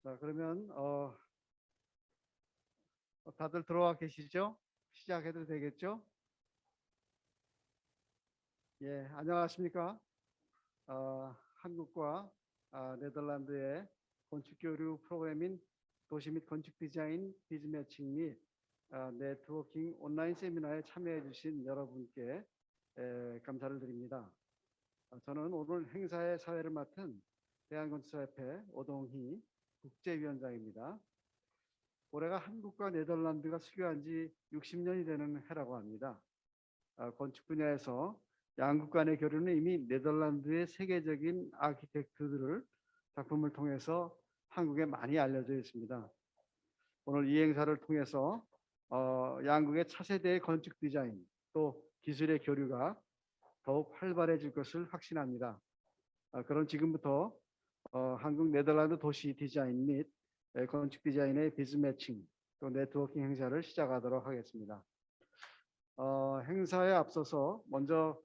자, 그러면 다들 들어와 계시죠? 시작해도 되겠죠? 예, 안녕하십니까? 한국과 네덜란드의 건축교류 프로그램인 도시 및 건축 디자인 비즈매칭 및 네트워킹 온라인 세미나에 참여해 주신 여러분께 감사를 드립니다. 저는 오늘 행사의 사회를 맡은 대한건축사협회 오동희 국제위원장입니다. 올해가 한국과 네덜란드가 수교한 지 60년이 되는 해라고 합니다. 건축 분야에서 양국 간의 교류는 이미 네덜란드의 세계적인 아키텍트들을 작품을 통해서 한국에 많이 알려져 있습니다. 오늘 이 행사를 통해서 양국의 차세대의 건축 디자인 또 기술의 교류가 더욱 활발해질 것을 확신합니다. 그럼 지금부터 한국 네덜란드 도시 디자인 및 건축 디자인의 비즈매칭 또 네트워킹 행사를 시작하도록 하겠습니다. 행사에 앞서서 먼저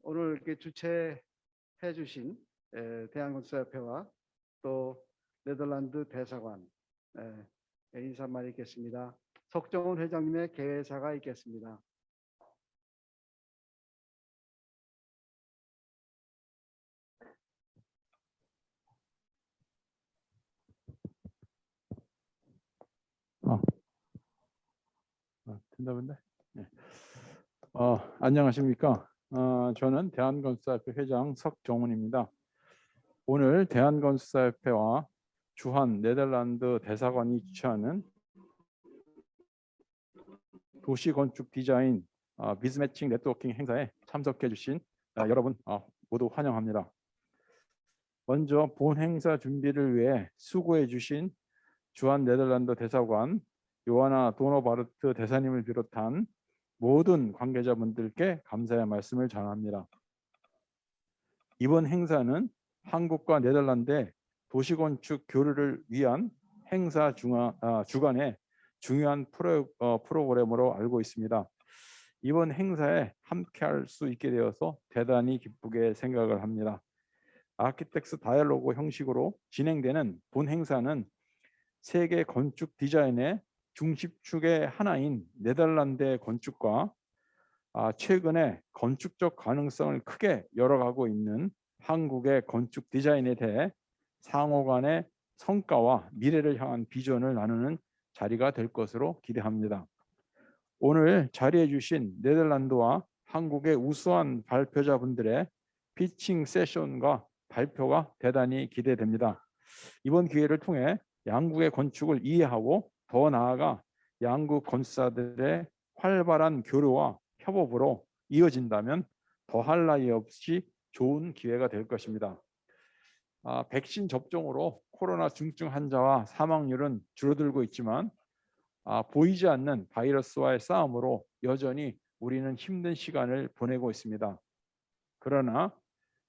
오늘 이렇게 주최해 주신 대한건축사협회와 또 네덜란드 대사관 인사말 있겠습니다. 석정훈 회장님의 개회사가 있겠습니다. 된다는데. 네. 안녕하십니까? 저는 대한건축사협회 회장 석정훈입니다. 오늘 대한건축사협회와 주한 네덜란드 대사관이 주최하는 도시건축 디자인 비즈매칭 네트워킹 행사에 참석해 주신 여러분 모두 환영합니다. 먼저 본 행사 준비를 위해 수고해 주신 주한 네덜란드 대사관 요하나 도노바르트 대사님을 비롯한 모든 관계자분들께 감사의 말씀을 전합니다. 이번 행사는 한국과 네덜란드의 도시건축 교류를 위한 행사 주간의 중요한 프로그램으로 알고 있습니다. 이번 행사에 함께할 수 있게 되어서 대단히 기쁘게 생각을 합니다. 아키텍스 다이얼로그 형식으로 진행되는 본 행사는 세계 건축 디자인의 중심축의 하나인 네덜란드의 건축과 최근에 건축적 가능성을 크게 열어가고 있는 한국의 건축 디자인에 대해 상호 간의 성과와 미래를 향한 비전을 나누는 자리가 될 것으로 기대합니다. 오늘 자리해 주신 네덜란드와 한국의 우수한 발표자분들의 피칭 세션과 발표가 대단히 기대됩니다. 이번 기회를 통해 양국의 건축을 이해하고 더 나아가 양국 건축사들의 활발한 교류와 협업으로 이어진다면 더할 나위 없이 좋은 기회가 될 것입니다. 백신 접종으로 코로나 중증 환자와 사망률은 줄어들고 있지만 보이지 않는 바이러스와의 싸움으로 여전히 우리는 힘든 시간을 보내고 있습니다. 그러나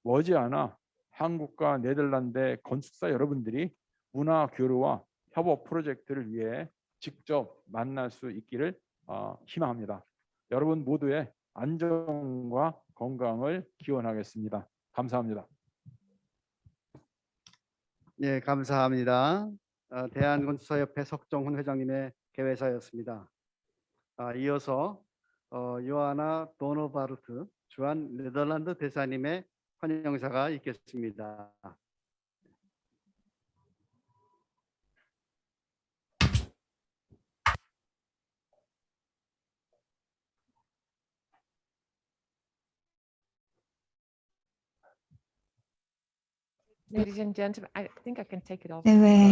머지않아 한국과 네덜란드의 건축사 여러분들이 문화 교류와 협업 프로젝트를 위해 직접 만날 수 있기를 희망합니다. 여러분 모두의 안정과 건강을 기원하겠습니다. 감사합니다. 예, 감사합니다. 대한건축사협회 석정훈 회장님의 개회사였습니다. 이어서 요하나 도노바르트 주한 네덜란드 대사님의 환영사가 있겠습니다. 네,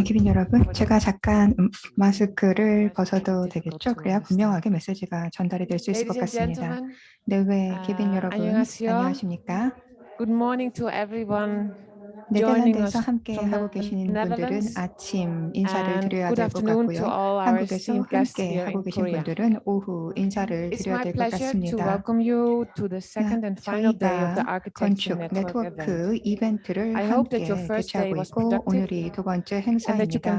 기빈 여러분, 제가 잠깐 마스크를 벗어도 되겠죠? 그래야 분명하게 메시지가 전달이 될 수 있을 것 같습니다. 네, 기빈 여러분, 안녕하십니까? Good morning to everyone. 네덜란드에서 함께 하고 계시는 분들은 아침 인사를 드려야 될 것 같고요. 한국에서 함께 하고 계신 분들은 오후 인사를 드려야 될 것 같습니다. 저희가 건축 네트워크 이벤트를 함께 개최하고 있고 오늘이 두 번째 행사입니다.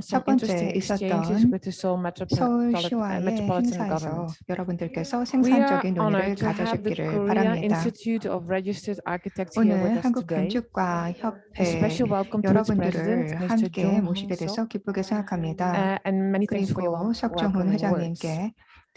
첫 번째 있었던 서울시와의 행사에서 여러분들께서 생산적인 논의를 가져주기를 바랍니다. 오늘 한국 건축과 협회 special welcome to its president, 여러분들을 Mr. 함께 Jung 모시게 Hong-seok, 돼서 기쁘게 생각합니다. and many thanks for your 그리고 석종훈 welcoming words. 회장님께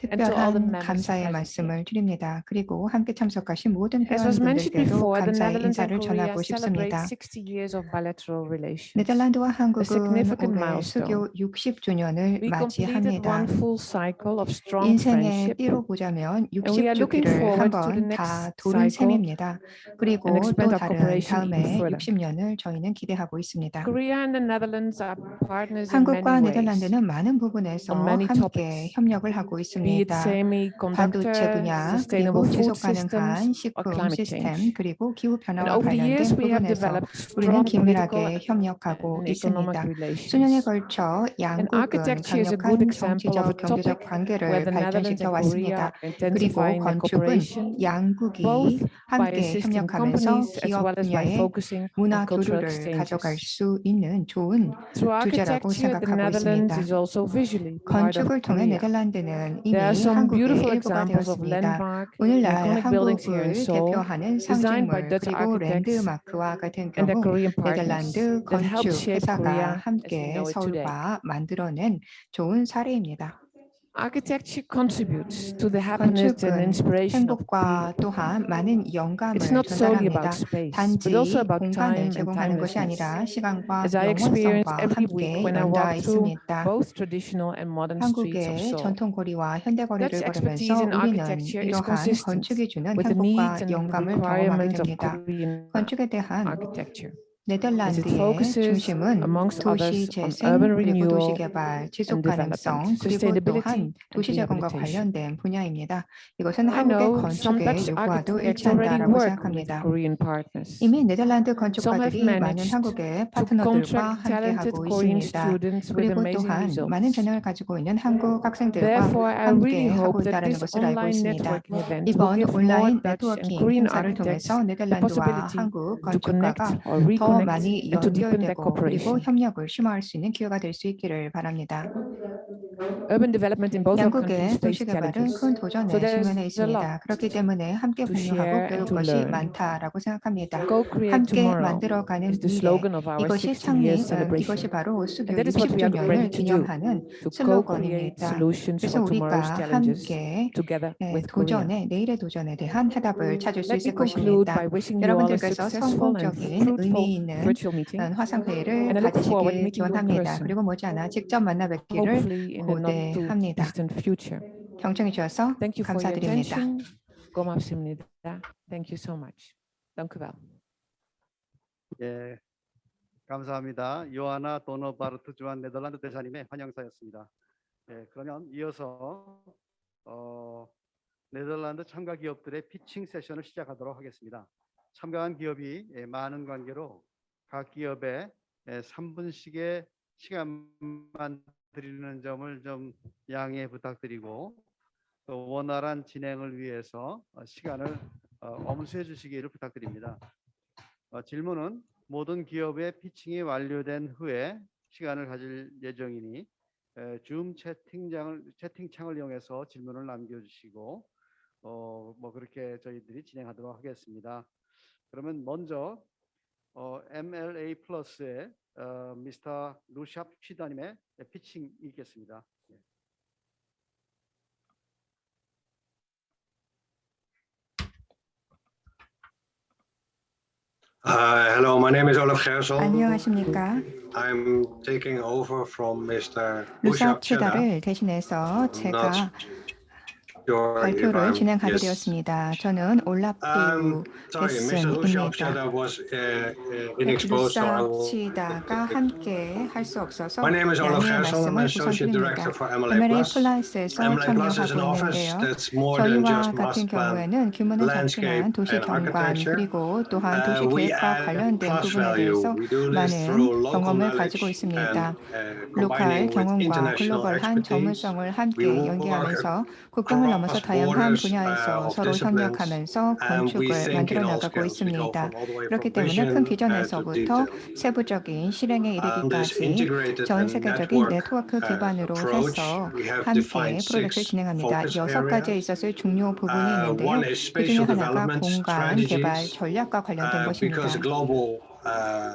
And to all the 특별한 members 감사의 present 말씀을 here. 드립니다. 그리고 함께 참석하신 모든 As was mentioned 회원분들께도 before, the 감사의 Netherlands and 인사를 Korea 전하고 celebrate 싶습니다. 60 years of bilateral relations. 네덜란드와 한국은 significant 올해 milestone. 수교 60주년을 We completed 맞이합니다. one full cycle of strong 인생의 friendship 삐로 보자면 we are looking 60주기를 forward to the 한번 next 다 도는 cycle 셈입니다. 그리고 and expand 또 our 다른 cooperation even 다음에 further. 60년을 저희는 기대하고 있습니다. Korea and the Netherlands are partners in many 한국과 ways, 네덜란드는 많은 부분에서 on many 함께 topics, 협력을 하고 be it 있습니다. 반도체 semiconductor, 분야, sustainable 그리고 food 지속 가능한 systems, or 식품 climate 시스템, change. 그리고 기후 And 변화와 over the years, 관련된 we have 부분에서 developed 우리는 strong political 긴밀하게 협력하고 and economic 있습니다. relations. 수년에 걸쳐 And 양국은 architecture is a good 강력한 example of a 정치적, 경제적 topic where 관계를 the Netherlands 발전시켜 and Korea 왔습니다. are 그리고 intensifying their 건축은 cooperation, 양국이 both by 함께 assisting 협력하면서 companies as 기업 well as by 분야의 focusing 문화 on cultural 교류를 가져갈 exchanges. 수 있는 좋은 Through 주제라고 architecture, the 생각하고 Netherlands 있습니다. is also visually part of 건축을 통해 Korea. 네덜란드는 이미 There are some 한국의 beautiful 일부가 examples of 되었습니다. landmark and 오늘날 iconic buildings here in 한국을 Seoul, 대표하는 designed by 상징물 Dutch 그리고 architects 랜드마크와 같은 and their 경우 Korean partners 네덜란드 that helped 건축 shape 회사가 Korea as we 함께 know it today. 서울과 만들어낸 좋은 사례입니다. Architecture contributes to the happiness and 건축은 inspiration of 행복과 people. 또한 많은 It's 영감을 not solely 전달합니다. about space, 단지 but also about 공간을 time and 제공하는 것이 timelessness. 아니라 시간과 As I experience 영원성과 every week 함께 when I 연달아 walk through 있습니다. both traditional and modern streets of 한국의 Seoul. 전통 거리와 현대 거리를 Dutch expertise 걸으면서 in 우리는 architecture is 이러한 consistent 건축이 주는 with the 행복과 needs and 영감을 경험하게 requirements of 됩니다. Korean 건축에 대한 architecture. 네덜란드의 focuses, 중심은 amongst 도시 others, on 재생, urban 그리고 도시 renewal 개발, 지속 and development, 가능성, 그리고 sustainability 또한 도시 and 재건과 rehabilitation. 관련된 분야입니다. 이것은 I 한국의 know some 건축의 Dutch 요구와도 architects already 일치한다라고 work with 생각합니다. Korean partners. 이미 네덜란드 Some have 건축가들이 많은 managed 한국의 to 파트너들과 contract talented 함께하고 Korean 있습니다. students with 그리고 amazing 또한 많은 results. 재능을 가지고 있는 한국 학생들과 Therefore, I really 함께 hope 하고 that 있다는 this 것을 알고 online 있습니다. networking event will 이번 give more 온라인 Dutch and 네트워킹 Korean 행사를 architects 통해서 the 네덜란드와 possibility 한국 to connect 건축가가 or 더 reconnect 많이 and to deepen their 연결되고 그리고 cooperation. 협력을 심화할 수 있는 기회가 될 수 있기를 바랍니다. Urban development in both our countries 양국의 도시 face 개발은 challenges. 큰 도전에 So there's 직면해 a 있습니다. lot 그렇기 때문에 함께 to 공유하고 share 배울 and to 것이 learn. 많다라고 생각합니다. Co-create 함께 tomorrow 만들어가는 is the 미래, slogan of our 이것이 60 years 이것이 celebration. 바로 수교 And that is what we are ready 60주년을 to do, 기념하는 to co-create 슬로건입니다. solutions 그래서 for tomorrow's 우리가 challenges 함께 together with Korea. 내일의 도전에 대한 해답을 찾을 수 Let me 있을 conclude 것입니다. by wishing you all a 여러분들께서 successful and 성공적인 fruitful 의미 있는 virtual meeting. 화상회의를 And I look forward to 가지시길 meeting you in 기원합니다. person, 그리고 머지않아 직접 만나 뵙기를 hopefully in the not too 고대합니다. distant future. 경청해 주셔서 Thank you for your 감사드립니다. attention. 고맙습니다. Thank you so much. Dank u wel. 예, 감사합니다. 요하나 도너바르트 주한 네덜란드 대사님의 환영사였습니다. 예, 그러면 이어서 네덜란드 참가 기업들의 피칭 세션을 시작하도록 하겠습니다. 참가한 기업이 많은 관계로 각 기업에 3분씩의 시간만 드리는 점을 좀 양해 부탁드리고 또 원활한 진행을 위해서 시간을 엄수해 주시기를 부탁드립니다. 질문은 모든 기업의 피칭이 완료된 후에 시간을 가질 예정이니 줌 채팅창을 이용해서 질문을 남겨주시고 뭐 그렇게 저희들이 진행하도록 하겠습니다. 그러면 먼저 MLA 플러스의 미스터 루샵 취다님의 피칭 읽겠습니다. Hello, my name is Olaf Gersel. 안녕하십니까? I'm taking over from Mr. 루샵 Ushap Cheda. 치다를 대신해서 I'm 제가 not sure if 발표를 I'm- 진행하게 yes. 되었습니다. 저는 올라프 Sorry, Mr. Ushap Cheda 데스입니다. was inexposed, so I 루샵 will. 치다가 함께 할 수 없어서 My name is Olaf 양해의 Gersel. I'm 말씀을 Associate 우선 Director 드립니다. for MLA MLA Plus. 플러스에서 MLA Plus is an 참여하고 office 있는데요. that's more than 저희와 just 같은 master plan. 경우에는 규모는 landscape 작지만 도시 and 경관 architecture. 그리고 또한 도시 We 계획과 add 관련된 plus 부분에 value. 대해서 We do this through 많은 local 경험을 knowledge 가지고 있습니다. and 로컬 combining with 경험과 international 글로벌한 expertise. 전문성을 We 함께 work 연계하면서 국경을 넘어서 across 다양한 borders 분야에서 of 서로 disciplines, 협력하면서 and we 건축을 think 만들어 in all 나가고 scales. We go 있습니다. from all the way 그렇기 from 때문에 vision 큰 to 비전에서부터 detail. 세부적인 실행에 This 이르기까지 integrated 전 and 세계적인 network 네트워크 기반으로 approach, 해서 we have 함께 defined 프로젝트를 6 진행합니다. focus 6가지에 areas. 있어서 중요 부분이 있는데요. One is 그 중에 spatial 하나가 development 공간 개발 strategies. 전략과 관련된 것입니다. Because global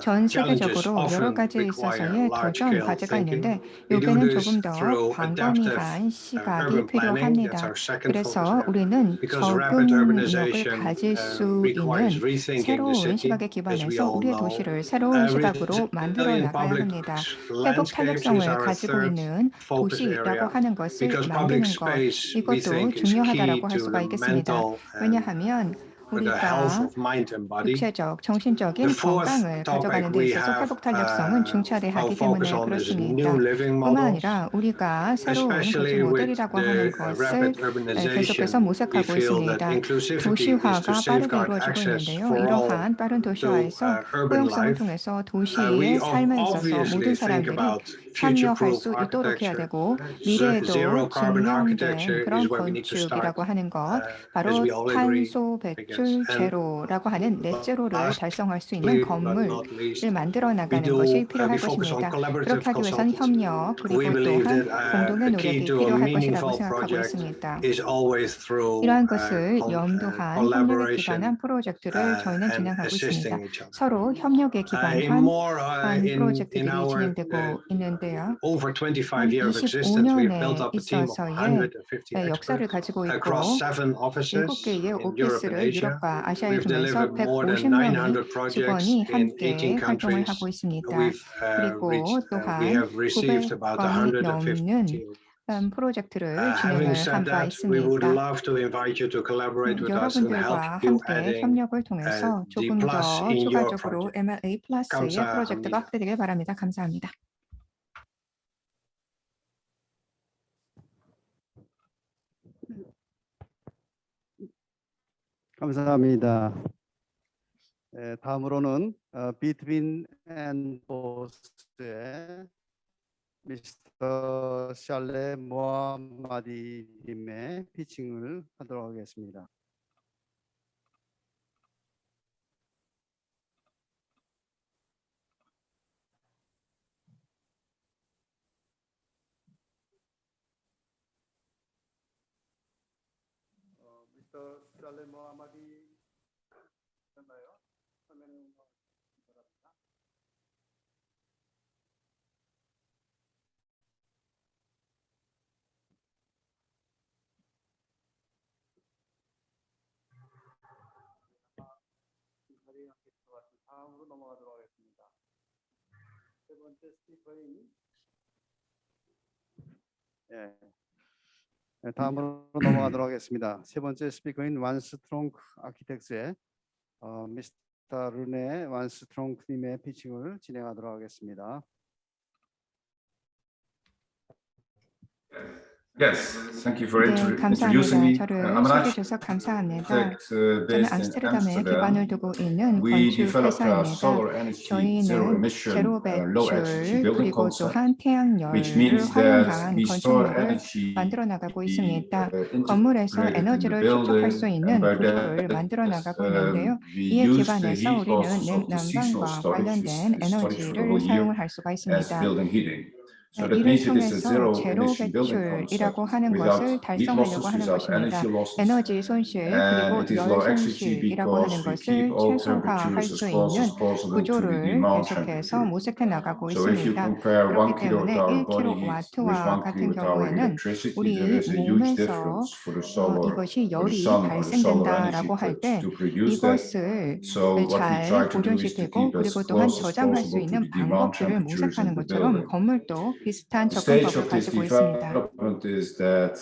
전 challenges 세계적으로 여러 often 가지에 require 있어서의 도전 large-scale 과제가 thinking. 있는데 We do 여기는 this 조금 더 through adaptive 광범위한 시각이 urban planning. That's 필요합니다. our second focus 그래서 area. 우리는 Because rapid 적응력을 urbanization 가질 수 requires 있는 rethinking the 새로운 city, 시각에 as we 기반해서 all 우리의 know. 도시를 새로운 시각으로 만들어 Resilient 나가야 public 합니다. 회복 landscapes 탄력성을 is our 가지고 third 있는 focus 도시라고 area. 하는 것을 Because public 만드는 것, space, we 이것도 think, is key 중요하다라고 할 to 수가 the 있겠습니다. mental and 왜냐하면 the health 우리가 of mind and body. 육체적, The 정신적인 fourth 건강을 가져가는 topic 데 we 있어서 have 회복 탄력성은 중차대하기 focus 때문에 on is 그렇습니다. new living 뿐만 models. 아니라 우리가 새로운 거주 Especially with 모델이라고 하는 the 것을 rapid 계속해서 urbanization, we 모색하고 feel that 있습니다. inclusivity is to 도시화가 빠르게 safeguard 이루어지고 access 있는데요. for all 이러한 빠른 to 도시화에서 urban 포용성을 life. 통해서 We 도시의 삶에 있어서 obviously 모든 think 사람들이 about 참여할 future-proof 수 있도록 해야 architecture. 되고 Zero 미래에도 carbon 증명된 architecture 그런 is where we need to start, 건축이라고 하는 것, as 바로 we all agree. 탄소 배출 제로라고 하는 넷제로를 달성할 수 있는 건물을 만들어 나가는 것이 필요할 것입니다. 그렇게 하기 위해서는 협력 We 그리고 believe 또한 that 공동의 the key 노력이 to a 필요할 것이라고 meaningful 생각하고 project 있습니다. is always through 이러한 것을 염두한 협력에 collaboration 기반한 프로젝트를 저희는 and 진행하고 있습니다. assisting each other. 서로 협력에 기반한 in 프로젝트들이 our 진행되고 있는데요. over 25 한 years of existence, we have 25년에 built up a team of 있어서의 150 역사를 experts 가지고 있고 across 7 offices 7개의 in Europe and 오피스를 Asia. 유럽과 아시아에 We've 두면서 delivered more than 150명의 900 projects 직원이 in 18 함께 활동을 countries. 하고 있습니다. We've 그리고 we 또한 have received about 900건이 150 넘는 프로젝트를 Having 진행을 said 한 바 that, we would 있습니다. love to invite you to collaborate with us and help 여러분들과 you 함께 adding 협력을 통해서 D+ 조금 더 in your 추가적으로 project. MLA 플러스의 프로젝트가 감사합니다. 확대되길 바랍니다. 감사합니다. 감사합니다. 다음으로는 Between and Both의 미스터 샬레 모하마디님의 피칭을 하도록 하겠습니다. 미스터 샬레 모하마디 있나요? 화면을 바랍니다. 다음으로 넘어가도록 하겠습니다. 세 번째 스피커인 다음으로 넘어가도록 하겠습니다. 세 번째 스피커인 완스트롱크 아키텍스의 미스터 르네 완스트롱크님의 피칭을 진행하도록 하겠습니다. Yes, thank you for 네, introducing me. 감사합니다. 저를 I'm an 소개해 주셔서 감사합니다. architect 저는 based in 암스테르담에 Amsterdam. 기반을 두고 있는 We 건축 developed a 회사입니다. solar energy, zero 저희는 emission, 제로 low energy 배출 building 그리고 concept, 또한 which 태양열을 means that 활용한 we store 건축물을 energy 만들어 나가고 있습니다. integrated 건물에서 in the 에너지를 축적할 building, 수 and 있는 by 구조를 that, 만들어 나가고 있는데요. we 이에 use the 기반해서 heat 우리는 losses of the seasonal 냉난방과 storage, 관련된 storage for the 에너지를 whole year 사용을 할 수가 as 있습니다. building heating. So that 이를 means it is a 통해서 zero 제로 emission building concept 배출이라고 하는 without 것을 heat 달성하려고 losses, 하는 without 것입니다. energy losses. 에너지 손실 And 그리고 it is 열 low energy 손실이라고 하는 because we 것을 keep all 최소화할 temperatures 수 as close 있는 as possible to the 구조를 demand 계속해서 temperature. 모색해 나가고 So if you 있습니다. compare 1 그렇기 때문에 kilowatt-hour body heat with 1kW와 1 같은 kilowatt-hour 경우에는 electricity, 우리 there is a huge 몸에서 difference for the solar 이것이 or the 열이 sun or the solar energy 발생된다라고 할 때 to produce that. 이것을 So what we try 잘 to do is to 보존시키고 keep as 그리고 또한 close as 저장할 수 possible to 있는 the demand 방법들을 temperatures 모색하는 in the 것처럼 building. 건물도 비슷한 The stage 접근법을 of this 가지고 있습니다. development is that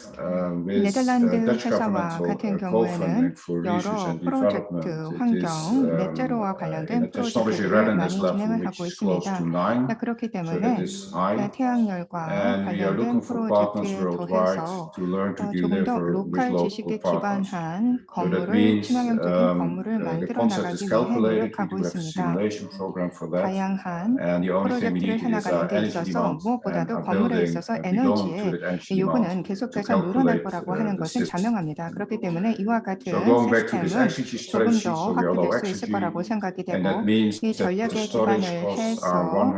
with 네덜란드 Dutch 회사와 governmental 같은 co-funding 경우에는 for research 여러 and 프로젝트, development, it 환경, is 넷제로와 in 관련된 a technology 프로젝트들을 readiness 많이 level 진행을 which 하고 is close 있습니다. to 9. 그렇기 So that 때문에 is high. 태양열과 And we are looking 관련된 for partners 프로젝트에 worldwide 더해서 to learn to 조금 더 deliver with 로컬 local 지식에 partners. 기반한 So that 건물을 means 친환경적인 건물을 the 만들어 concept is 나가기 위해 calculated. We 노력하고 do have a 있습니다. simulation program for that. 다양한 And the only thing we 프로젝트를 need is 해나가는 데 energy 있어서 demand 무엇보다 무엇보다도 a 건물에 building 있어서 belong to 에너지의 the energy 요구는 demand to 계속해서 늘어날 calculate 거라고 하는 the 것은 system. 자명합니다. 그렇기 때문에 이와 So 같은 going back to this 시스템은 exergy 조금 strategy, 더 so we allow 확대될 수 있을 exergy, 거라고 생각이 and that 되고 means 이 that the 전략에 storage 기반을 costs 해서 are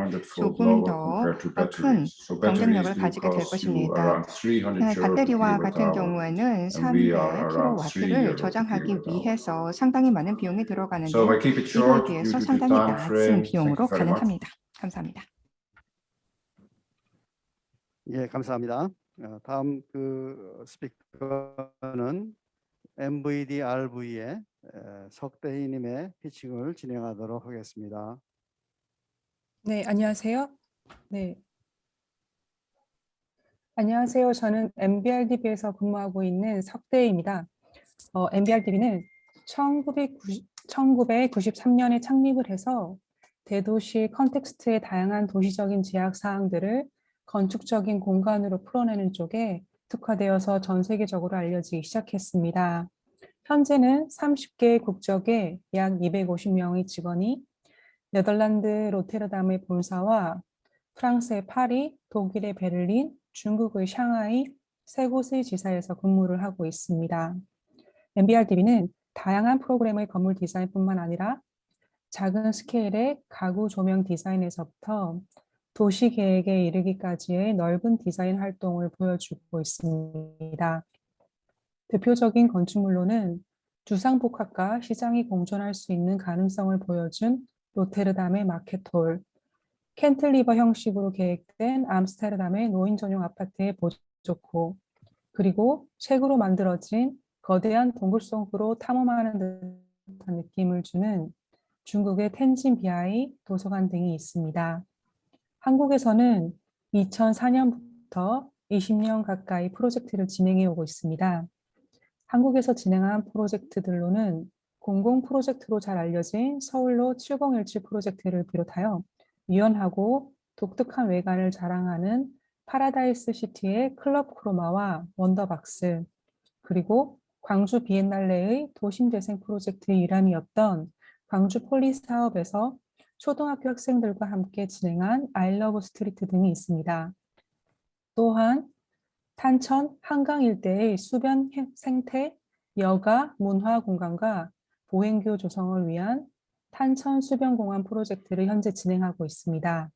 100-fold 조금 lower 더 compared to 큰 batteries. So batteries 경쟁력을 do 가지게 될 cost you 것입니다. around 300 euro per 배터리와 같은 kilowatt hour, 경우에는 and we are around 3 300kW를 euro per 저장하기 kilowatt hour. 위해서 상당히 많은 비용이 So 들어가는데요. I keep it 이거에 short due 비해서 to the 상당히 time 낮은 frame. Thank 비용으로 you very much. 가능합니다. 감사합니다. 예, 감사합니다. 다음 스피커는 MVDRV의 석대희님의 피칭을 진행하도록 하겠습니다. 네, 안녕하세요. 네. 안녕하세요. 저는 MBRDB에서 근무하고 있는 석대희입니다. MBRDB는 1993년에 창립을 해서 대도시 컨텍스트의 다양한 도시적인 제약 사항들을 건축적인 공간으로 풀어내는 쪽에 특화되어서 전 세계적으로 알려지기 시작했습니다. 현재는 30개 국적의 약 250명의 직원이 네덜란드 로테르담의 본사와 프랑스의 파리, 독일의 베를린, 중국의 샹하이 세 곳의 지사에서 근무를 하고 있습니다. MBRDB는 다양한 프로그램의 건물 디자인뿐만 아니라 작은 스케일의 가구 조명 디자인에서부터 도시 계획에 이르기까지의 넓은 디자인 활동을 보여주고 있습니다. 대표적인 건축물로는 주상복합과 시장이 공존할 수 있는 가능성을 보여준 로테르담의 마켓홀, 캔틀리버 형식으로 계획된 암스테르담의 노인 전용 아파트의 보조코, 그리고 책으로 만들어진 거대한 동굴 속으로 탐험하는 듯한 느낌을 주는 중국의 텐진 비하이 도서관 등이 있습니다. 한국에서는 2004년부터 20년 가까이 프로젝트를 진행해 오고 있습니다. 한국에서 진행한 프로젝트들로는 공공 프로젝트로 잘 알려진 서울로 7017 프로젝트를 비롯하여 유연하고 독특한 외관을 자랑하는 파라다이스 시티의 클럽 크로마와 원더박스, 그리고 광주 비엔날레의 도심재생 프로젝트의 일환이었던 광주 폴리 사업에서 초등학교 학생들과 함께 진행한 아이러브 스트리트 등이 있습니다. 또한 탄천, 한강 일대의 수변 생태, 여가, 문화 공간과 보행교 조성을 위한 탄천 수변공원 프로젝트를 현재 진행하고 있습니다.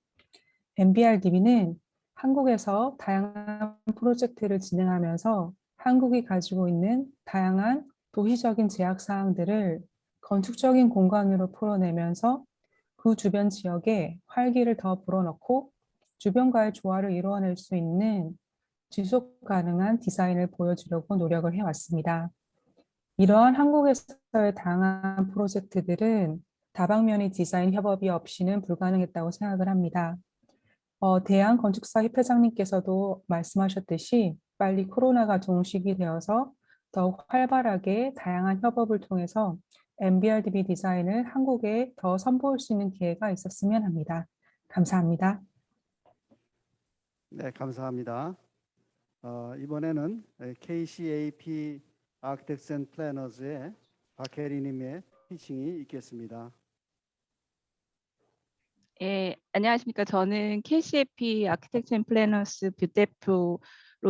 MBRDB는 한국에서 다양한 프로젝트를 진행하면서 한국이 가지고 있는 다양한 도시적인 제약 사항들을 건축적인 공간으로 풀어내면서 그 주변 지역에 활기를 더 불어넣고 주변과의 조화를 이루어낼 수 있는 지속 가능한 디자인을 보여주려고 노력을 해왔습니다. 이러한 한국에서의 다양한 프로젝트들은 다방면의 디자인 협업이 없이는 불가능했다고 생각을 합니다. 대한건축사 협회장님께서도 말씀하셨듯이 빨리 코로나가 종식이 되어서 더욱 활발하게 다양한 협업을 통해서 MBRDB 디자인을 한국에 더 선보일 수 있는 기회가 있었으면 합니다. 감사합니다. 네, 감사합니다. 이번에는 KCAP Architects and Planners의 박혜리님의 피칭이 있겠습니다. 예, 안녕하십니까. 저는 KCAP Architects and Planners 부대표로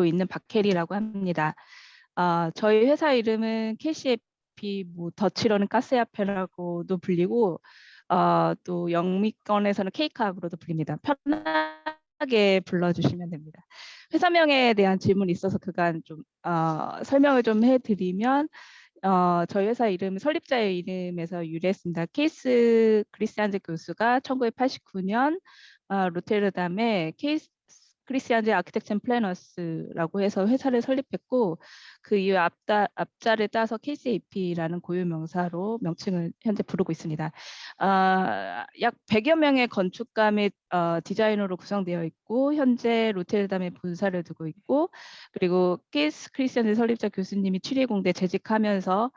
있는 박혜리라고 합니다. 저희 회사 이름은 KCAP 덫이로는 가스야페라고도 불리고 또 영미권에서는 케이크학으로도 불립니다. 편하게 불러주시면 됩니다. 회사명에 대한 질문이 있어서 그간 좀 설명을 좀 해드리면 저희 회사 이름은 설립자의 이름에서 유래했습니다. 케이스 크리스티안제 교수가 1989년 로테르담에 케이스 크리스티안제 아키텍처 앤 플래너스라고 해서 회사를 설립했고 그 이후 앞자를 따서 KCAP라는 고유명사로 명칭을 현재 부르고 있습니다. 약 100여 명의 건축가 및 디자이너로 구성되어 있고 현재 로테르담에 본사를 두고 있고 그리고 케이스 크리스티안제 설립자 교수님이 추리공대 재직하면서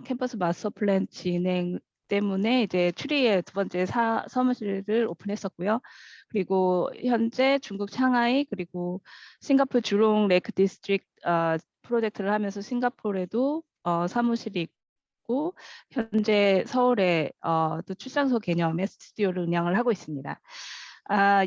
캠퍼스 마스터 플랜 진행 때문에 이제 추리의 두 번째 사무실을 오픈했었고요. 그리고 현재 중국 상하이 그리고 싱가포르 주롱 레이크 디스트릭트 프로젝트를 하면서 싱가포르에도 사무실이 있고 현재 서울에 또 출장소 개념의 스튜디오를 운영을 하고 있습니다.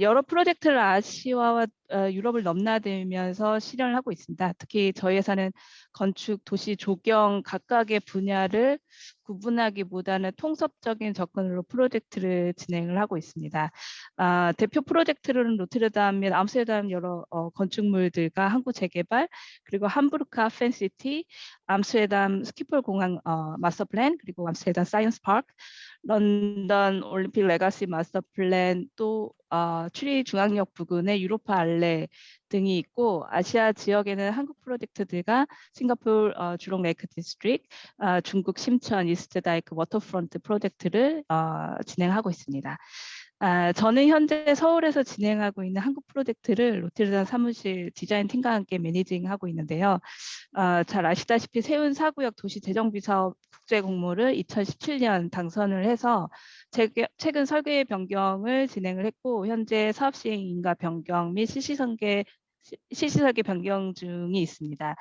여러 프로젝트를 아시아와 유럽을 넘나들면서 실현을 하고 있습니다. 특히 저희 회사는 건축, 도시, 조경 각각의 분야를 구분하기보다는 통섭적인 접근으로 프로젝트를 진행을 하고 있습니다. 대표 프로젝트로는 노트르담 및 암스테르담 여러 건축물들과 항구 재개발, 그리고 함부르크 팬시티, 암스테르담 스키폴 공항 마스터 플랜, 그리고 암스테르담 사이언스 파크, 런던 올림픽 레가시 마스터 플랜, 또 추리 중앙역 부근의 유로파 알레 등이 있고, 아시아 지역에는 한국 프로젝트들과 싱가포르 주롱 레이크 디스트릭트, 중국 심천 이스트 다이크 워터프론트 프로젝트를 진행하고 있습니다. 저는 현재 서울에서 진행하고 있는 한국 프로젝트를 로테르담 사무실 디자인 팀과 함께 매니징하고 있는데요. 잘 아시다시피 세운 4구역 도시재정비 사업 국제 공모를 2017년 당선을 해서 최근 설계 변경을 진행을 했고, 현재 사업 시행 인가 변경 및 실시설계 변경 중이 있습니다.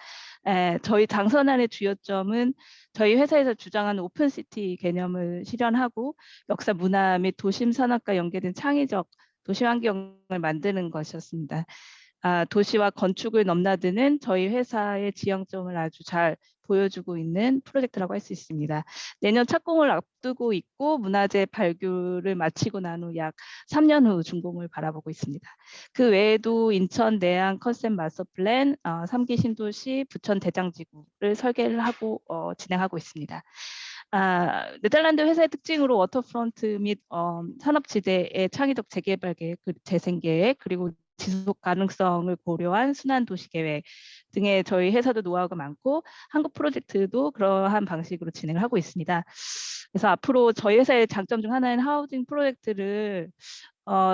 저희 당선안의 주요점은 저희 회사에서 주장하는 오픈시티 개념을 실현하고 역사, 문화 및 도심 산업과 연계된 창의적 도시 환경을 만드는 것이었습니다. 도시와 건축을 넘나드는 저희 회사의 지향점을 아주 잘 보여주고 있는 프로젝트라고 할 수 있습니다. 내년 착공을 앞두고 있고 문화재 발굴을 마치고 난 후 약 3년 후 준공을 바라보고 있습니다. 그 외에도 인천 내양 컨셉 마스터 플랜, 3기 신도시 부천 대장지구를 설계를 하고 진행하고 있습니다. 네덜란드 회사의 특징으로 워터프론트 및 산업지대의 창의적 재개발 계획, 재생 계획, 그리고 지속 가능성을 고려한 순환 도시 계획 등의 저희 회사도 노하우가 많고 한국 프로젝트도 그러한 방식으로 진행을 하고 있습니다. 그래서 앞으로 저희 회사의 장점 중 하나인 하우징 프로젝트를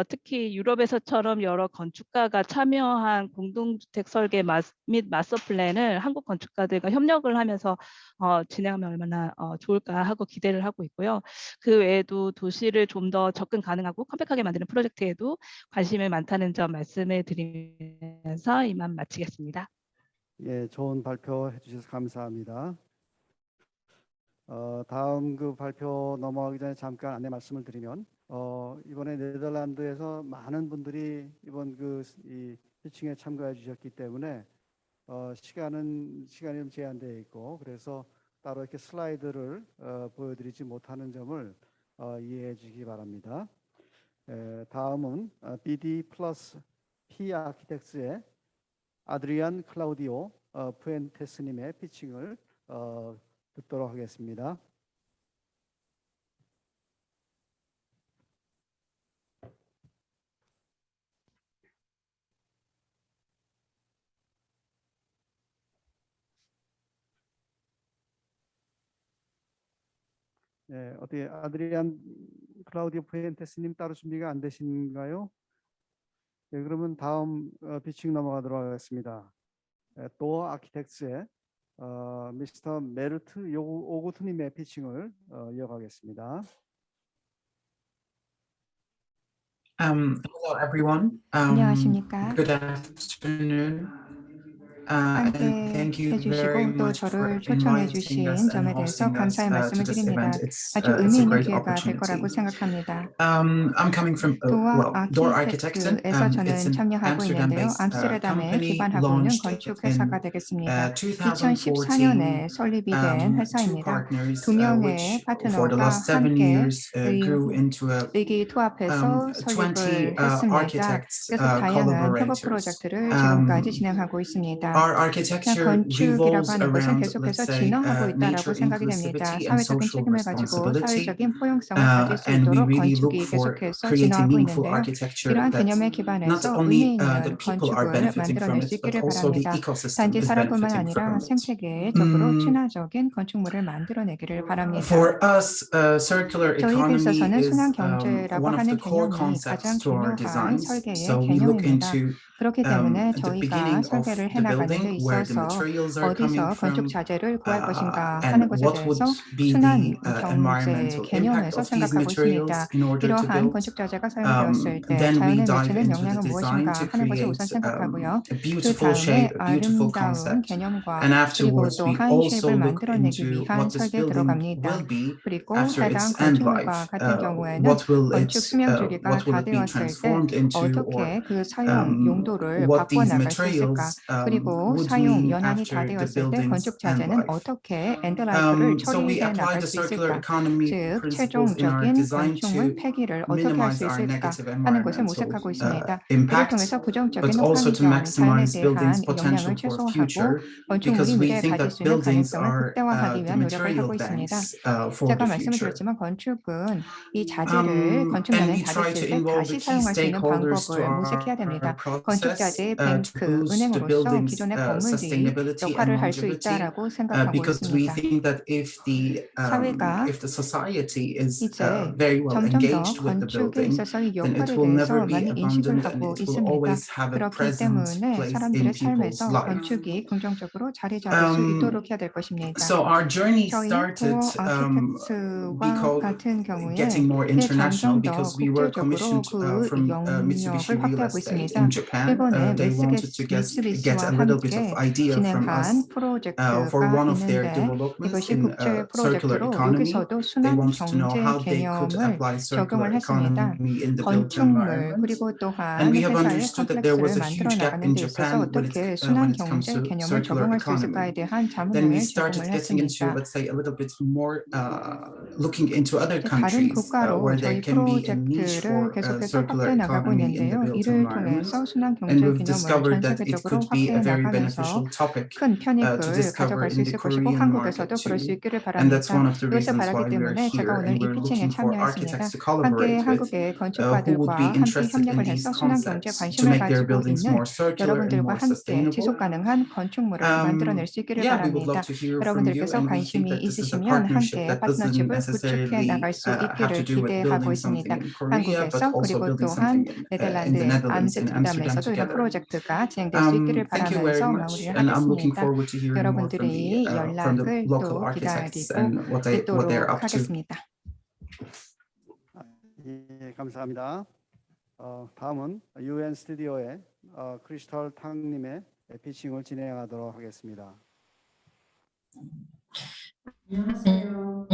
특히 유럽에서처럼 여러 건축가가 참여한 공동주택 설계 및 마스터 플랜을 한국 건축가들과 협력을 하면서 진행하면 얼마나 좋을까 하고 기대를 하고 있고요. 그 외에도 도시를 좀 더 접근 가능하고 컴팩트하게 만드는 프로젝트에도 관심이 많다는 점 말씀을 드리면서 이만 마치겠습니다. 예, 좋은 발표해 주셔서 감사합니다. 다음 그 발표 넘어가기 전에 잠깐 안내 말씀을 드리면 이번에 네덜란드에서 많은 분들이 이번 이 피칭에 참가해 주셨기 때문에 시간이 좀 제한되어 있고 그래서 따로 이렇게 슬라이드를 보여드리지 못하는 점을 이해해 주시기 바랍니다. 다음은 BD 플러스 P 아키텍스의 아드리안 클라우디오 푸엔테스님의 피칭을 듣도록 하겠습니다. 네, 어떻게 아드리안 클라우디오 푸엔테스님 따로 준비가 안 되신가요? 네, 그러면 다음 피칭 넘어가도록 하겠습니다. 도어 아키텍스의 미스터 메르트 오구트님의 피칭을 이어가겠습니다. Hello everyone. 안녕하십니까? Good afternoon. 함께 And thank you very 해주시고 또 much for 저를 초청해 inviting us 주신 and 점에 대해서 hosting us 감사의 to 말씀을 this 드립니다. event. 아주 It's 의미 a 있는 great 기회가 될 거라고 opportunity. 생각합니다. I'm coming from 도어 Door Architects. 아키텍트에서 It's 저는 an 참여하고 있는데요. Amsterdam-based 암스테르담에 company 기반하고 있는 launched 건축 in 회사가 되겠습니다. 2014. 2014년에 설립이 된 Two 회사입니다. partners, 두 명의 which for the 파트너가 last 7 함께 years grew into a 의기투합해서 20 설립을 했습니다. architects 그래서 다양한 협업 collaborators. 프로젝트를 지금까지 진행하고 있습니다. Our architecture 건축이라고 revolves 하는 것은 around, 계속해서 let's say, 진화하고 있다라고 nature 생각이 됩니다. inclusivity and 사회적인 social 책임을 가지고 responsibility. 사회적인 포용성을 가질 수 And we 있도록 really 건축이 look for 계속해서 creating 진화하고 meaningful 있는데요. architecture 이러한 that 개념에 not 기반해서 의미 only 있는 the people are 건축을 benefiting from 만들어낼 it, 수 but 있기를 also the 바랍니다. ecosystem 단지 is 사람뿐만 benefiting 아니라 from it. 생태계적으로 친화적인 건축물을 만들어내기를 바랍니다. For us, circular 저희에게 economy 있어서는 is 순환 경제라고 one of 하는 the core 개념이 가장 concepts to our 중요한 designs. 설계의 So we look 개념입니다. into 그렇기 때문에 the 저희가 beginning of 설계를 the 해나갈 building, where the 있어서 materials are coming 어디서 건축 from, 자재를 구할 것인가 하는 and 것에 what would 대해서 be 순환 the 경제 environmental impact 개념에서 of these 생각하고 있습니다. materials in order to 이러한 build. 건축 자재가 사용되었을 때 Then we 자연에 dive 미치는 into the 영향은 design 무엇인가 to 하는 것을 create 우선 생각하고요. a 그 beautiful 다음에 shape, a beautiful 아름다운 concept. 개념과 And 그리고 afterwards, 또 we 한 also 쉐입을 look 만들어내기 into 위한 what this 설계에 building 들어갑니다. will be 그리고 after 해당 its end 건축물과 life. 같은 경우에는 What will 건축 수명 주기가 what will 다 it be 되었을 때 transformed into, or 어떻게 그 사용 용도를 what these 바꿔나갈 수 있을까? materials 그리고 would 사용 mean 연한이 다 after the 되었을 때 building's 건축 end 자재는 life. 어떻게 엔드라이프를 So we 처리해 apply 나갈 the 수 circular 있을까? economy 즉 principles in our 최종적인 design 건축물 to 폐기를 어떻게 할 수 minimize our 있을까 negative 하는 것을 environmental 모색하고 있습니다. 이를 impact, 통해서 부정적인 but also to 환경, 자연에 maximize buildings' 대한 potential 영향을 for 최소화하고 future, 건축물이 because we 미래에 think 가질 that 수 있는 buildings 가능성을 are 극대화하기 the 위한 노력을 material 하고 있습니다. banks for 제가 the 말씀을 future. 드렸지만 건축은 이 자재를 And 건축면에 we 다 try to 됐을 때 involve 다시 the key 사용할 수 있는 stakeholders to 방법을 모색해야 됩니다. our 건축 process 자재의 to 뱅크, boost the 은행으로서 building's 기존의 건물들이 sustainability and 역할을 할 수 longevity, 있다라고 생각하고 because we 있습니다. think that if 사회가 the society is 이제 very well 점점 더 engaged with the 건축에 building, 있어서의 then it 역할에 will 대해서 never be 많이 인식을 abandoned and 하고 it will 있습니다. always have a 그렇기 present 때문에 place 사람들의 in people's 삶에서 life. 건축이 긍정적으로 자리 잡을 수 있도록 해야 될 것입니다. So our journey 저희 started 코어 아키텍트와 같은 경우에 getting more international 점점 더 because we were 국제적으로 commissioned 그 from Mitsubishi 영역을 Real 확대하고 Estate 있습니다. in Japan. 일본의 They wanted to get 미쓰비시와 a little bit of 함께 idea from us 진행한 프로젝트가 for one of their 있는데 developments 이것이 in 국제 circular 프로젝트로 economy. 여기서도 They 순환 wanted to know 경제 how they could 개념을 apply 적용을 circular 했습니다. economy in the built 건축물 environment. 그리고 And 또한 we have 회사의 understood that there was 컴플렉스를 a huge 만들어 gap 나가는 in 데 있어서 Japan 어떻게 when 순환 it comes 경제 to 개념을 circular 적용할 수 있을까에 economy. 대한 Then we 자문을 started 제공을 getting into, 했습니다. let's say, a little bit more looking into other 다른 countries 국가로 where there 저희 can be a niche 프로젝트를 for 계속해서 circular 확대해 나가고 economy in the 있는데요. built 이를 environment. 통해서 순환 And 경제 we've 개념을 전 discovered that it 세계적으로 could be a 확대해 very 나가면서 beneficial topic 큰 to 편익을 discover 가져갈 수 in the 있을 것이고 Korean market 한국에서도 그럴 수 too. 있기를 And that's 바랍니다. one of the 이것을 reasons 바라기 why we're 때문에 제가 here, 오늘 and 이 we're 피칭에 looking for 참여했습니다. architects to 함께 collaborate with 한국의 who would 건축가들과 be 함께 interested 협력을 in these 해서 순환 경제 concepts to 관심을 make their 가지고 buildings 있는 more circular and 여러분들과 more 함께 sustainable. 지속 가능한 건축물을 만들어낼 수 있기를 Yeah, we would 바랍니다. love to hear from you, 여러분들께서 and we 관심이 think that this is a 있으시면 partnership 함께 that doesn't 파트너십을 구축해 necessarily 나갈 수 have to 있기를 do with 기대하고 building 있습니다. something in Korea, but 한국에서 also 그리고 building 또한 something in the 네덜란드의 Netherlands, in Amsterdam 암스테르담에서도 이런 together. 프로젝트가 진행될 수 있기를 Thank you very 바라면서 much, 마무리를 and I'm looking 하겠습니다. forward to hearing more from 여러분들이 the 연락을 local 또 architects 기다리고 and what they're 있도록 up to. 하겠습니다. 예, 감사합니다. 다음은 UN 스튜디오의 크리스털 탕님의 피칭을 진행하도록 하겠습니다.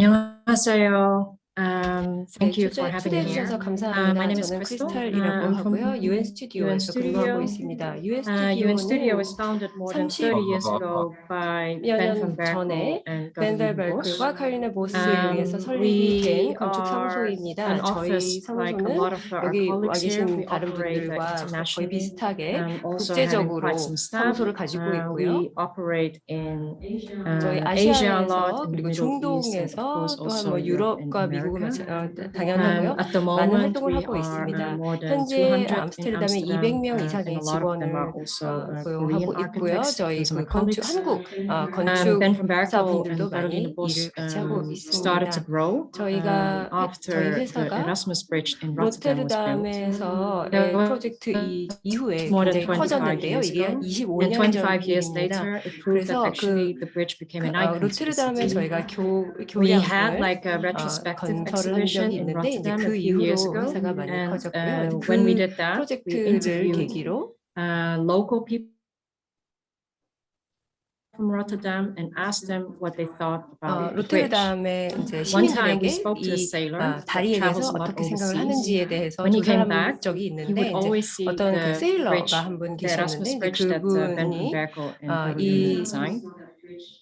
안녕하세요. Thank you for having me here. 초대해 주셔서 감사합니다. My name is 저는 Crystal. 크리스탈이라고 I'm from 하고요. UN UN 스튜디오에서 Studio. 근무하고 있습니다. UN Studio UN was 스튜디오는 founded more than 30 years ago by Ben van 30여 년 Berkel 전에 and 벤 Gavrilo 벨 Bosch. 베르클과 카리네 보스에 의해서 설립이 We 된 건축 are 사무소입니다. an 저희 office like a 사무소는 lot of our 여기 와 colleagues here. We 계신 다른 operate 분들과 거의 internationally. 비슷하게 Also having 국제적으로 quite some staff. 사무소를 가지고 있고요. We operate in 저희 Asia a lot, 아시아에서 in the 그리고 Middle East, and of 중동에서 course 또한 also 뭐 Europe and 유럽과 미국은 America. 당연하고요. At the 많은 moment, 활동을 we 하고 are 있습니다. more than 현재 200 in 암스테르담에 Amsterdam, 200명 and 이상의 a lot of them are 직원을 also 고용하고 Korean 있고요. architects. 저희 Those are my 그 건축 colleagues. 한국 Ben van Berkel 건축사분들도 and 많이 Gavrilo Bosch 일을 같이 하고 started to 있습니다. grow 저희 after the 회사가 Erasmus Bridge in Rotterdam was built. 로테르담에서의 There was 프로젝트 이후에 more than 굉장히 25 커졌는데요. years 이게 한 ago. 25년 And 25 전 years 일입니다. later, it proved that 그래서 actually the bridge became an icon to the 로테르담에 city. 저희가 We had 교량을 like a retrospective 건설을 한 exhibition 적이 in 있는데 이제 Rotterdam 그 a few years 이후로 ago. 회사가 많이 And 커졌고요. when we 그 did that, we 프로젝트를 interviewed 계기로 local people from Rotterdam and asked them what they thought about the bridge. 로테르담의 이제 One time we 시민들에게 spoke to a 이 sailor that 다리에 travels 대해서 a lot 어떻게 생각을 overseas. 하는지에 대해서 When he came 조사를 back, 한 적이 he 있는데 would 이제 always see 어떤 그 the bridge, 세일러가 한 분 the Erasmus 계셨는데 이제 bridge that Ben van 그분이 Berkel and Gavrilo designed.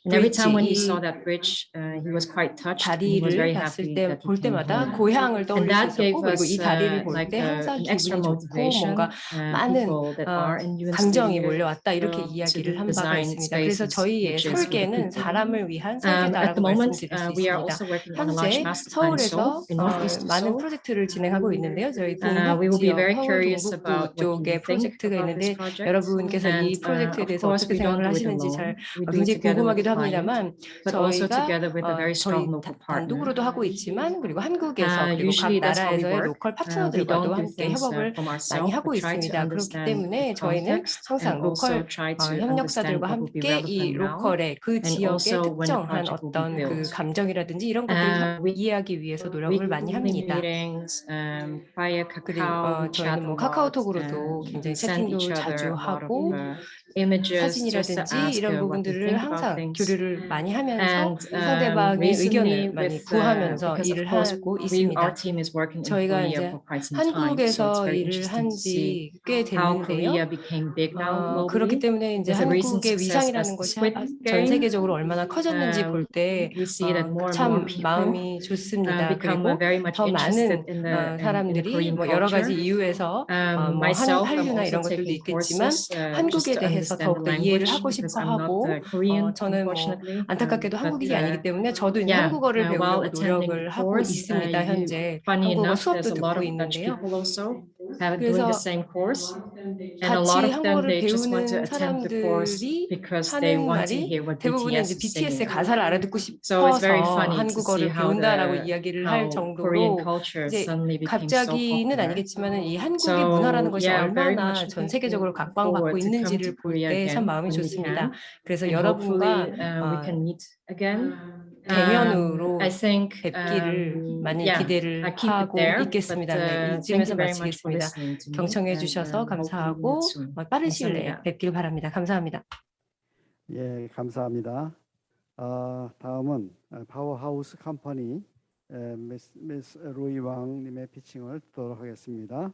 And every time when he saw that bridge, he was quite touched. He was very 다리를 happy 봤을 때 that he 볼 came 때마다 home. 고향을 And 떠올릴 수 that gave 있었고 그리고 이 us 다리를 볼 like 때 항상 an extra 기분이 좋고 motivation. 뭔가 많은 People that are in UN 감정이 Studio 몰려왔다 이렇게 to 이야기를 한 바가 design 있습니다. 그래서 spaces 저희의 which is for the 설계는 people. 사람을 위한 At the 설계다라고 moment, 말씀드릴 수 we are 있습니다. also working on a large 현재 master plan in Seoul, 서울에서 in northeast of 많은 Seoul. 프로젝트를 진행하고 있는데요. 저희 We will 동북 be 지역, very 서울 curious 동북부 about what you 쪽에 think 프로젝트가 about this 있는데 project. 여러분께서 이 And 프로젝트에 of 대해서 course, 어떻게 we don't 생각을 do it 하시는지 alone. 잘 We do it 굉장히 together 궁금하기도 client, 합니다만 but also 저희가 together with a very strong 저희 local partner. 단독으로도 하고 있지만 그리고 한국에서 그리고 각 Usually that's how we 나라에서의 work. 로컬 We 파트너들과도 don't do 함께 things 협업을 from 많이 ourselves, 하고 but try to 있습니다. 그렇기 understand the 때문에 저희는 context and 항상 also 로컬 try to understand 협력사들과 what will be 함께 이 relevant now 로컬의 그 and 지역의 also when the 특정한 project will be 어떤 그 built. 감정이라든지 이런 것들을 이해하기 위해서 노력을 많이 Weekly 합니다. meetings via 그리고 Kakao, we chat 저희는 a 뭐 lot, 카카오톡으로도 and 굉장히 we send 채팅도 each 자주 other a lot of 하고 images just to 사진이라든지 ask 이런 what they 부분들을 think about 항상 things. 교류를 많이 하면서 And 상대방의 recently 의견을 많이 with 구하면서 because of 일을 course 하고 our 있습니다. team is working in 저희가 Korea 이제 for quite some time, so it's 한국에서 very 일을 interesting to see 한 지 꽤 how 됐는데요. Korea became big now 그렇기 globally. 때문에 이제 With the recent 한국의 success 위상이라는 as the 것이 Squid 전 Game, 세계적으로 얼마나 커졌는지 볼 때 we see that more and more 참 people 마음이 좋습니다. become 그리고 very much 더 interested 많은 in the 사람들이 Korean 뭐 여러 가지 culture. 이유에서 뭐 Myself, I'm 한류나 also 이런 것들도 taking 있겠지만 courses just 한국에 to 대해서 understand the 더욱더 이해를 language 하고 because 싶어 I'm not 하고 Korean, 저는 뭐 unfortunately. 안타깝게도 But 한국이 아니기 때문에 저도 이제 yeah, 한국어를 while 배우려고 attending 노력을 the 하고 course, 있습니다. 현재 funny 한국어 enough, there's 수업도 a lot 듣고 of Dutch 있는데요. people also doing 그래서 the same course, and a lot 같이 of them 한국어를 they just want to 배우는 attend the course 사람들이 because they 하는 want to 말이 hear what 대부분은 BTS 이제 is BTS의 singing. 가사를 알아듣고 So it's very 싶어서 funny to see 한국어를 배운다라고 이야기를 할 how Korean 정도로 culture 이제 suddenly became so 갑자기는 popular. 아니겠지만은 이 한국의 So 문화라는 것이 yeah, very 얼마나 much 전 looking 세계적으로 각광받고 forward to come to 있는지를 볼 Korea 때 참 again 마음이 when we 좋습니다. can, 그래서 and 여러분과 hopefully we can meet again. 대면으로 I think 뵙기를 많이 yeah, 기대를 I keep it 하고 there, 있겠습니다. but 네, thank 이쯤에서 you very much for 마치겠습니다. listening to me, 경청해 and 주셔서 hope we meet 감사하고 soon. 빠른 시일 내에 감사합니다. 뵙길 바랍니다. 감사합니다. 예, 감사합니다. 다음은 파워하우스 컴퍼니 미스 루이 왕님의 피칭을 듣도록 하겠습니다.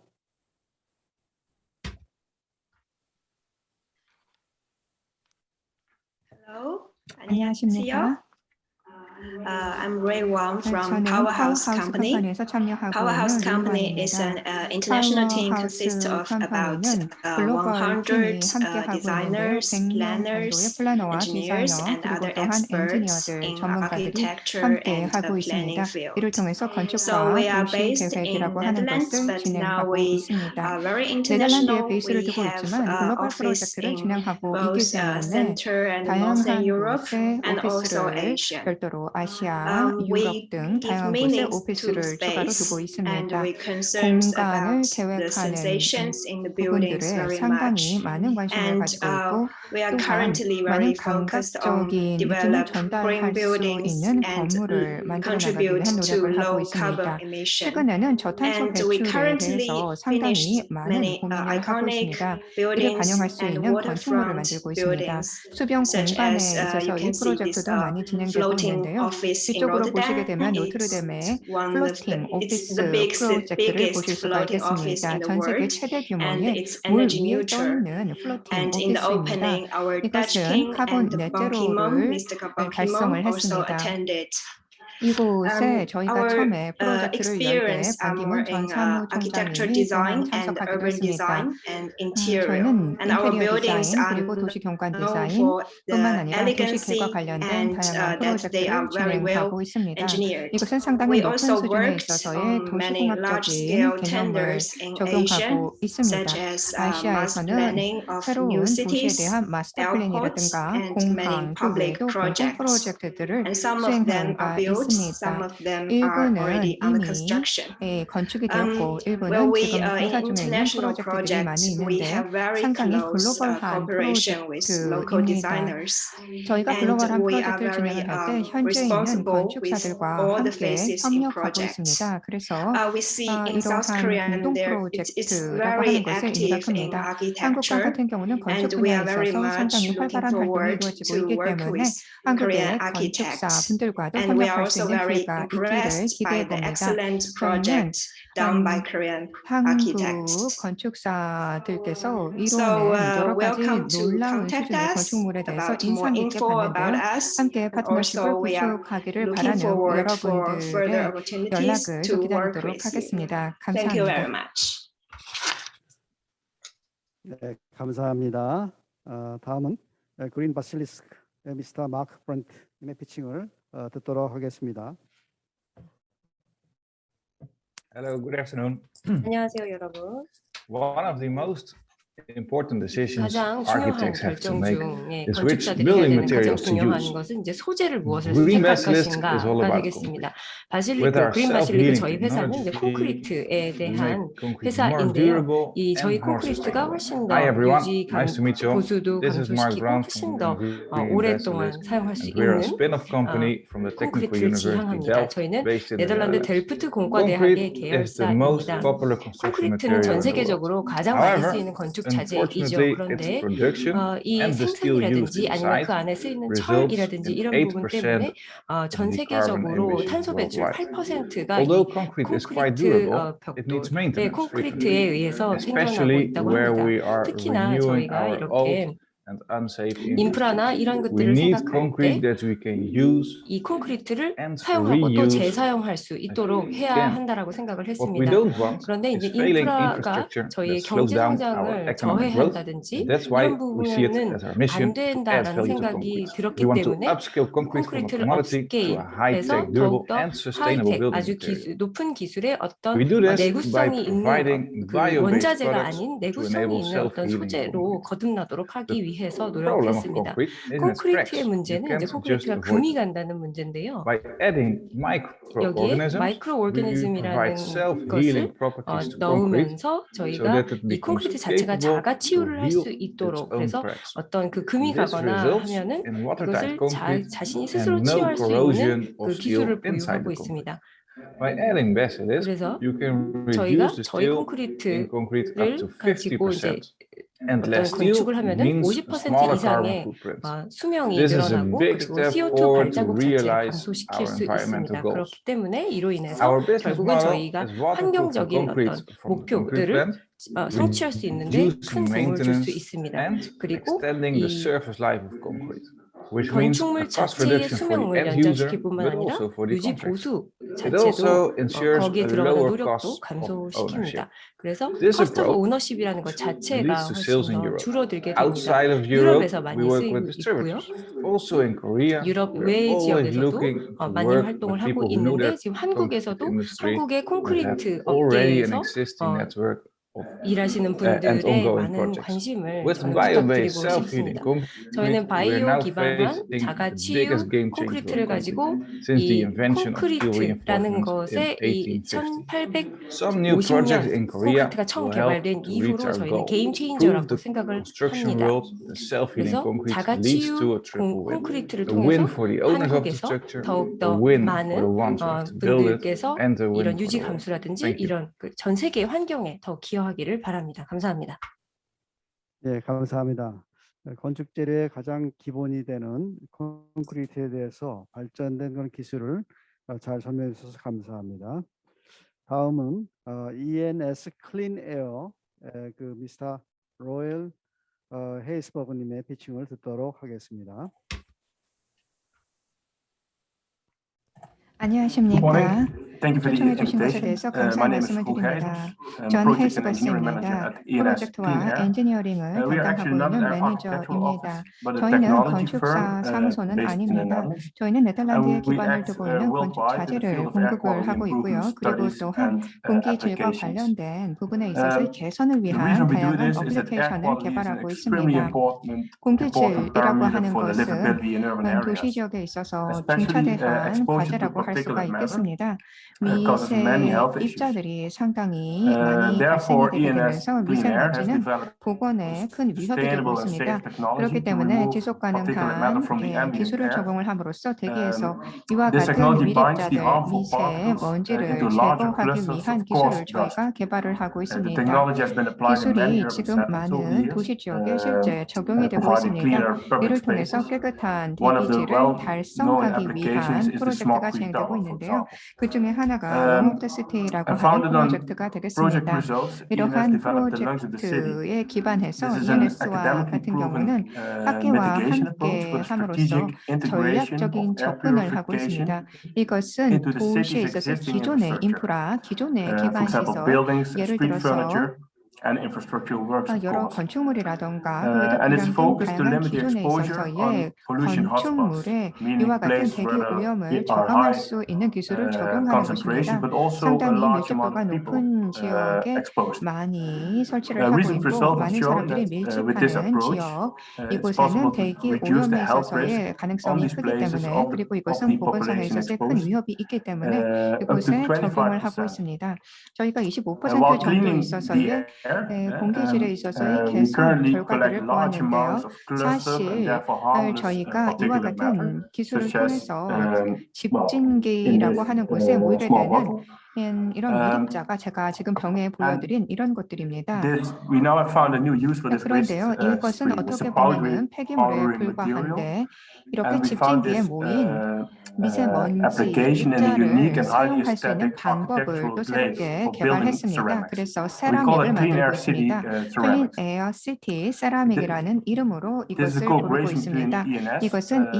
Hello. 안녕하십니까? I'm Ray Wang from 저는 Powerhouse 파워하우스 Company. 컴퍼니에서 참여하고 Powerhouse 있는 Company is 루이왕입니다. an international team 파워하우스 consists of about 컴퍼니는 글로벌 팀이 100 함께하고 있는데요. designers, 100명 정도의 planners, 플래너와 engineers, 디자이너 and 그리고 other 또한 experts 엔지니어들, in 전문가들이 architecture 함께 and 하고 planning 있습니다. field. 이를 통해서 So 건축과 we are 도시 based in 계획이라고 하는 Netherlands, 것을 but now 진행하고 we 있습니다. are very 네덜란드에 international. 베이스를 We 두고 have 있지만 글로벌 office 프로젝트를 in 진행하고 있기 both 때문에 Central and Northern 다양한 Europe 곳에 and also 오피스를 Asia. 별도로 아시아, 유럽 We 등 give 다양한 곳에 meaning to 오피스를 추가로 space, 두고 and 있습니다. we concerns 공간을 about the 계획하는 sensations in the buildings 부분들에 very 상당히 much. 많은 관심을 And 가지고 있고 we are 또한 currently 많은 very focused on 감각적인 느낌을 develop 전달할 green 수 buildings 있는 and 건물을 만들어 나가기 contribute 위한 to 노력을 하고 low carbon 있습니다. emission. 최근에는 저탄소 And we 배출에 currently 대해서 상당히 finished 많은 many 고민을 하고 iconic 있습니다. 이를 buildings 반영할 수 and 있는 건축물을 waterfront 만들고 있습니다. buildings, 수변 such 공간에 as 있어서 you 이 can see this 프로젝트도 많이 진행되고 floating 있는데요. office in 뒤쪽으로 보시게 Rotterdam. 되면 It's 노트르담의 one of 플로팅 it's 오피스 the 프로젝트를 biggest 보실 수가 floating office 있겠습니다. in the 전 세계 world, 최대 and 규모의 it's 물 energy 위에 떠 neutral. 있는 플로팅 And in the 오피스입니다. opening, our Dutch 이것은 king 카본 and Ban Ki-moon, 넷제로를 Mr. Ban 달성을 Ki-moon, also 했습니다. attended. 이곳에 저희가 Our 처음에 프로젝트를 열 때 experience are more 반기문 전 in architecture 사무총장님이 또한 design and 참석하기도 urban 했습니다. design and interior. 저희는 And our 인테리어 buildings 디자인 are 그리고 도시 경관 known 디자인 for 뿐만 the 아니라 도시 elegancy 계획과 관련된 and 다양한 that they are 프로젝트를 very well 진행하고 있습니다. engineered. 이것은 상당히 We 높은 also 수준에 worked 있어서의 on many 도시공학적인 large-scale 개념을 tenders in Asia, 적용하고 있습니다. such as mass 아시아에서는 planning of new 새로운 도시에 cities, 대한 마스터 airports, 플랜이라든가 and many 공항, 그 public 외에도 공공 projects. 프로젝트들을 And some of them 수행하는 are 바 built, 있습니다. some of them are already 일부는 under 이미 construction. 건축이 되었고 Well, 일부는 we 지금 in 공사 중에 있는 international 프로젝트들이 많이 projects, we 있는데 have very 상당히 close 글로벌한 cooperation with local 프로젝트입니다. designers. 저희가 And 글로벌한 we are 프로젝트를 very 진행을 할 때 현재 있는 responsible with 건축사들과 all the 함께 phases in 협력하고 projects. 있습니다. 그래서 We see in South 이러한 Korea 공동 it's 프로젝트라고 하는 very 것에 의미가 active in 큽니다. 한국과 architecture, 같은 경우는 건축 and we are 분야에 very 있어서 much 상당히 looking 활발한 활동이 forward 이루어지고 to 있기 work 때문에 with Korean 한국의 architects. 건축사분들과도 And we are 협력할 수 also 있는 very 기회가 있기를 impressed by 기대해 the 봅니다. excellent 저희는 project done by Korean 한국 architects. 건축사들께서 So 이뤄낸 여러 가지 welcome to 놀라운 contact 수준의 us 건축물에 대해서 about more 인상 깊게 info about 봤는데요. us. 함께 And 파트너십을 also we are 구축하기를 looking 바라는 forward for further 여러분들의 opportunities 연락을 to work 기다리도록 with you. 하겠습니다. Thank you very 감사합니다. much. 네, 감사합니다. 다음은 그린 바실리스크 미스터 마크 브런트님의 피칭을 듣도록 하겠습니다. Hello, good afternoon. 안녕하세요, 여러분. One of the most important decisions 가장 중요한 architects have to 결정 make 중에 is which 건축자들이 해야 building 되는 가장 materials to 중요한 use. 것은 이제 소재를 무엇을 Green 선택할 Basilisk is all 것인가가 about 되겠습니다. With 바실리크, our 그린 바실리크 self-healing 저희 회사는 이제 technology, 콘크리트에 we 대한 make concrete more 회사인데요. durable 이 저희 and more 콘크리트가 sustainable. 훨씬 더 Hi everyone, 유지 nice to meet you. 고수도 This is Mark 감소시키고 Brown 훨씬 from 더 Green 오랫동안 Basilisk, 사용할 수 and we're a 있는 spin-off company from the Technical 콘크리트를 University 지향합니다. Delft, 저희는 based in the 네덜란드 Netherlands. 델프트 공과대학의 Concrete is the most 계열사입니다. popular construction 콘크리트는 material 전 in the world. 세계적으로 가장 많이 However, 쓰이는 건축 자재이죠. unfortunately, its 그런데 production 이 and the steel used 생산이라든지 아니면 그 inside 안에 쓰이는 results 철이라든지 in 이런 부분 8% 때문에 of 전 the carbon 세계적으로 emissions 탄소 배출 worldwide. 8%가 이 Although concrete is quite 콘크리트 durable, it needs 벽돌, maintenance 콘크리트에 frequently, 의해서 생겨나고 especially 있다고 where 합니다. we are 특히나 renewing 저희가 our 이렇게 old and unsafe 인프라나 infrastructure. 이런 We 것들을 need 생각할 concrete 때 that we can use 이 콘크리트를 and 사용하고 또 reuse 재사용할 수 있도록 해야 again. 한다라고 생각을 What we 했습니다. don't want 그런데 is 이제 failing 인프라가 infrastructure 저희의 that slows 경제 down our 성장을 economic growth. 저해한다든지 That's why 이런 we see it 부분은 as our mission 안 to add 된다라는 value to 생각이 concrete. 들었기 We want to 때문에 upscale concrete from a 콘크리트를 commodity to a high-tech, 업스케일해서 durable 더욱더 and sustainable 하이텍, building 아주 material. 높은 기술의 어떤 We do this by 내구성이 있는 providing 그 bio-based 원자재가 products 아닌 to 내구성이 enable 있는 어떤 self-healing 소재로 concrete. 거듭나도록 하기 위해서 The problem of 노력했습니다. concrete is its cracks. 콘크리트의 You 문제는 이제 can't just 콘크리트가 avoid 금이 them. 간다는 문제인데요. By adding 여기에 microorganisms, we 마이크로오르니즘이라는 provide 것을 self-healing properties to concrete 넣으면서 so 저희가 that it 이 becomes 콘크리트 자체가 capable 자가 to 치유를 할 heal 수 its 있도록 own 그래서 cracks. 어떤 그 금이 This 가거나 results 하면은 in watertight 그것을 concrete 자신이 and 스스로 no 치유할 수 있는 corrosion 그 of steel 기술을 inside 보유하고 the concrete. 있습니다. By adding basilisk, 그래서 you can 저희가 reduce the 저희 steel in concrete up to 콘크리트를 가지고 이제 50%. And 어떤 less steel 건축을 하면은 means a 50% smaller carbon 이상의 footprint. 수명이 This is a 늘어나고 big 그리고 step CO2 forward to 발자국 자체를 realize 감소시킬 our 수 environmental 있습니다. goals. 그렇기 때문에 이로 인해서 Our business 결국은 model 저희가 is waterproof 환경적인 concrete 어떤 from the concrete 목표들을 plant, 성취할 수 있는데 큰 reducing 도움을 줄 수 maintenance 있습니다. and 그리고 extending the 이 surface life of concrete, which means a 건축물 cost 자체의 reduction for the 수명을 end user, 연장시킬 뿐만 but 아니라 also for the 유지 contractor. 보수 It also 자체도 ensures 거기에 a 들어가는 lower 노력도 cost of ownership. 감소시킵니다. 그래서 This 커스트 오브 approach 오너십이라는 것 자체가 leads to 훨씬 sales in 더 Europe. 줄어들게 됩니다. Outside of Europe, 유럽에서 we 많이 work 쓰이고 with 있고요. distributors. Also in Korea, 유럽 we're 외 always 지역에서도 looking to 많이 work 활동을 with 하고 people who know 있는데 their 지금 concrete 한국에서도 industry 한국의 and have 콘크리트 already an 업계에서 existing network of 일하시는 and 분들의 ongoing 많은 projects. 관심을 With 저는 bio-based 부탁드리고 self-healing 싶습니다. concrete, 저희는 we're 바이오 now 기반한 facing 자가 the 치유 biggest game changer 콘크리트를 in 가지고 concrete since the 이 invention of steel 콘크리트라는 reinforcement in 것에 이 1850. Some new projects 1850년 in Korea 콘크리트가 처음 will help 개발된 to reach 이후로 our 저희는 goal. 게임 Prove 체인저라고 the 생각을 construction 합니다. world that self-healing 그래서 concrete 자가 leads 치유 to a triple win. 콘크리트를 A win 통해서 for the owners of the 한국에서 structure, a 더욱더 win for 많은 the ones who have to build it, 분들께서 and a win 이런 for 유지 the world. 감수라든지 Thank you. 이런 전 세계 환경에 더 기여하기를 바랍니다. 감사합니다. 예, 감사합니다. 건축 재료의 가장 기본이 되는 콘크리트에 대해서 발전된 그런 기술을 잘 설명해 주셔서 감사합니다. 다음은 ENS 클린 에어 그 미스터 로엘 헤이스버그님의 피칭을 듣도록 하겠습니다. 안녕하십니까. Thank you for the 초청해 주신 것에 invitation. 대해서 My 감사 name is 말씀을 Fou 드립니다. Heijs. 전 Project and Engineering 헤이스버스입니다. Manager at ENS 프로젝트와 Clean Air. 엔지니어링을 We are actually 담당하고 not 있는 an architectural 매니저입니다. office, but a 저희는 technology 건축사 firm 사무소는 based in the 아닙니다. Netherlands. 저희는 네덜란드에 And we 기반을 act 두고 있는 건축 worldwide in the 자재를 field of air 공급을 quality 하고 있고요. improvement 그리고 studies 또한 and 공기 질과 applications. 관련된 부분에 있어서 개선을 The 위한 reason we do 다양한 this is that air 어플리케이션을 quality is an 개발하고 extremely 있습니다. important 공기질이라고 parameter 하는 for the 것은 livability in urban areas. 도시 지역에 있어서 Especially 중차대한 exposure to 과제라고 할 수가 particulate matter 있겠습니다. causes many 미세 health issues. 입자들이 상당히 많이 발생이 Therefore, 되게 ENS 되면서 Clean Air has 미세먼지는 developed 보건에 큰 위협이 되고 sustainable and 있습니다. safe technology 그렇기 to 때문에 remove 지속 particulate matter 가능한 from the ambient 기술을 air. 적용을 함으로써 대기에서 이와 This 같은 technology binds the 미립자들, harmful 미세 particles 먼지를 into larger 제거하기 clusters 위한 of 기술을 coarse dust. 저희가 개발을 하고 The 있습니다. technology has been applied in many 기술이 urban 지금 settings over the 많은 years, 도시 지역에 실제 적용이 되고 providing 있습니다. cleaner public 이를 통해서 spaces. 깨끗한 One of the 대기질을 well-known 달성하기 applications 위한 is the 프로젝트가 smoke-free 진행되고 tower, for 있는데요. example. 그 중에 하나가 웜업 더 시티라고 하는 Founded on 프로젝트가 project 되겠습니다. results, ENS 이러한 developed the lungs of the city. 프로젝트에 기반해서 This is an ENS와 academically 같은 proven 경우는 학계와 mitigation approach 함께 for the 함으로써 strategic integration 전략적인 of air 접근을 하고 purification 있습니다. 이것은 into the 도시에 city's 있어서 existing 기존의 infrastructure. 인프라, 기존의 For 기반 example, 시설, buildings, 예를 street 들어서 furniture, and infrastructural works, of 여러 course. 건축물이라던가 And it's 그외에도 focused to 다양한 limit the 기존에 exposure on 있어서의 pollution hotspots, 건축물에 meaning 이와 같은 places 대기 where 오염을 there are 저감할 high 수 있는 기술을 적용하는 concentration, 것입니다. but also a 상당히 large amount 밀집도가 of people 높은 지역에 exposed. 많이 설치를 하고 Recent 있고 results have 많은 shown 사람들이 that with this 밀집하는 approach, 지역 it's 이곳에는 possible to 대기 reduce the 오염에 health risk 있어서의 on 가능성이 these 크기 places 때문에 of 그리고 the 이것은 보건상에 population 있어서의 큰 exposed 위협이 있기 때문에 up to 이곳에 적용을 하고 25%. 있습니다. 저희가 While 25% 정도 cleaning 있어서의 the air, 공기질에 있어서의 we 개선 currently 결과들을 collect large amounts 보았는데요. of clustered and 사실 therefore harmless 저희가 이와 particulate matter, 같은 기술을 such as 통해서 in 집진기라고 this 하는 곳에 모이게 small 되는 bottle. 이런 미립자가 제가 지금 병에 보여드린 이런 것들입니다. We now have found a new use for this waste 그런데요, 이것은 stream. It's 어떻게 a powdery 보면은 폐기물에 불과한데 이렇게 and we found 집진기에 this 모인 미세먼지 application in a unique 입자를 and highly 사용할 수 있는 aesthetic 방법을 architectural 또 glaze 새롭게 for building 개발했습니다. ceramics. 그래서 We call 세라믹을 it Clean 만들고 Air City 있습니다. Clean ceramics. Air City 세라믹이라는 이름으로 This is 이것을 a 부르고 cooperation 있습니다. between ENS, 이것은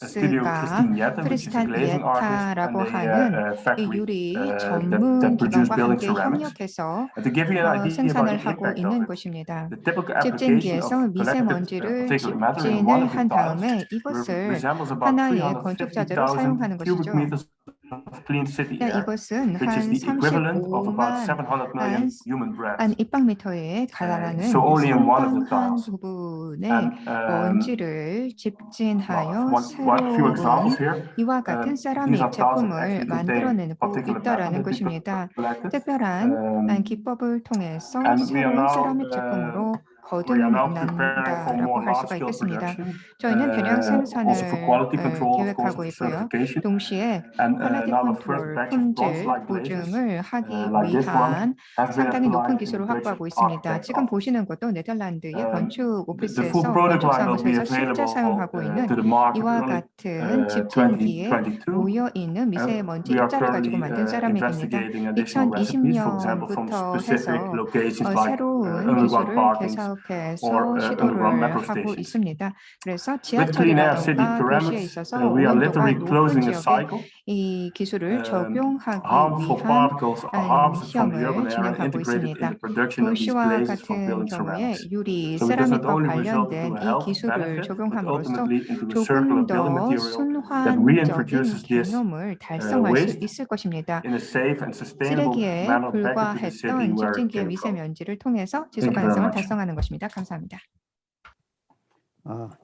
Studio ENS가 Christine Jette, which is a 크리스탄 glazing artist, 예타라고 and 하는 a 이 factory 유리 that 전문 produce 기관과 building 함께 ceramics. 협력해서 And to give you an idea about 생산을 the 하고 impact 있는 of it, 곳입니다. the typical application 집진기에서 of collected 미세먼지를 particulate matter in one 집진을 of the 한 tiles 다음에 이것을 resembles about 하나의 건축자재로 350,000 사용하는 cubic 것이죠. meters of clean city air, 이것은 which is 한 the equivalent of about 35만 700 million human breaths. 한 입방미터에 달하는 So only in one of the 상당한 tiles. 부분의 And 먼지를 집진하여 one few examples 새로운 here. 이와 같은 These 세라믹 are tiles that 제품을 actually contain 만들어내고 particulate 있다라는 matter that we 것입니다. collected. 특별한 기법을 통해서 And we are 새로운 now 세라믹 제품으로 preparing for 거듭난다라고 more 할 수가 large-scale 있겠습니다. production. 저희는 대량 Also for 생산을 quality control, of course, 계획하고 for 있고요. certification. 동시에 And 퀄리티 now the first 컨트롤, batch of 품질 bronze-like glazes, 보증을 하기 like this one, 위한 has been 상당히 높은 applied in 기술을 the Dutch 확보하고 있습니다. architect 지금 office. 보시는 것도 네덜란드의 건축 The full 오피스에서 product 건축 line will be 사무소에서 실제 available 사용하고 있는 to the market 이와 early 같은 집진기에 2022. 모여 있는 미세먼지 We are 입자를 가지고 currently 만든 세라믹입니다. investigating additional recipes, for example, from 2020년부터 specific 해서 locations like 새로운 underground 기술을 parkings 계속해서 or 시도를 underground metro 하고 stations. 있습니다. 그래서 With Clean Air City 지하철이라던가 도시에 ceramics, 있어서 we are 오염도가 literally 높은 closing a 지역에 cycle. 이 기술을 적용하기 Harmful 위한 particles are harvested from the urban 시험을 air and 진행하고 integrated in 있습니다. the production of these 도시와 glazes for 같은 building 경우에 ceramics. 유리, So it does not 세라믹과 only result into 관련된 a 이 health 기술을 benefit, but 적용함으로써 ultimately into a 조금 circular building 더 material that 순환적인 reintroduces this 개념을 달성할 수 waste 있을 것입니다. in a safe and sustainable 쓰레기에 manner back into the city 불과했던 where it 집진기의 came from. 미세먼지를 통해서 지속 Thank you very 가능성을 much. 달성하는 것입니다. 감사합니다.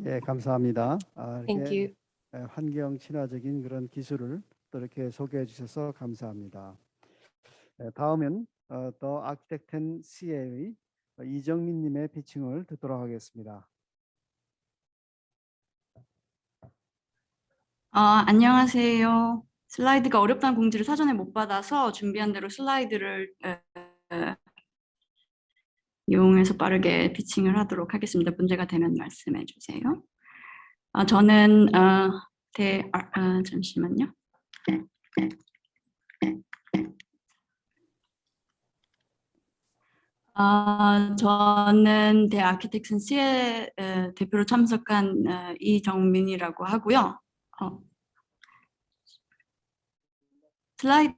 예, 감사합니다. Thank you. 환경 친화적인 그런 기술을 또 이렇게 소개해 주셔서 감사합니다. 다음은 더 아키텍텐 CA의 이정민 님의 피칭을 듣도록 하겠습니다. 안녕하세요. 슬라이드가 어렵다는 공지를 사전에 못 받아서 준비한 대로 슬라이드를 이용해서 빠르게 피칭을 하도록 하겠습니다. 문제가 되면 말씀해 주세요. 저는 잠시만요. 저는 대 아키텍슨 C의 대표로 참석한 이정민이라고 하고요. 슬라이드가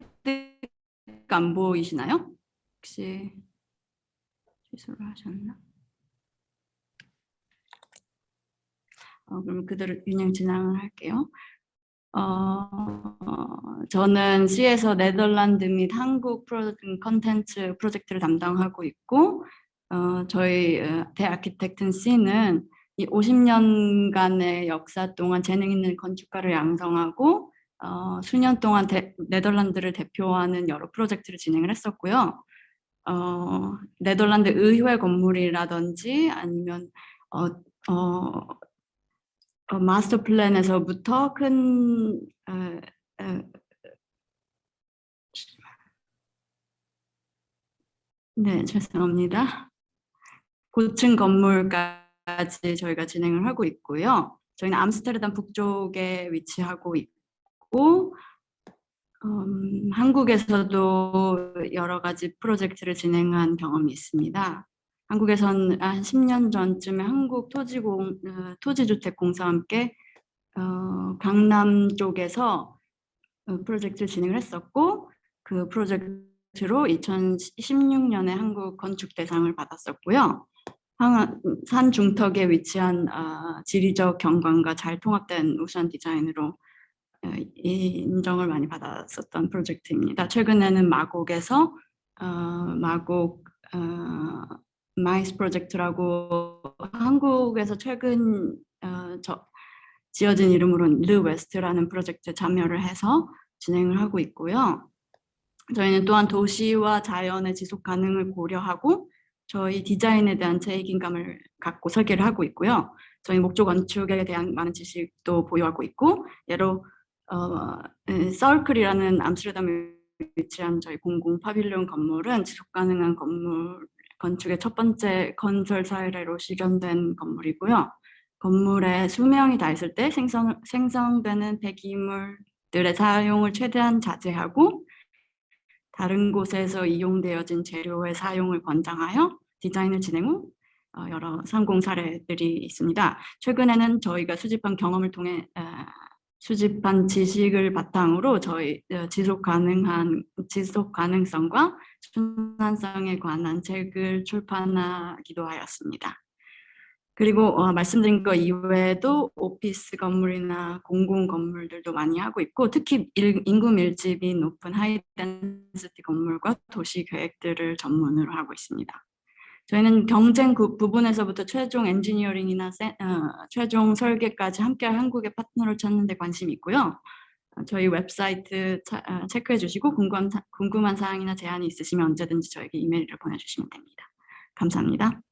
안 보이시나요? 혹시 취소를 하셨나? 그럼 그대로 그냥 진행을 할게요. 저는 C에서 네덜란드 및 한국 컨텐츠 프로젝트를 담당하고 있고, 저희 대 아키텍튼 C는 이 50년간의 역사 동안 재능 있는 건축가를 양성하고 수년 동안 네덜란드를 대표하는 여러 프로젝트를 진행을 했었고요. 네덜란드 의회 건물이라든지 아니면 마스터 플랜에서부터 큰 네, 죄송합니다. 고층 건물까지 저희가 진행을 하고 있고요. 저희는 암스테르담 북쪽에 위치하고 있고 한국에서도 여러 가지 프로젝트를 진행한 경험이 있습니다. 한국에선 한 10년 전쯤에 한국 토지주택공사와 함께 강남 쪽에서 프로젝트를 진행을 했었고, 그 프로젝트 프로젝트로 2016년에 한국 건축대상을 받았었고요. 산 중턱에 위치한 지리적 경관과 잘 통합된 우수한 디자인으로 인정을 많이 받았었던 프로젝트입니다. 최근에는 마곡에서 마곡 마이스 프로젝트라고 한국에서 최근 지어진 이름으로는 르 웨스트라는 프로젝트에 참여를 해서 진행을 하고 있고요. 저희는 또한 도시와 자연의 지속 가능을 고려하고 저희 디자인에 대한 책임감을 갖고 설계를 하고 있고요. 저희 목조 건축에 대한 많은 지식도 보유하고 있고, 예로 서클이라는 암스테르담에 위치한 저희 공공 파빌리온 건물은 지속 가능한 건물 건축의 첫 번째 건설 사례로 실현된 건물이고요. 건물의 수명이 닿았을 때 생성되는 폐기물들의 사용을 최대한 자제하고 다른 곳에서 이용되어진 재료의 사용을 권장하여 디자인을 진행 후 여러 성공 사례들이 있습니다. 최근에는 저희가 수집한 경험을 통해 수집한 지식을 바탕으로 저희 지속 가능성과 순환성에 관한 책을 출판하기도 하였습니다. 그리고 말씀드린 것 이외에도 오피스 건물이나 공공 건물들도 많이 하고 있고, 특히 인구 밀집이 높은 하이 덴시티 건물과 도시 계획들을 전문으로 하고 있습니다. 저희는 경쟁 부분에서부터 최종 엔지니어링이나 최종 설계까지 함께 한국의 파트너를 찾는 데 관심이 있고요. 저희 웹사이트 체크해 주시고 궁금한 사항이나 제안이 있으시면 언제든지 저에게 이메일을 보내주시면 됩니다. 감사합니다.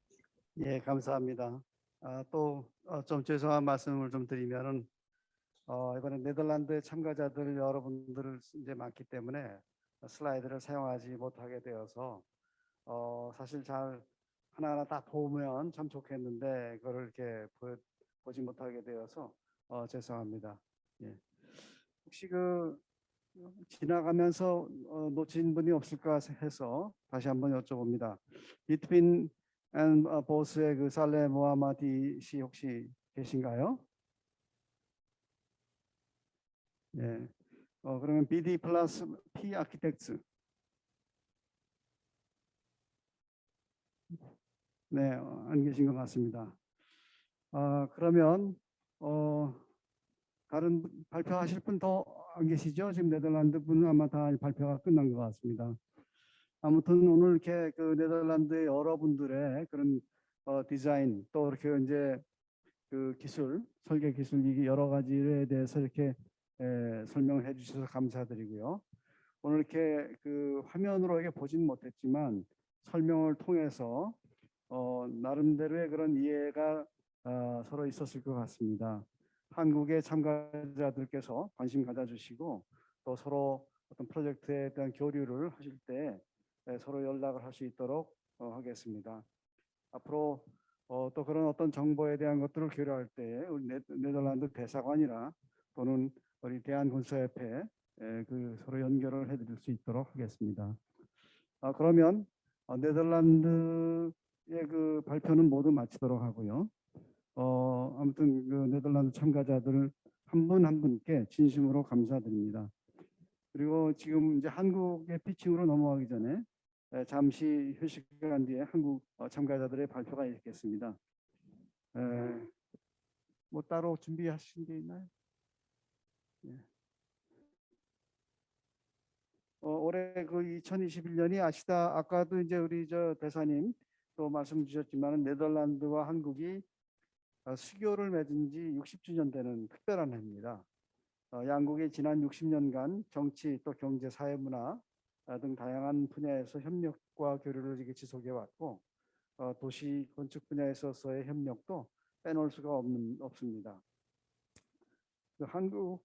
예, 감사합니다. 또 좀 죄송한 말씀을 좀 드리면은 이번에 네덜란드 참가자들 여러분들 이제 많기 때문에 슬라이드를 사용하지 못하게 되어서 사실 잘 하나하나 다 보면 참 좋겠는데 그걸 이렇게 보지 못하게 되어서 죄송합니다. 예. 혹시 지나가면서 놓친 분이 없을까 해서 다시 한번 여쭤봅니다. Between and 보스의 살레 모하마디 씨 혹시 계신가요? 예. 그러면 BD 플러스 P 아키텍트. 네, 안 계신 것 같습니다. 그러면 다른 발표하실 분 더 안 계시죠? 지금 네덜란드 분은 아마 다 발표가 끝난 것 같습니다. 아무튼 오늘 이렇게 네덜란드의 여러분들의 그런 디자인 또 이렇게 이제 기술, 설계 기술 이 여러 가지에 대해서 이렇게 설명을 해주셔서 감사드리고요. 오늘 이렇게 화면으로 이렇게 보진 못했지만 설명을 통해서 나름대로의 그런 이해가 서로 있었을 것 같습니다. 한국의 참가자들께서 관심 가져주시고 또 서로 어떤 프로젝트에 대한 교류를 하실 때 서로 연락을 할 수 있도록 하겠습니다. 앞으로 또 그런 어떤 정보에 대한 것들을 교류할 때 우리 네덜란드 대사관이나 또는 우리 대한건설협회 서로 연결을 해드릴 수 있도록 하겠습니다. 그러면 네덜란드의 발표는 모두 마치도록 하고요. 아무튼 네덜란드 참가자들 한 분 한 분께 진심으로 감사드립니다. 그리고 지금 이제 한국의 피칭으로 넘어가기 전에 잠시 휴식 시간 뒤에 한국 참가자들의 발표가 있겠습니다. 뭐 따로 준비하신 게 있나요? 예. 올해 2021년이 아까도 이제 우리 대사님 또 말씀 주셨지만 네덜란드와 한국이 수교를 맺은 지 60주년 되는 특별한 해입니다. 양국이 지난 60년간 정치 또 경제 사회 문화 등 다양한 분야에서 협력과 교류를 지속해 왔고 도시 건축 분야에 있어서의 협력도 빼놓을 수가 없습니다. 한국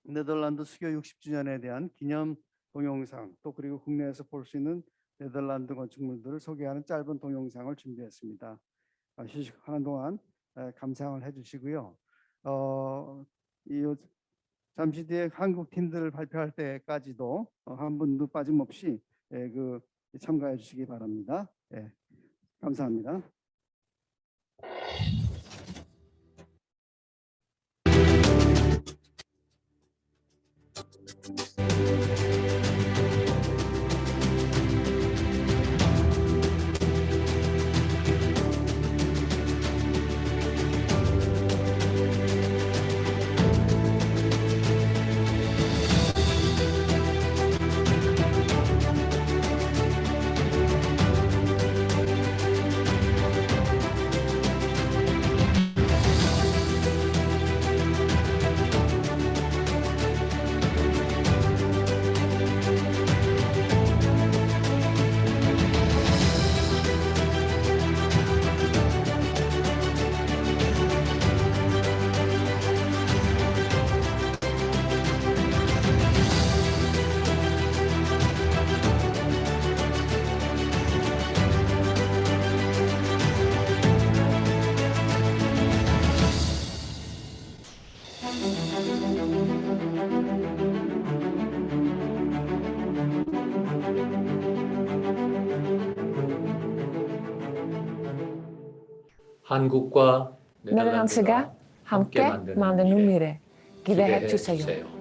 네덜란드 수교 60주년에 대한 기념 동영상 또 그리고 국내에서 볼 수 있는 네덜란드 건축물들을 소개하는 짧은 동영상을 준비했습니다. 휴식하는 동안 감상을 해주시고요. 잠시 뒤에 한국 팀들을 발표할 때까지도 한 분도 빠짐없이 참가해 주시기 바랍니다. 감사합니다. 한국과 네덜란드가 함께 만드는 미래 기대해 주세요.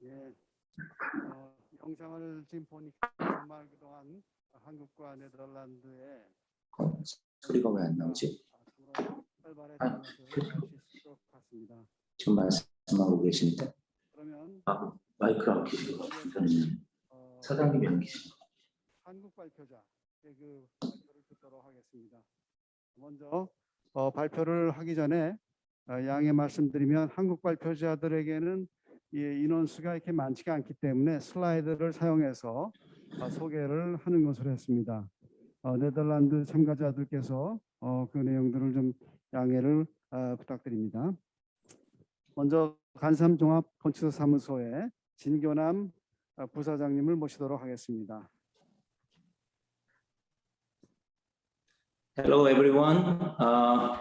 예, 영상을 지금 보니까 정말 그동안 한국과 네덜란드의 소리가 왜 안 나오지? 활발했다는 것을 알 수 있을 것 같습니다. 지금 말씀하고 계신데 그러면 마이크를 안 켜시고 사장님이 안 계시고 한국 발표자 그 발표를 듣도록 하겠습니다. 먼저 발표를 하기 전에 양해 말씀드리면 한국 발표자들에게는 인원수가 이렇게 많지가 않기 때문에 슬라이드를 사용해서 소개를 하는 것으로 했습니다. 네덜란드 참가자들께서 그 내용들을 좀 양해를 부탁드립니다. 먼저 간삼종합건축사무소의 진교남 부사장님을 모시도록 하겠습니다. Hello everyone.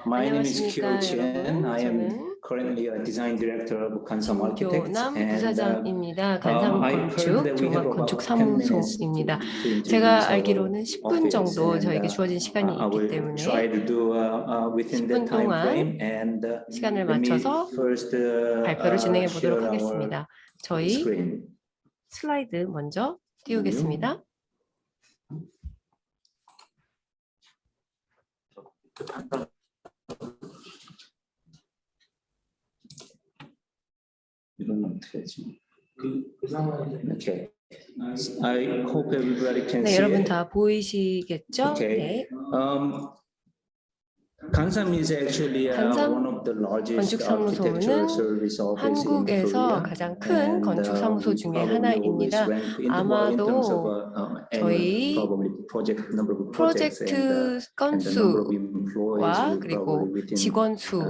My name is Kyo Chien. I am currently a design director of Kansam Architects. 교남 and 부사장입니다. I heard 간삼건축 that we have about 10 종합건축사무소입니다. minutes to 제가 introduce 알기로는 our 10분 정도 office, 저에게 and, 주어진 시간이 I 있기 will 때문에 try to do within the 10분 time 동안 frame and 시간을 let me 맞춰서 first 발표를 진행해 보도록 share our 하겠습니다. 저희 screen. 슬라이드 먼저 띄우겠습니다. 이건 어떻게 하지? Okay. I hope everybody can 네, see 여러분 it. 다 보이시겠죠? Okay. 네. Kansam is actually one of the largest architectural service office in 한국에서 Korea. 가장 큰 건축사무소 중에 하나입니다. 아마도 저희 프로젝트 건수와 그리고 직원 수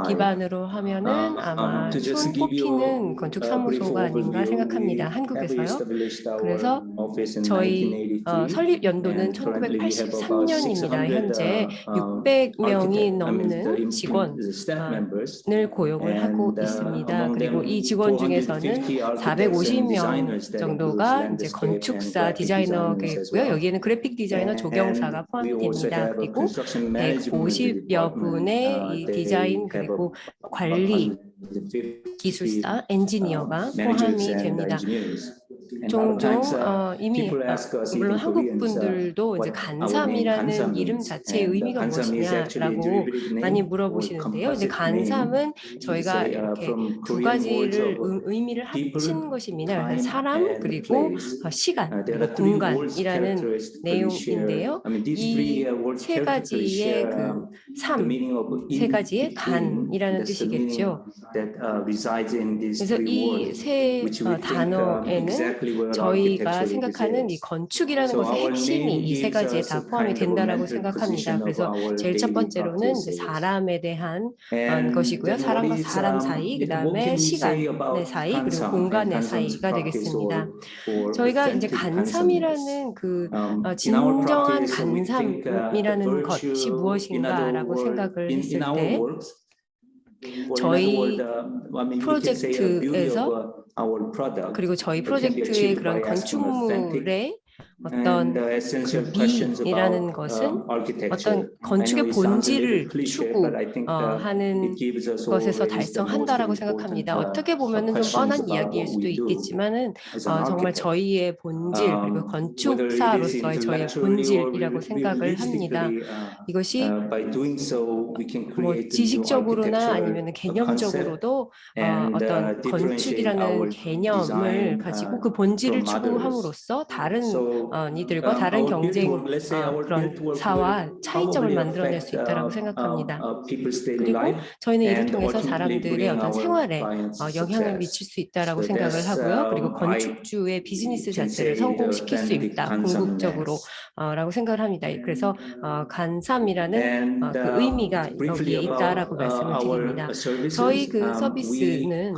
기반으로 하면은 아마 손꼽히는 건축사무소가 아닌가 생각합니다. 한국에서요. 그래서 저희 설립 연도는 1983년입니다. 현재 600명이 넘는 직원을 고용을 하고 있습니다. 그리고 이 직원 중에서는 450명 정도가 이제 건축사 디자이너겠고요. 여기에는 그래픽 디자이너 조경사가 포함됩니다. 그리고 150여 분의 이 디자인 그리고 관리 기술사, 엔지니어가 포함이 됩니다. 종종 이미 물론 한국 분들도 이제 간삼이라는 이름 자체의 의미가 무엇이냐라고 많이 물어보시는데요. 이제 간삼은 저희가 이렇게 두 가지를 의미를 합친 것입니다. 그래서 사람 그리고 시간 그리고 공간이라는 내용인데요. 이 세 가지의 그 삶, 세 가지의 간이라는 뜻이겠죠. 그래서 이 세 단어에는 저희가 생각하는 이 건축이라는 것의 핵심이 이 세 가지에 다 포함이 된다라고 생각합니다. 그래서 제일 첫 번째로는 이제 사람에 대한 것이고요. 사람과 사람 사이, 그 다음에 시간의 사이, 그리고 공간의 사이가 되겠습니다. 저희가 이제 간삼이라는 그 진정한 간삼이라는 것이 무엇인가라고 생각을 했을 때 저희 프로젝트에서 그리고 저희 프로젝트의 그런 건축물의 어떤 그 미이라는 것은 어떤 건축의 본질을 추구하는 것에서 달성한다라고 생각합니다. 어떻게 보면은 좀 뻔한 이야기일 수도 있겠지만은 정말 저희의 본질 그리고 건축사로서의 저희의 본질이라고 생각을 합니다. 이것이 뭐 지식적으로나 아니면 개념적으로도 어떤 건축이라는 개념을 가지고 그 본질을 추구함으로써 다른 이들과 다른 경쟁 그런 사와 차이점을 만들어낼 수 있다고 생각합니다. 그리고 저희는 이를 통해서 사람들의 어떤 생활에 영향을 미칠 수 있다고 생각을 하고요. 그리고 건축주의 비즈니스 자체를 성공시킬 수 있다, 궁극적으로 라고 생각을 합니다. 그래서 간삼이라는 그 의미가 여기에 있다라고 말씀을 드립니다. 저희 그 서비스는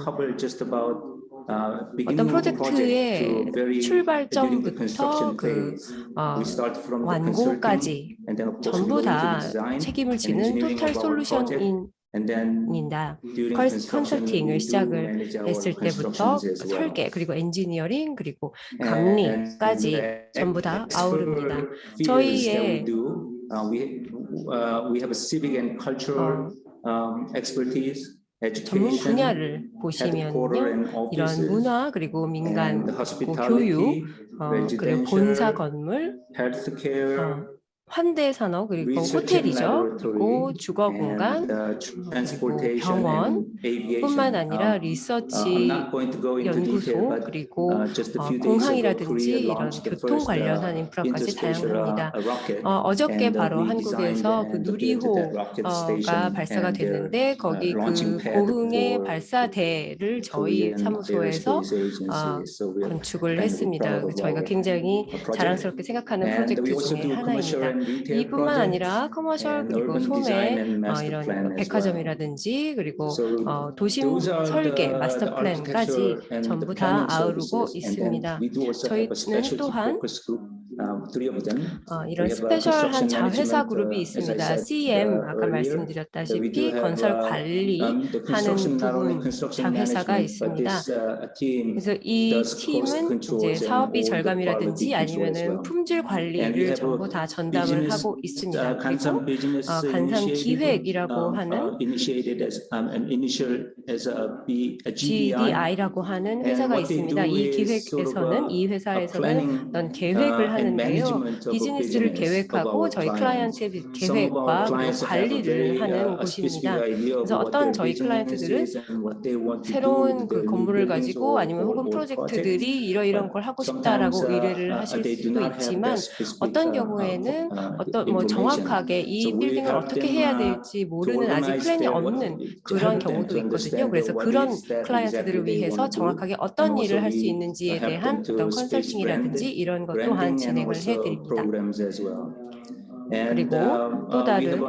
어떤 프로젝트의 출발점부터 그 완공까지 전부 다 책임을 지는 토탈 솔루션입니다. 컨설팅을 시작을 했을 때부터 설계 그리고 엔지니어링 그리고 감리까지 전부 다 아우릅니다. 저희의 전문 분야를 보시면요, 이런 문화 그리고 민간 그리고 교육 그리고 본사 건물, 환대 산업 그리고 호텔이죠. 그리고 주거 공간, 그리고 병원뿐만 아니라 리서치 연구소 그리고 공항이라든지 이런 교통 관련한 인프라까지 다양합니다. 어저께 바로 한국에서 그 누리호가 발사가 됐는데 거기 그 고흥의 발사대를 저희 사무소에서 건축을 했습니다. 저희가 굉장히 자랑스럽게 생각하는 프로젝트 중에 하나입니다. 이뿐만 아니라 커머셜 그리고 소매 이런 백화점이라든지 그리고 도심 설계 마스터 플랜까지 전부 다 아우르고 있습니다. 저희는 또한 이런 스페셜한 자회사 그룹이 있습니다. CM 아까 말씀드렸다시피 건설 관리하는 부분 자회사가 있습니다. 그래서 이 팀은 이제 사업비 절감이라든지 아니면은 품질 관리를 전부 다 전담을 하고 있습니다. 그리고 간삼 기획이라고 하는 GDI라고 하는 회사가 있습니다. 이 기획에서는 이 회사에서는 어떤 계획을 하는데요. 비즈니스를 계획하고 저희 클라이언트의 계획과 관리를 하는 곳입니다. 그래서 어떤 저희 클라이언트들은 새로운 그 건물을 가지고 아니면 혹은 프로젝트들이 이러이런 걸 하고 싶다라고 의뢰를 하실 수도 있지만 어떤 경우에는 어떤 뭐 정확하게 이 빌딩을 어떻게 해야 될지 모르는 아직 플랜이 없는 그런 경우도 있거든요. 그래서 그런 클라이언트들을 위해서 정확하게 어떤 일을 할 수 있는지에 대한 어떤 컨설팅이라든지 이런 것 또한 진행을 해드립니다. 그리고 또 다른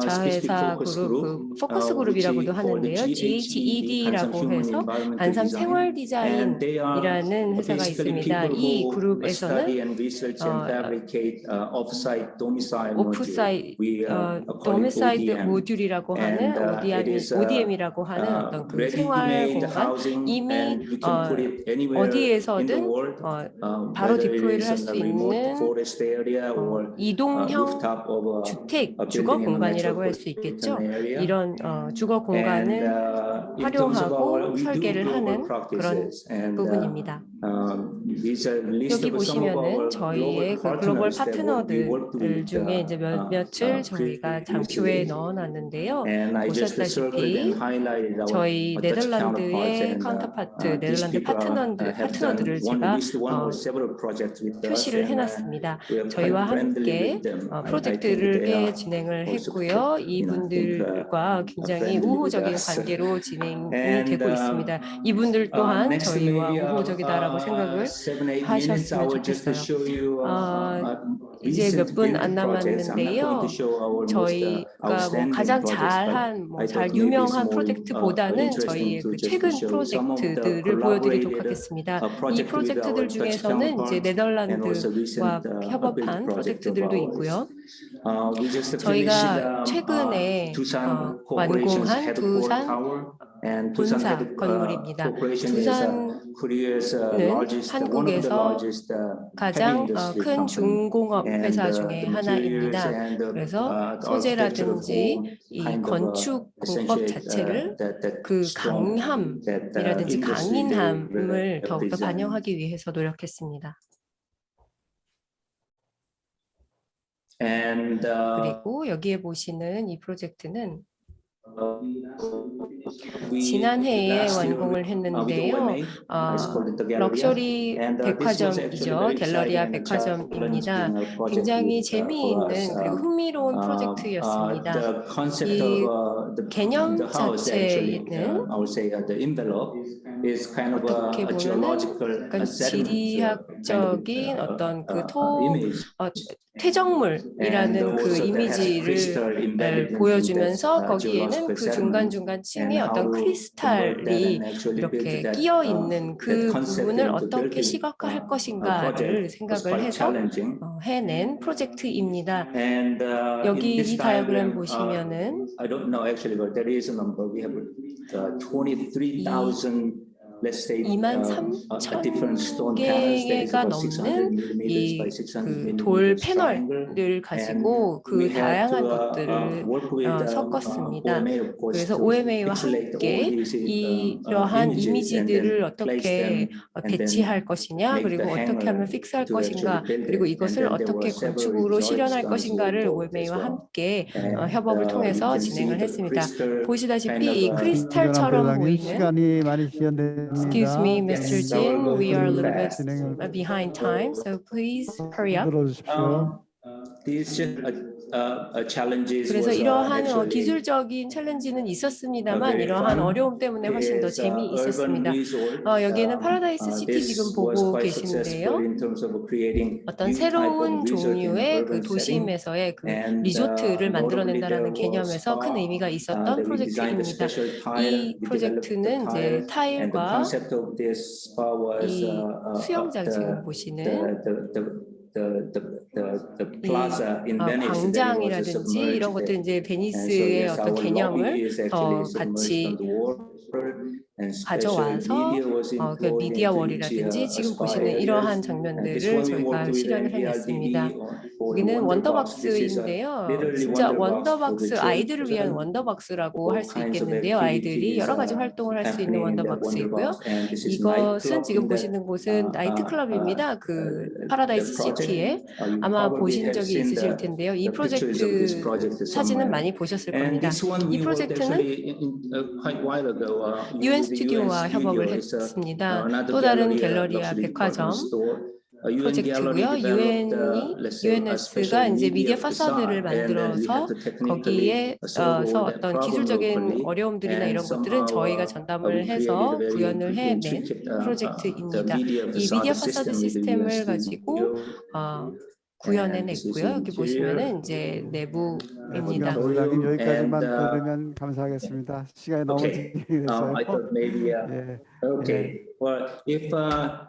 자회사 그룹, 포커스 그룹이라고도 하는데요. GHED라고 해서 안산 생활 디자인이라는 회사가 있습니다. 이 그룹에서는 도미사이드 모듈이라고 하는 ODM이라고 하는 어떤 그 생활 공간, 이미 어디에서든 바로 디플로이를 할 수 있는 이동형 주택, 주거 공간이라고 할 수 있겠죠. 이런 주거 공간을 활용하고 설계를 하는 그런 부분입니다. 여기 보시면은 저희의 그 글로벌 파트너들 중에 이제 몇을 저희가 장표에 넣어놨는데요. 보셨다시피 저희 네덜란드의 카운터파트, 네덜란드 파트너들을 제가 표시를 해놨습니다. 저희와 함께 프로젝트를 진행을 했고요. 이분들과 굉장히 우호적인 관계로 진행이 되고 있습니다. 이분들 또한 저희와 우호적이다라고 생각을 하셨으면 좋겠어요. 이제 몇 분 안 남았는데요. 저희가 뭐 가장 잘한, 잘 유명한 프로젝트보다는 저희의 그 최근 프로젝트들을 보여드리도록 하겠습니다. 이 프로젝트들 중에서는 이제 네덜란드와 협업한 프로젝트들도 있고요. 저희가 최근에 완공한 두산 본사 건물입니다. 두산은 한국에서 가장 큰 중공업 회사 중에 하나입니다. 그래서 소재라든지 이 건축 공법 자체를 그 강함이라든지 강인함을 더욱더 반영하기 위해서 노력했습니다. 그리고 여기에 보시는 이 프로젝트는 지난해에 완공을 했는데요. 럭셔리 백화점이죠. 갤러리아 백화점입니다. 굉장히 재미있는 그리고 흥미로운 프로젝트였습니다. 이 개념 자체는 어떻게 보면은 약간 지리학적인 어떤 그 퇴적물이라는 그 이미지를 보여주면서 거기에는 그 중간중간 층에 어떤 크리스탈이 이렇게 끼어 있는 그 부분을 어떻게 시각화할 것인가를 생각을 해서 해낸 프로젝트입니다. 여기 이 다이어그램 보시면은 23,000개가 넘는 이 그 돌 패널을 가지고 그 다양한 것들을 섞었습니다. 그래서 OMA와 함께 이러한 이미지들을 어떻게 배치할 것이냐, 그리고 어떻게 하면 픽스할 것인가, 그리고 이것을 어떻게 건축으로 실현할 것인가를 OMA와 함께 협업을 통해서 진행을 했습니다. 보시다시피 이 크리스탈처럼 보이는 시간이 많이 지연됩니다. Excuse me, Mr. Jin, we are a little bit behind time, so please hurry up. 그래서 이러한 기술적인 챌린지는 있었습니다만 이러한 어려움 때문에 훨씬 더 재미있었습니다. 여기에는 파라다이스 시티 지금 보고 계시는데요. 어떤 새로운 종류의 그 도심에서의 그 리조트를 만들어낸다는 개념에서 큰 의미가 있었던 프로젝트입니다. 이 프로젝트는 이제 타일과 이 수영장 지금 보시는 광장이라든지 이런 것들 이제 베니스의 어떤 개념을 더 같이 가져와서 그 미디어월이라든지 지금 보시는 이러한 장면들을 저희가 실현을 해냈습니다. 여기는 원더박스인데요. 진짜 원더박스, 아이들을 위한 원더박스라고 할 수 있겠는데요. 아이들이 여러 가지 활동을 할 수 있는 원더박스이고요. 이것은 지금 보시는 곳은 나이트클럽입니다. 그 파라다이스 시티에 아마 보신 적이 있으실 텐데요. 이 프로젝트 사진은 많이 보셨을 겁니다. 이 프로젝트는 UN 스튜디오와 협업을 했습니다. 또 다른 갤러리아 백화점 프로젝트고요. UNS가 이제 미디어 파사드를 만들어서 거기에서 어떤 기술적인 어려움들이나 이런 것들은 저희가 전담을 해서 구현을 해낸 프로젝트입니다. 이 미디어 파사드 시스템을 가지고 구현해냈고요. 여기 보시면은 이제 내부입니다. 원장님 여기까지만 And, 들으면 감사하겠습니다. 시간이 너무 Okay. 진행됐어요. I thought maybe 예. okay. Well, if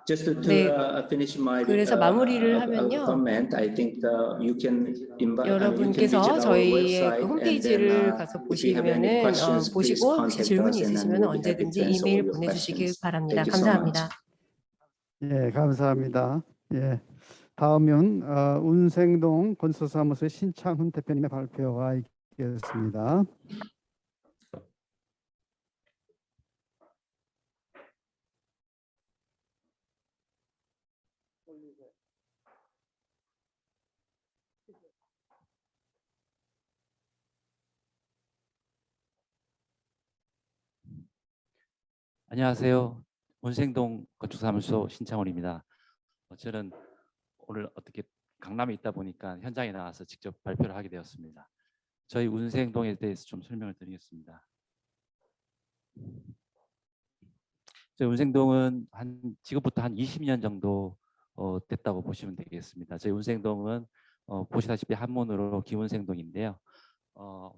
just to 네. finish my 그래서 마무리를 하면요. comment, I think you can invite. 여러분께서 저희의 그 홈페이지를 가서 보시면은 보시고 혹시 질문이 있으시면 언제든지 이메일 보내주시기 바랍니다. 감사합니다. 예, 감사합니다. 예, 다음은 운생동 건설사무소의 신창훈 대표님의 발표가 있겠습니다. 안녕하세요. 운생동 건축사무소 신창훈입니다. 저는 오늘 어떻게 강남에 있다 보니까 현장에 나와서 직접 발표를 하게 되었습니다. 저희 운생동에 대해서 좀 설명을 드리겠습니다. 저희 운생동은 지금부터 한 20년 정도 됐다고 보시면 되겠습니다. 저희 운생동은 보시다시피 한문으로 기운생동인데요.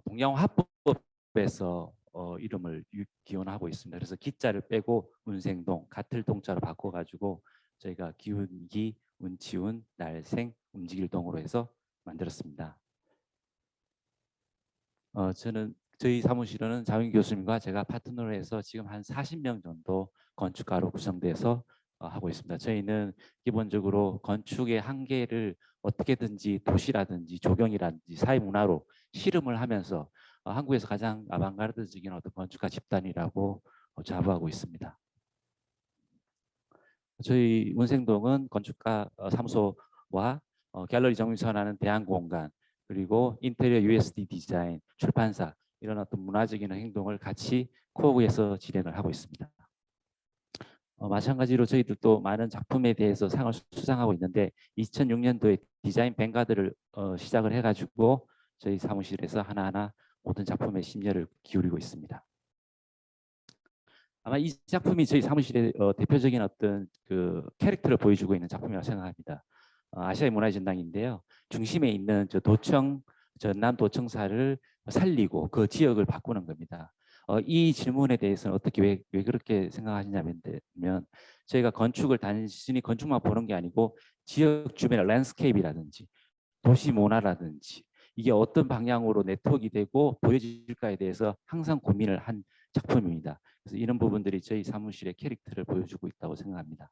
동양화법에서 이름을 기원하고 있습니다. 그래서 기자를 빼고 운생동, 같을 동자로 바꿔가지고 저희가 기운기, 운치운, 날생, 움직일 동으로 해서 만들었습니다. 저는 저희 사무실은 장윤 교수님과 제가 파트너로 해서 지금 한 40명 정도 건축가로 구성돼서 하고 있습니다. 저희는 기본적으로 건축의 한계를 어떻게든지 도시라든지 조경이라든지 사회문화로 실험을 하면서 한국에서 가장 아방가르드적인 어떤 건축가 집단이라고 자부하고 있습니다. 저희 운생동은 건축가 사무소와 갤러리 정비선하는 대안공간, 그리고 인테리어 USD 디자인, 출판사 이런 어떤 문화적인 행동을 같이 코어에서 진행을 하고 있습니다. 마찬가지로 저희들도 많은 작품에 대해서 상을 수상하고 있는데 2006년도에 디자인 뱅가드를 시작을 해가지고 저희 사무실에서 하나하나 모든 작품에 심려를 기울이고 있습니다. 아마 이 작품이 저희 사무실의 대표적인 어떤 그 캐릭터를 보여주고 있는 작품이라고 생각합니다. 아시아의 문화의 전당인데요. 중심에 있는 전남 도청사를 살리고 그 지역을 바꾸는 겁니다. 이 질문에 대해서는 어떻게 왜 그렇게 생각하시냐면 저희가 건축을 단순히 건축만 보는 게 아니고 지역 주변의 랜드스케이프라든지 도시 문화라든지 이게 어떤 방향으로 네트워크가 되고 보여질까에 대해서 항상 고민을 한 작품입니다. 그래서 이런 부분들이 저희 사무실의 캐릭터를 보여주고 있다고 생각합니다.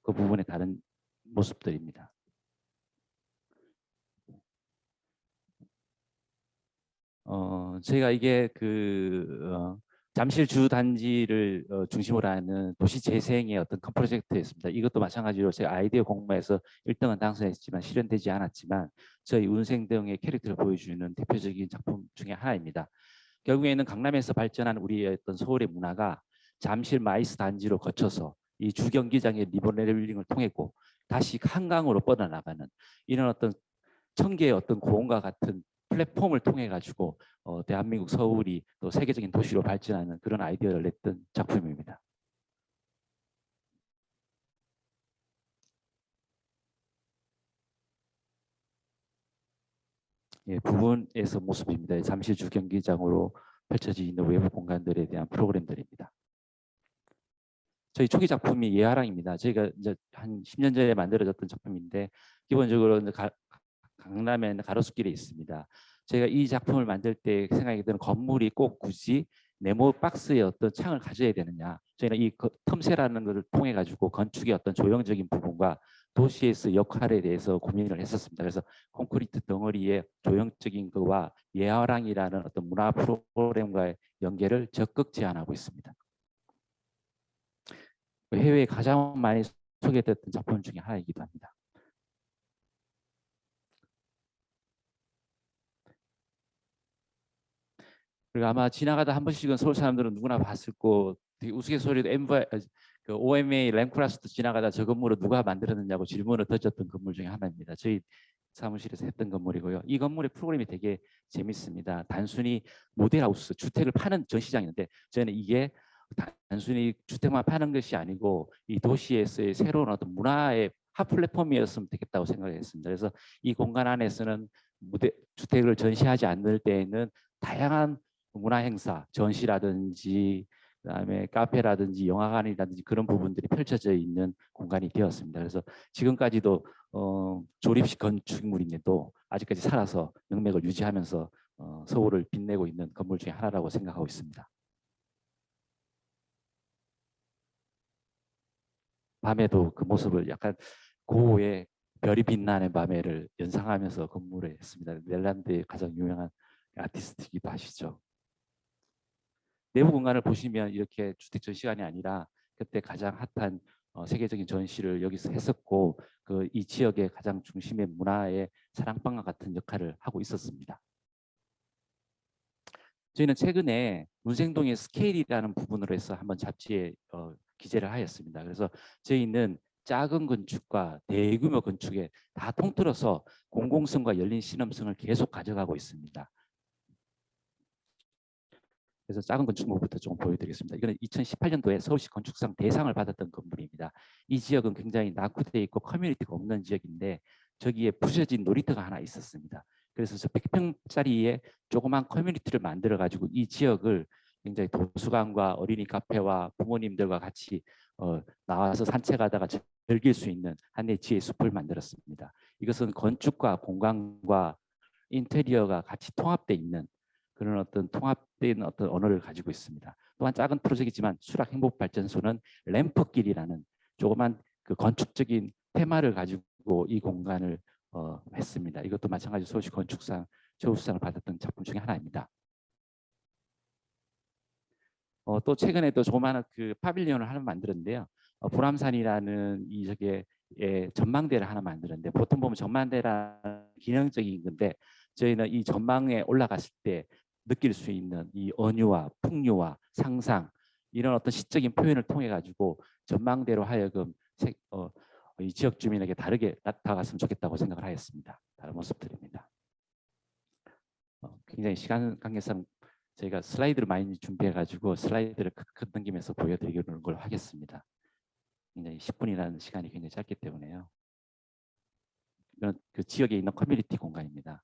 그 부분의 다른 모습들입니다. 저희가 이게 잠실 주단지를 중심으로 하는 도시 재생의 어떤 큰 프로젝트였습니다. 이것도 마찬가지로 제가 아이디어 공모에서 1등은 당선했지만 실현되지 않았지만 저희 운생동의 캐릭터를 보여주는 대표적인 작품 중에 하나입니다. 결국에는 강남에서 발전한 우리의 어떤 서울의 문화가 잠실 마이스 단지로 거쳐서 이 주경기장의 리모델링을 통했고 다시 한강으로 뻗어나가는 이런 어떤 천개의 어떤 고원과 같은 플랫폼을 통해 가지고 대한민국 서울이 또 세계적인 도시로 발전하는 그런 아이디어를 냈던 작품입니다. 예, 부분에서 모습입니다. 잠실 주경기장으로 펼쳐져 있는 외부 공간들에 대한 프로그램들입니다. 저희 초기 작품이 예하랑입니다. 저희가 이제 한 10년 전에 만들어졌던 작품인데 기본적으로 강남에는 가로수길에 있습니다. 제가 이 작품을 만들 때 생각이 드는 건물이 꼭 굳이 네모 박스의 어떤 창을 가져야 되느냐. 저희는 이 틈새라는 것을 통해 가지고 건축의 어떤 조형적인 부분과 도시에서 역할에 대해서 고민을 했었습니다. 그래서 콘크리트 덩어리의 조형적인 것과 예하랑이라는 어떤 문화 프로그램과의 연계를 적극 제안하고 있습니다. 해외에 가장 많이 소개됐던 작품 중에 하나이기도 합니다. 그리고 아마 지나가다 한 번씩은 서울 사람들은 누구나 봤을 거 되게 우스갯소리로 OMA 랭크라스도 지나가다 저 건물을 누가 만들었느냐고 질문을 던졌던 건물 중에 하나입니다. 저희 사무실에서 했던 건물이고요. 이 건물의 프로그램이 되게 재밌습니다. 단순히 모델하우스, 주택을 파는 전시장인데 저는 이게 단순히 주택만 파는 것이 아니고 이 도시에서의 새로운 어떤 문화의 한 플랫폼이었으면 되겠다고 생각했습니다. 그래서 이 공간 안에서는 주택을 전시하지 않을 때에는 다양한 문화 행사, 전시라든지 그다음에 카페라든지 영화관이라든지 그런 부분들이 펼쳐져 있는 공간이 되었습니다. 그래서 지금까지도 조립식 건축물인데도 아직까지 살아서 명맥을 유지하면서 서울을 빛내고 있는 건물 중에 하나라고 생각하고 있습니다. 밤에도 그 모습을 약간 고흐의 별이 빛나는 밤에를 연상하면서 건물을 했습니다. 네덜란드의 가장 유명한 아티스트이기도 하시죠. 내부 공간을 보시면 이렇게 주택 전시관이 아니라 그때 가장 핫한 세계적인 전시를 여기서 했었고 이 지역의 가장 중심의 문화의 사랑방과 같은 역할을 하고 있었습니다. 저희는 최근에 문생동의 스케일이라는 부분으로 해서 한번 잡지에 기재를 하였습니다. 그래서 저희는 작은 건축과 대규모 건축에 다 통틀어서 공공성과 열린 실험성을 계속 가져가고 있습니다. 그래서 작은 건축물부터 좀 보여드리겠습니다. 이거는 2018년도에 서울시 건축상 대상을 받았던 건물입니다. 이 지역은 굉장히 낙후되어 있고 커뮤니티가 없는 지역인데 저기에 부서진 놀이터가 하나 있었습니다. 그래서 저 100평짜리의 조그만 커뮤니티를 만들어 가지고 이 지역을 굉장히 도서관과 어린이 카페와 부모님들과 같이 나와서 산책하다가 즐길 수 있는 한해 지혜의 숲을 만들었습니다. 이것은 건축과 공간과 인테리어가 같이 통합되어 있는 그런 어떤 통합된 어떤 언어를 가지고 있습니다. 또한 작은 프로젝트이지만 수락 행복 발전소는 램프길이라는 조그만 그 건축적인 테마를 가지고 이 공간을 했습니다. 이것도 마찬가지로 서울시 건축상 최우수상을 받았던 작품 중에 하나입니다. 또 최근에 또 조그마한 그 파빌리온을 하나 만들었는데요. 불암산이라는 이 저게 전망대를 하나 만들었는데 보통 보면 전망대라는 기능적인 건데 저희는 이 전망에 올라갔을 때 느낄 수 있는 이 언유와 풍류와 상상 이런 어떤 시적인 표현을 통해 가지고 전망대로 하여금 이 지역 주민에게 다르게 나타갔으면 좋겠다고 생각을 하였습니다. 다른 모습들입니다. 굉장히 시간 관계상 저희가 슬라이드를 많이 준비해 가지고 슬라이드를 크크 넘기면서 보여드리는 걸 하겠습니다. 굉장히 10분이라는 시간이 굉장히 짧기 때문에요. 이건 그 지역에 있는 커뮤니티 공간입니다.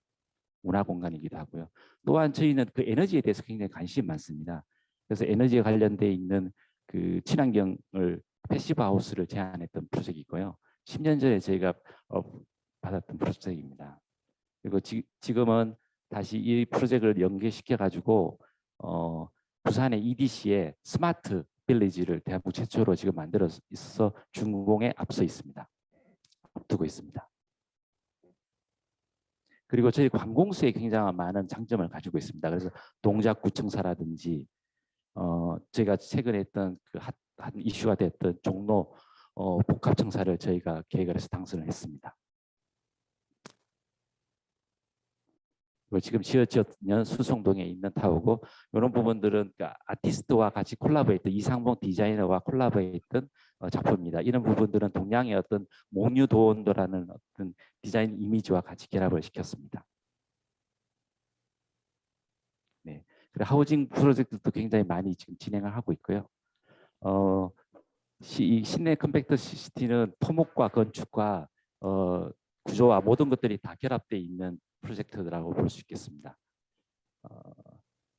문화 공간이기도 하고요. 또한 저희는 그 에너지에 대해서 굉장히 관심이 많습니다. 그래서 에너지에 관련돼 있는 그 친환경을 패시브 하우스를 제안했던 프로젝트가 있고요. 10년 전에 저희가 받았던 프로젝트입니다. 그리고 지금은 다시 이 프로젝트를 연계시켜 가지고 부산의 EDC의 스마트 빌리지를 대한민국 최초로 지금 만들어 있어서 준공에 앞서 있습니다. 앞두고 있습니다. 그리고 저희 관공서에 굉장히 많은 장점을 가지고 있습니다. 그래서 동작구청사라든지 저희가 최근에 했던 그 한 이슈가 됐던 종로 복합청사를 저희가 계획을 해서 당선을 했습니다. 그리고 지금 지어졌는 수성동에 있는 타워고 이런 부분들은 그러니까 아티스트와 같이 콜라보했던 이상봉 디자이너와 콜라보했던 작품입니다. 이런 부분들은 동양의 어떤 몽유도원도라는 어떤 디자인 이미지와 같이 결합을 시켰습니다. 네, 그리고 하우징 프로젝트도 굉장히 많이 지금 진행을 하고 있고요. 이 시내 컴팩트 시티는 토목과 건축과 구조와 모든 것들이 다 결합되어 있는 프로젝트라고 볼 수 있겠습니다.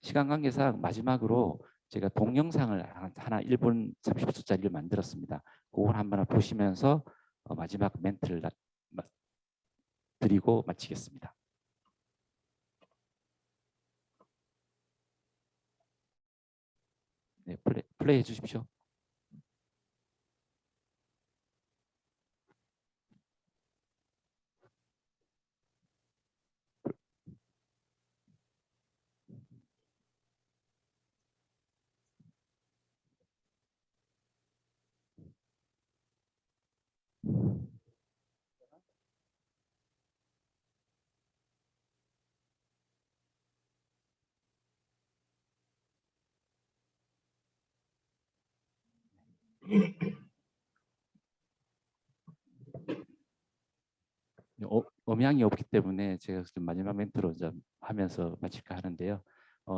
시간 관계상 마지막으로 제가 동영상을 하나 1분 30초짜리를 만들었습니다. 그걸 한번 보시면서 마지막 멘트를 드리고 마치겠습니다. 네, 플레이 해주십시오. 음향이 없기 때문에 제가 좀 마지막 멘트로 좀 하면서 마칠까 하는데요.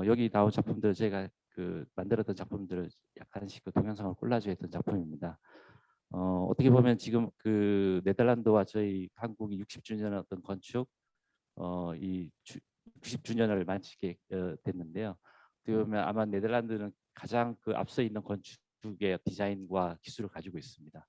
여기 나온 작품들 제가 그 만들었던 작품들을 약간씩 그 동영상을 콜라주했던 작품입니다. 어떻게 보면 지금 그 네덜란드와 저희 한국이 60주년 어떤 건축 이 90주년을 만지게 됐는데요. 어떻게 보면 아마 네덜란드는 가장 그 앞서 있는 건축의 디자인과 기술을 가지고 있습니다.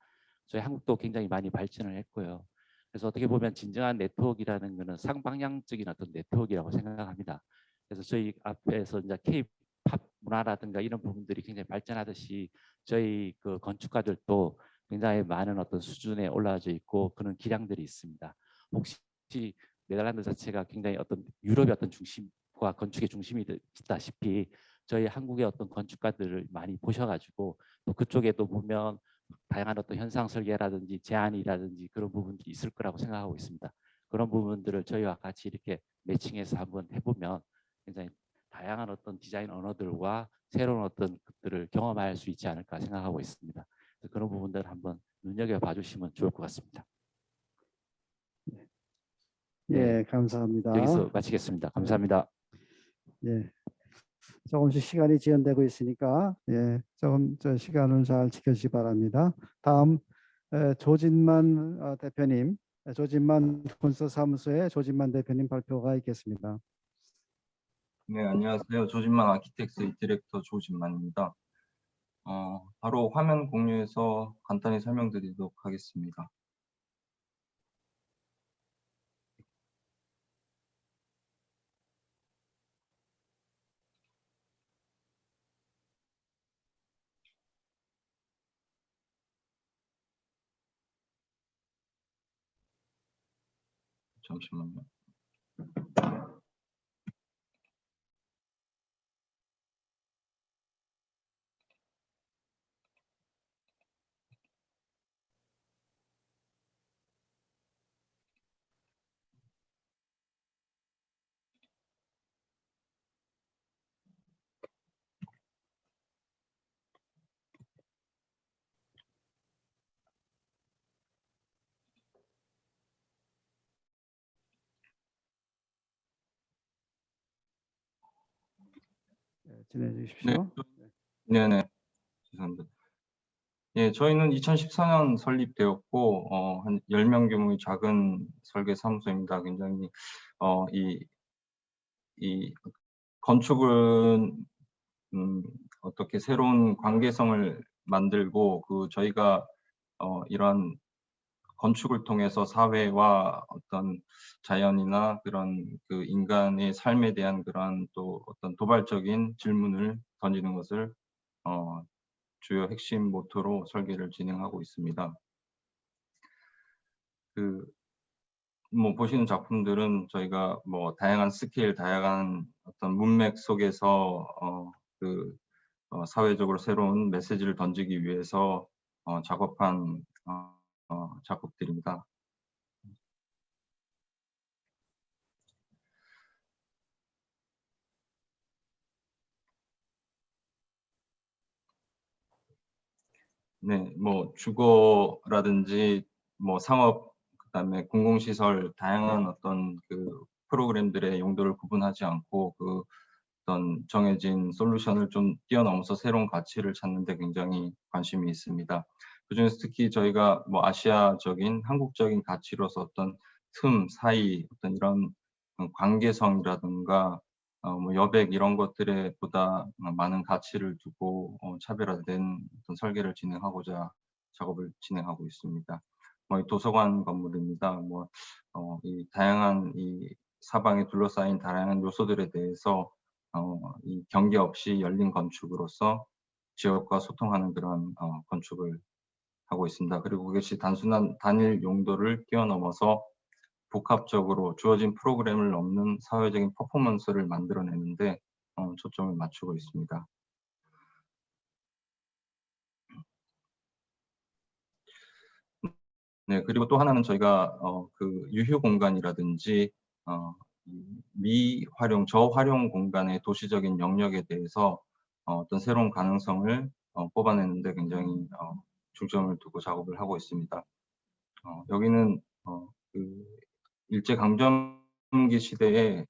저희 한국도 굉장히 많이 발전을 했고요. 그래서 어떻게 보면 진정한 네트워크라는 것은 쌍방향적인 어떤 네트워크라고 생각합니다. 그래서 저희 앞에서 이제 K-팝 문화라든가 이런 부분들이 굉장히 발전하듯이 저희 그 건축가들도 굉장히 많은 어떤 수준에 올라져 있고 그런 기량들이 있습니다. 혹시 네덜란드 자체가 굉장히 어떤 유럽의 어떤 중심과 건축의 중심이 있다시피 저희 한국의 어떤 건축가들을 많이 보셔가지고 또 그쪽에 또 보면 다양한 어떤 현상 설계라든지 제안이라든지 그런 부분들이 있을 거라고 생각하고 있습니다. 그런 부분들을 저희와 같이 이렇게 매칭해서 한번 해보면 굉장히 다양한 어떤 디자인 언어들과 새로운 어떤 것들을 경험할 수 있지 않을까 생각하고 있습니다. 그래서 그런 부분들을 한번 눈여겨봐 주시면 좋을 것 같습니다. 예, 감사합니다. 여기서 마치겠습니다. 감사합니다. 예, 조금씩 시간이 지연되고 있으니까 조금 저 시간을 잘 지켜주시기 바랍니다. 다음 조진만 대표님, 조진만 건설사무소의 조진만 대표님 발표가 있겠습니다. 네, 안녕하세요. 조진만 아키텍스 디렉터 조진만입니다. 바로 화면 공유해서 간단히 설명드리도록 하겠습니다. 잠시만요. 진행해 주십시오. 네, 죄송합니다. 예, 저희는 2014년 설립되었고 한 10명 규모의 작은 설계 사무소입니다. 굉장히 이 건축은 어떻게 새로운 관계성을 만들고 저희가 이런 건축을 통해서 사회와 어떤 자연이나 그런 그 인간의 삶에 대한 그런 또 어떤 도발적인 질문을 던지는 것을 주요 핵심 모토로 설계를 진행하고 있습니다. 뭐 보시는 작품들은 저희가 뭐 다양한 스케일, 다양한 어떤 문맥 속에서 사회적으로 새로운 메시지를 던지기 위해서 작업한 작업들입니다. 네, 뭐 주거라든지 뭐 상업, 그다음에 공공시설 다양한 어떤 그 프로그램들의 용도를 구분하지 않고 어떤 정해진 솔루션을 좀 뛰어넘어서 새로운 가치를 찾는 데 굉장히 관심이 있습니다. 그중에서 특히 저희가 뭐 아시아적인 한국적인 가치로서 어떤 틈 사이 어떤 이런 관계성이라든가 뭐 여백 이런 것들에 보다 많은 가치를 두고 차별화된 어떤 설계를 진행하고자 작업을 진행하고 있습니다. 뭐 도서관 건물입니다. 뭐 이 다양한 이 사방에 둘러싸인 다양한 요소들에 대해서 이 경계 없이 열린 건축으로서 지역과 소통하는 그런 건축을 하고 있습니다. 그리고 그것이 단순한 단일 용도를 뛰어넘어서 복합적으로 주어진 프로그램을 넘는 사회적인 퍼포먼스를 만들어내는데 초점을 맞추고 있습니다. 네, 그리고 또 하나는 저희가 그 유휴 공간이라든지 미활용, 저활용 공간의 도시적인 영역에 대해서 어떤 새로운 가능성을 뽑아내는데 굉장히 중점을 두고 작업을 하고 있습니다. 여기는 그 일제강점기 시대에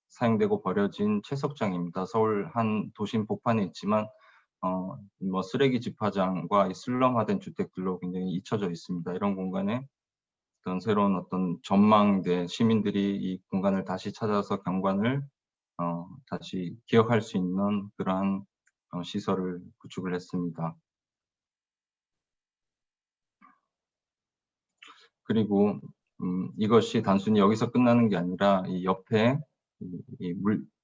사용되고 버려진 채석장입니다. 서울 한 도심 복판에 있지만 뭐 쓰레기 집화장과 이 슬럼화된 주택들로 굉장히 잊혀져 있습니다. 이런 공간에 어떤 새로운 어떤 전망대 시민들이 이 공간을 다시 찾아서 경관을 다시 기억할 수 있는 그러한 시설을 구축을 했습니다. 그리고 이것이 단순히 여기서 끝나는 게 아니라 이 옆에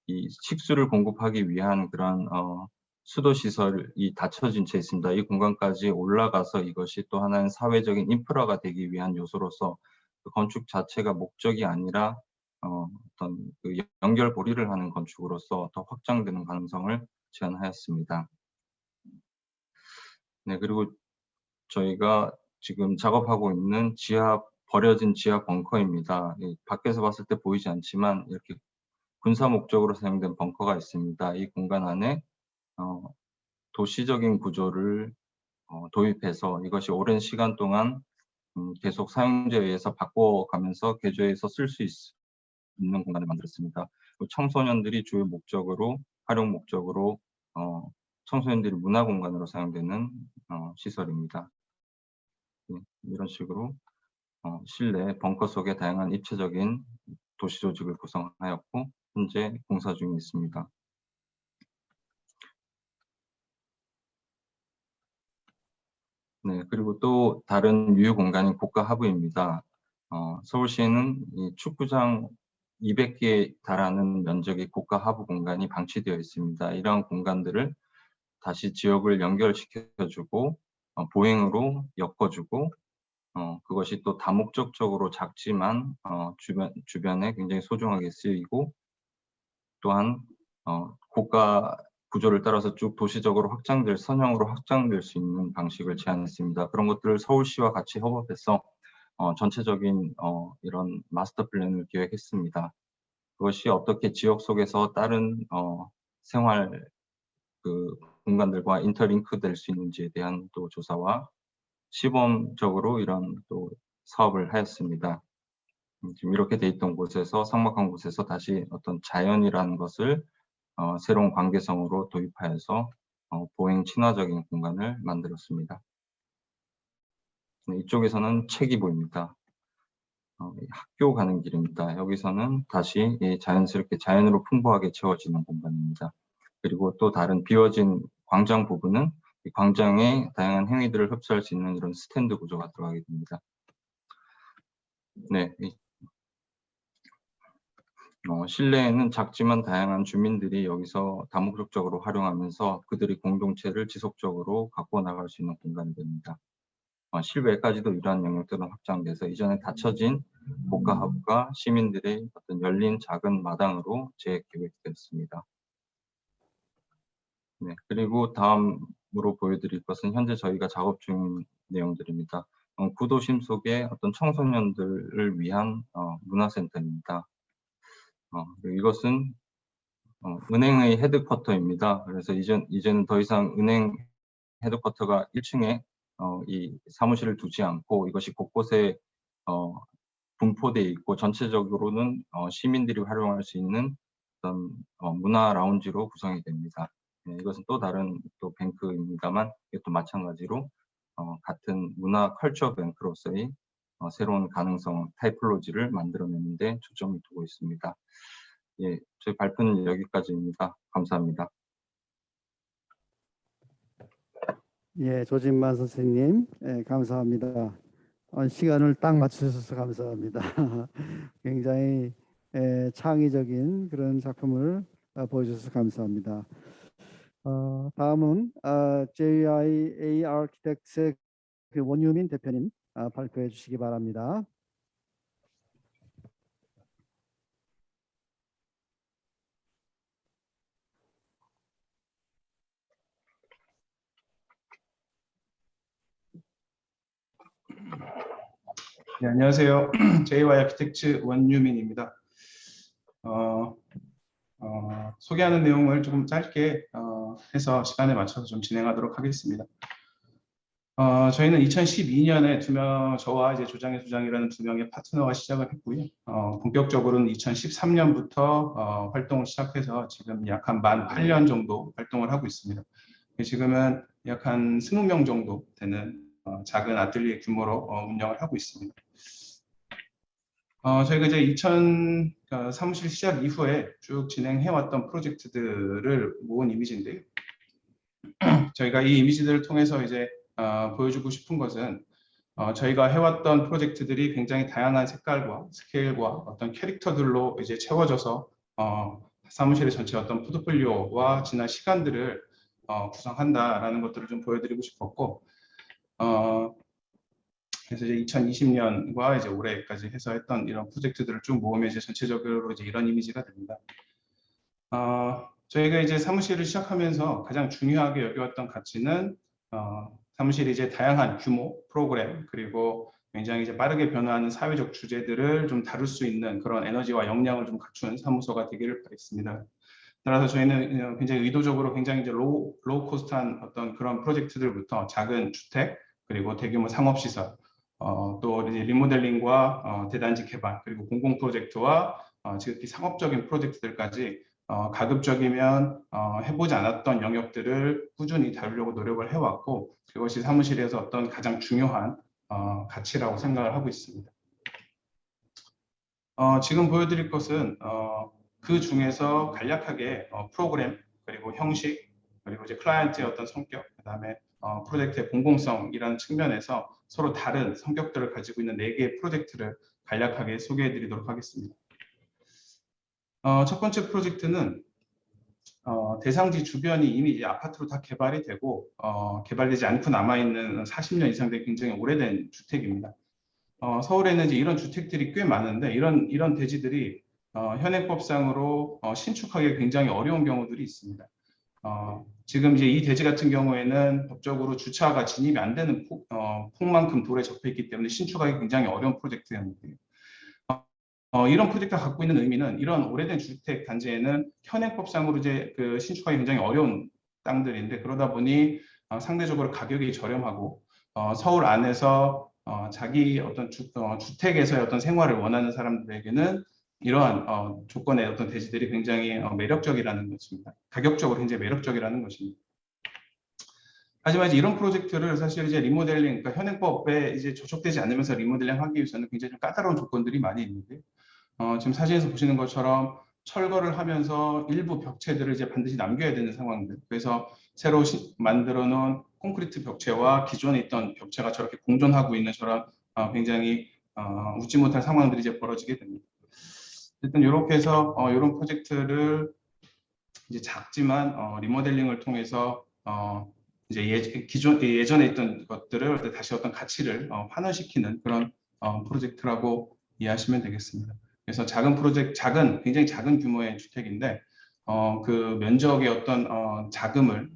이 식수를 공급하기 위한 그런 수도 시설이 닫혀진 채 있습니다. 이 공간까지 올라가서 이것이 또 하나의 사회적인 인프라가 되기 위한 요소로서 그 건축 자체가 목적이 아니라 어떤 그 연결고리를 하는 건축으로서 더 확장되는 가능성을 제안하였습니다. 네, 그리고 저희가 지금 작업하고 있는 버려진 지하 벙커입니다. 밖에서 봤을 때 보이지 않지만 이렇게 군사 목적으로 사용된 벙커가 있습니다. 이 공간 안에 도시적인 구조를 도입해서 이것이 오랜 시간 동안 계속 사용자에 의해서 바꿔가면서 개조해서 쓸 수 있는 공간을 만들었습니다. 청소년들이 주요 목적으로, 활용 목적으로 청소년들이 문화 공간으로 사용되는 시설입니다. 이런 식으로 실내 벙커 속에 다양한 입체적인 도시 조직을 구성하였고 현재 공사 중에 있습니다. 네, 그리고 또 다른 유휴 공간인 고가 하부입니다. 서울시에는 이 축구장 200개에 달하는 면적의 고가 하부 공간이 방치되어 있습니다. 이러한 공간들을 다시 지역을 연결시켜주고 보행으로 엮어주고 그것이 또 다목적적으로 작지만 주변에 굉장히 소중하게 쓰이고 또한 고가 구조를 따라서 쭉 도시적으로 선형으로 확장될 수 있는 방식을 제안했습니다. 그런 것들을 서울시와 같이 협업해서 전체적인 이런 마스터 플랜을 기획했습니다. 그것이 어떻게 지역 속에서 다른 생활 그 공간들과 인터링크 될 수 있는지에 대한 또 조사와 시범적으로 이런 또 사업을 하였습니다. 지금 이렇게 돼 있던 곳에서 삭막한 곳에서 다시 어떤 자연이라는 것을 새로운 관계성으로 도입하여서 보행 친화적인 공간을 만들었습니다. 네, 이쪽에서는 책이 보입니다. 학교 가는 길입니다. 여기서는 다시 자연스럽게 자연으로 풍부하게 채워지는 공간입니다. 그리고 또 다른 비워진 광장 부분은 이 광장의 다양한 행위들을 흡수할 수 있는 이런 스탠드 구조가 들어가게 됩니다. 네, 실내에는 작지만 다양한 주민들이 여기서 다목적적으로 활용하면서 그들이 공동체를 지속적으로 갖고 나갈 수 있는 공간이 됩니다. 실외까지도 이러한 영역들은 확장돼서 이전에 닫혀진 고가 하부가 시민들의 어떤 열린 작은 마당으로 재계획되었습니다. 네, 그리고 다음으로 보여드릴 것은 현재 저희가 작업 중인 내용들입니다. 구도심 속의 어떤 청소년들을 위한 문화센터입니다. 이것은 은행의 헤드쿼터입니다. 그래서 이제는 더 이상 은행 헤드쿼터가 1층에 이 사무실을 두지 않고 이것이 곳곳에 분포되어 있고 전체적으로는 시민들이 활용할 수 있는 어떤 문화 라운지로 구성이 됩니다. 네, 이것은 또 다른 또 뱅크입니다만 이것도 마찬가지로 같은 문화 컬처 뱅크로서의 새로운 가능성 타이플로지를 만들어내는 데 초점을 두고 있습니다. 예, 저희 발표는 여기까지입니다. 감사합니다. 예, 조진만 선생님, 예, 감사합니다. 시간을 딱 맞추셔서 감사합니다. 굉장히 창의적인 그런 작품을 보여주셔서 감사합니다. 다음은 JIA 아키텍트의 원유민 대표님 발표해 주시기 바랍니다. 네, 안녕하세요. JY 아키텍트 원유민입니다. 소개하는 내용을 조금 짧게 해서 시간에 맞춰서 좀 진행하도록 하겠습니다. 저희는 2012년에 저와 이제 조장의 조장이라는 두 명의 파트너가 시작을 했고요. 본격적으로는 2013년부터 활동을 시작해서 지금 약 한 만 8년 정도 활동을 하고 있습니다. 지금은 약 한 20명 정도 되는 작은 아틀리에 규모로 운영을 하고 있습니다. 저희가 이제 사무실 시작 이후에 쭉 진행해왔던 프로젝트들을 모은 이미지인데요. 저희가 이 이미지들을 통해서 이제 보여주고 싶은 것은 저희가 해왔던 프로젝트들이 굉장히 다양한 색깔과 스케일과 어떤 캐릭터들로 이제 채워져서 사무실의 전체 어떤 포트폴리오와 지난 시간들을 구성한다라는 것들을 좀 보여드리고 싶었고, 그래서 이제 2020년과 이제 올해까지 해서 했던 이런 프로젝트들을 쭉 모으면 이제 전체적으로 이제 이런 이미지가 됩니다. 저희가 이제 사무실을 시작하면서 가장 중요하게 여겨왔던 가치는 사무실이 이제 다양한 규모, 프로그램, 그리고 굉장히 이제 빠르게 변화하는 사회적 주제들을 좀 다룰 수 있는 그런 에너지와 역량을 좀 갖춘 사무소가 되기를 바랬습니다. 따라서 저희는 굉장히 의도적으로 굉장히 이제 로우 코스트한 어떤 그런 프로젝트들부터 작은 주택, 그리고 대규모 상업시설, 또 이제 리모델링과 대단지 개발, 그리고 공공 프로젝트와 지극히 상업적인 프로젝트들까지 가급적이면 해보지 않았던 영역들을 꾸준히 다루려고 노력을 해왔고, 그것이 사무실에서 어떤 가장 중요한 가치라고 생각을 하고 있습니다. 지금 보여드릴 것은 그 중에서 간략하게 프로그램, 그리고 형식, 그리고 이제 클라이언트의 어떤 성격, 그다음에 프로젝트의 공공성이라는 측면에서 서로 다른 성격들을 가지고 있는 4개의 프로젝트를 간략하게 소개해 드리도록 하겠습니다. 첫 번째 프로젝트는 대상지 주변이 이미 이제 아파트로 다 개발이 되고 개발되지 않고 남아있는 40년 이상 된 굉장히 오래된 주택입니다. 서울에는 이제 이런 주택들이 꽤 많은데 이런 대지들이 현행법상으로 신축하기 굉장히 어려운 경우들이 있습니다. 지금 이제 이 대지 같은 경우에는 법적으로 주차가 진입이 안 되는 폭만큼 돌에 접해 있기 때문에 신축하기 굉장히 어려운 프로젝트였는데요. 이런 프로젝트가 갖고 있는 의미는 이런 오래된 주택 단지에는 현행법상으로 이제 그 신축하기 굉장히 어려운 땅들인데, 그러다 보니 상대적으로 가격이 저렴하고 서울 안에서 자기 어떤 주택에서의 어떤 생활을 원하는 사람들에게는 이러한 조건의 어떤 대지들이 굉장히 매력적이라는 것입니다. 가격적으로 굉장히 매력적이라는 것입니다. 하지만 이제 이런 프로젝트를 사실 이제 리모델링, 그러니까 현행법에 이제 저촉되지 않으면서 리모델링 하기 위해서는 굉장히 좀 까다로운 조건들이 많이 있는데, 지금 사진에서 보시는 것처럼 철거를 하면서 일부 벽체들을 이제 반드시 남겨야 되는 상황들. 그래서 새로 만들어 놓은 콘크리트 벽체와 기존에 있던 벽체가 저렇게 공존하고 있는 저런 굉장히 웃지 못할 상황들이 이제 벌어지게 됩니다. 일단 이렇게 해서 이런 프로젝트를 이제 작지만 리모델링을 통해서 이제 예전에 있던 것들을 다시 어떤 가치를 환원시키는 그런 프로젝트라고 이해하시면 되겠습니다. 그래서 굉장히 작은 규모의 주택인데 그 면적의 어떤 자금을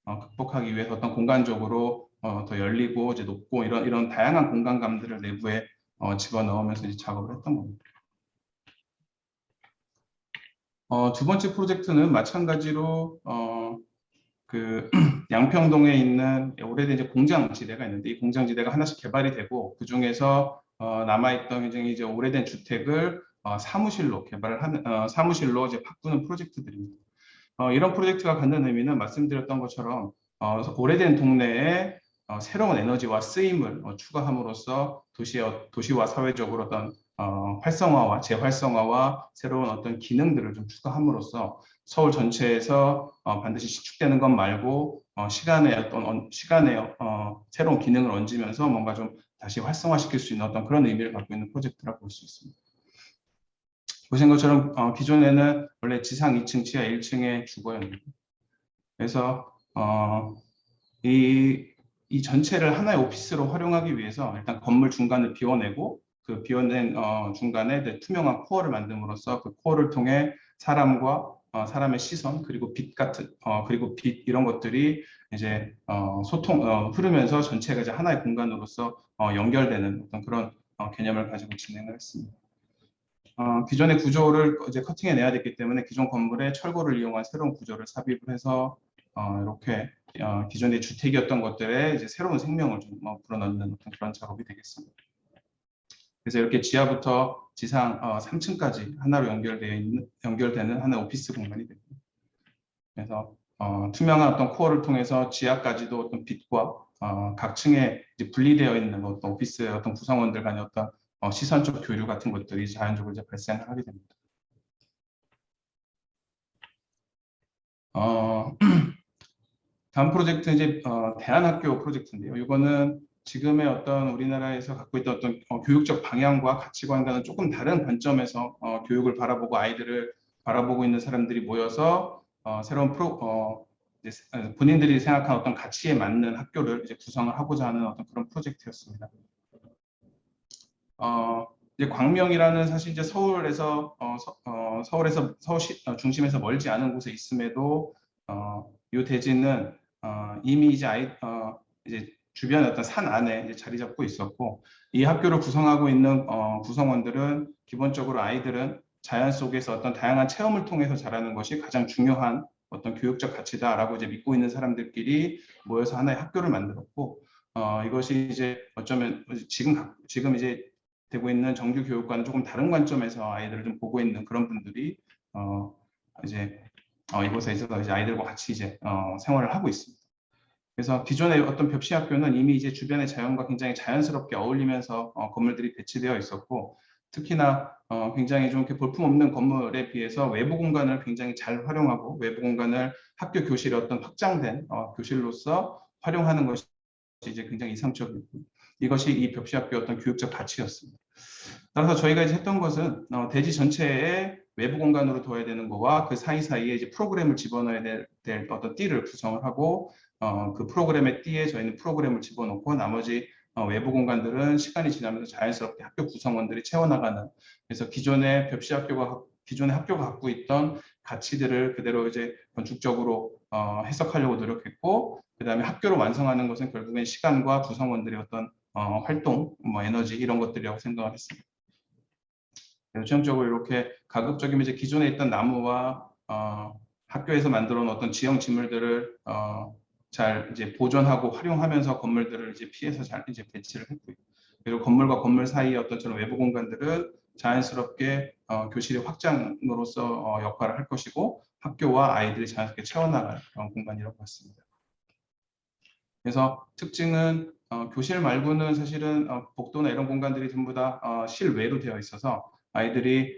극복하기 위해서 어떤 공간적으로 더 열리고 이제 높고 이런 다양한 공간감들을 내부에 집어넣으면서 이제 작업을 했던 겁니다. 두 번째 프로젝트는 마찬가지로 그 양평동에 있는 오래된 이제 공장지대가 있는데, 이 공장지대가 하나씩 개발이 되고 그 중에서 남아있던 굉장히 이제 오래된 주택을 사무실로 개발을 하는 사무실로 이제 바꾸는 프로젝트들입니다. 이런 프로젝트가 갖는 의미는 말씀드렸던 것처럼 오래된 동네에 새로운 에너지와 쓰임을 추가함으로써 도시와 사회적으로 어떤 활성화와 재활성화와 새로운 어떤 기능들을 좀 추가함으로써 서울 전체에서 반드시 신축되는 것 말고 시간에 새로운 기능을 얹으면서 뭔가 좀 다시 활성화시킬 수 있는 어떤 그런 의미를 갖고 있는 프로젝트라고 볼 수 있습니다. 보신 것처럼 기존에는 원래 지상 2층, 지하 1층의 주거였는데, 그래서 이 전체를 하나의 오피스로 활용하기 위해서 일단 건물 중간을 비워내고 그 비워낸 중간에 투명한 코어를 만듦으로써 그 코어를 통해 사람과 사람의 시선, 그리고 빛 같은 그리고 빛 이런 것들이 이제 흐르면서 전체가 이제 하나의 공간으로서 연결되는 어떤 그런 개념을 가지고 진행을 했습니다. 기존의 구조를 이제 커팅해내야 됐기 때문에 기존 건물에 철골을 이용한 새로운 구조를 삽입을 해서 이렇게 기존의 주택이었던 것들에 이제 새로운 생명을 좀 불어넣는 어떤 그런 작업이 되겠습니다. 그래서 이렇게 지하부터 지상 3층까지 하나로 연결되는 하나의 오피스 공간이 됩니다. 그래서 투명한 어떤 코어를 통해서 지하까지도 어떤 빛과 각 층에 이제 분리되어 있는 어떤 오피스의 어떤 구성원들 간의 어떤 시선적 교류 같은 것들이 자연적으로 이제 발생을 하게 됩니다. 다음 프로젝트 이제 대안학교 프로젝트인데요. 이거는 지금의 어떤 우리나라에서 갖고 있던 어떤 교육적 방향과 가치관과는 조금 다른 관점에서 교육을 바라보고 아이들을 바라보고 있는 사람들이 모여서 새로운 이제 본인들이 생각한 어떤 가치에 맞는 학교를 이제 구성을 하고자 하는 어떤 그런 프로젝트였습니다. 이제 광명이라는 사실 이제 서울에서 서울시 중심에서 멀지 않은 곳에 있음에도 이 대지는 이미 이제 이제 주변의 어떤 산 안에 이제 자리 잡고 있었고, 이 학교를 구성하고 있는 구성원들은 기본적으로 아이들은 자연 속에서 어떤 다양한 체험을 통해서 자라는 것이 가장 중요한 어떤 교육적 가치다라고 이제 믿고 있는 사람들끼리 모여서 하나의 학교를 만들었고, 이것이 이제 어쩌면 지금 이제 되고 있는 정규 교육과는 조금 다른 관점에서 아이들을 좀 보고 있는 그런 분들이 이제 이곳에 있어서 이제 아이들과 같이 이제 생활을 하고 있습니다. 그래서 기존의 어떤 벽시 학교는 이미 이제 주변의 자연과 굉장히 자연스럽게 어울리면서 건물들이 배치되어 있었고, 특히나 굉장히 좀 이렇게 볼품없는 건물에 비해서 외부 공간을 굉장히 잘 활용하고 외부 공간을 학교 교실의 어떤 확장된 교실로서 활용하는 것이 이제 굉장히 이상적이고, 이것이 이 벽시 학교의 어떤 교육적 가치였습니다. 따라서 저희가 이제 했던 것은 대지 전체에 외부 공간으로 둬야 되는 거와 그 사이사이에 이제 프로그램을 집어넣어야 될 어떤 띠를 구성을 하고, 그 프로그램의 띠에 저희는 프로그램을 집어넣고 나머지 외부 공간들은 시간이 지나면서 자연스럽게 학교 구성원들이 채워나가는, 그래서 기존의 벽시 학교가 갖고 있던 가치들을 그대로 이제 건축적으로 해석하려고 노력했고, 그다음에 학교를 완성하는 것은 결국엔 시간과 구성원들의 어떤 활동, 에너지 이런 것들이라고 생각을 했습니다. 전형적으로 이렇게 가급적이면 이제 기존에 있던 나무와 학교에서 만들어 놓은 어떤 지형 지물들을 잘 이제 보존하고 활용하면서 건물들을 이제 피해서 잘 이제 배치를 했고요. 그리고 건물과 건물 사이의 어떤 저런 외부 공간들은 자연스럽게 교실의 확장으로서 역할을 할 것이고, 학교와 아이들이 자연스럽게 채워나갈 그런 공간이라고 봤습니다. 그래서 특징은 교실 말고는 사실은 복도나 이런 공간들이 전부 다 실외로 되어 있어서 아이들이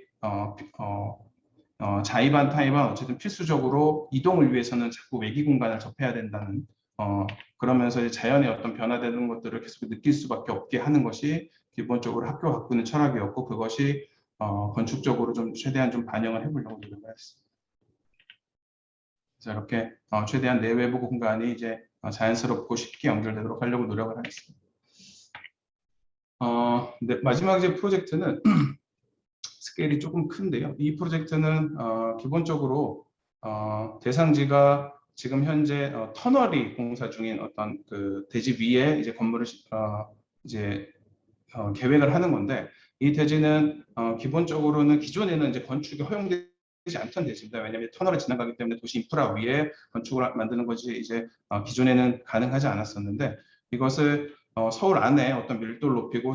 자의반 타의반 어쨌든 필수적으로 이동을 위해서는 자꾸 외기 공간을 접해야 된다는, 그러면서 이제 자연의 어떤 변화되는 것들을 계속 느낄 수밖에 없게 하는 것이 기본적으로 학교가 갖고 있는 철학이었고, 그것이 건축적으로 좀 최대한 좀 반영을 해보려고 노력을 했습니다. 그래서 이렇게 최대한 내외부 공간이 이제 자연스럽고 쉽게 연결되도록 하려고 노력을 하겠습니다. 네, 마지막 이제 프로젝트는 스케일이 조금 큰데요. 이 프로젝트는 기본적으로 대상지가 지금 현재 터널이 공사 중인 어떤 그 대지 위에 이제 건물을 이제 계획을 하는 건데, 이 대지는 기본적으로는 기존에는 이제 건축이 허용되지 않던 대지입니다. 왜냐하면 터널을 지나가기 때문에 도시 인프라 위에 건축을 만드는 것이 이제 기존에는 가능하지 않았었는데, 이것을 서울 안에 어떤 밀도를 높이고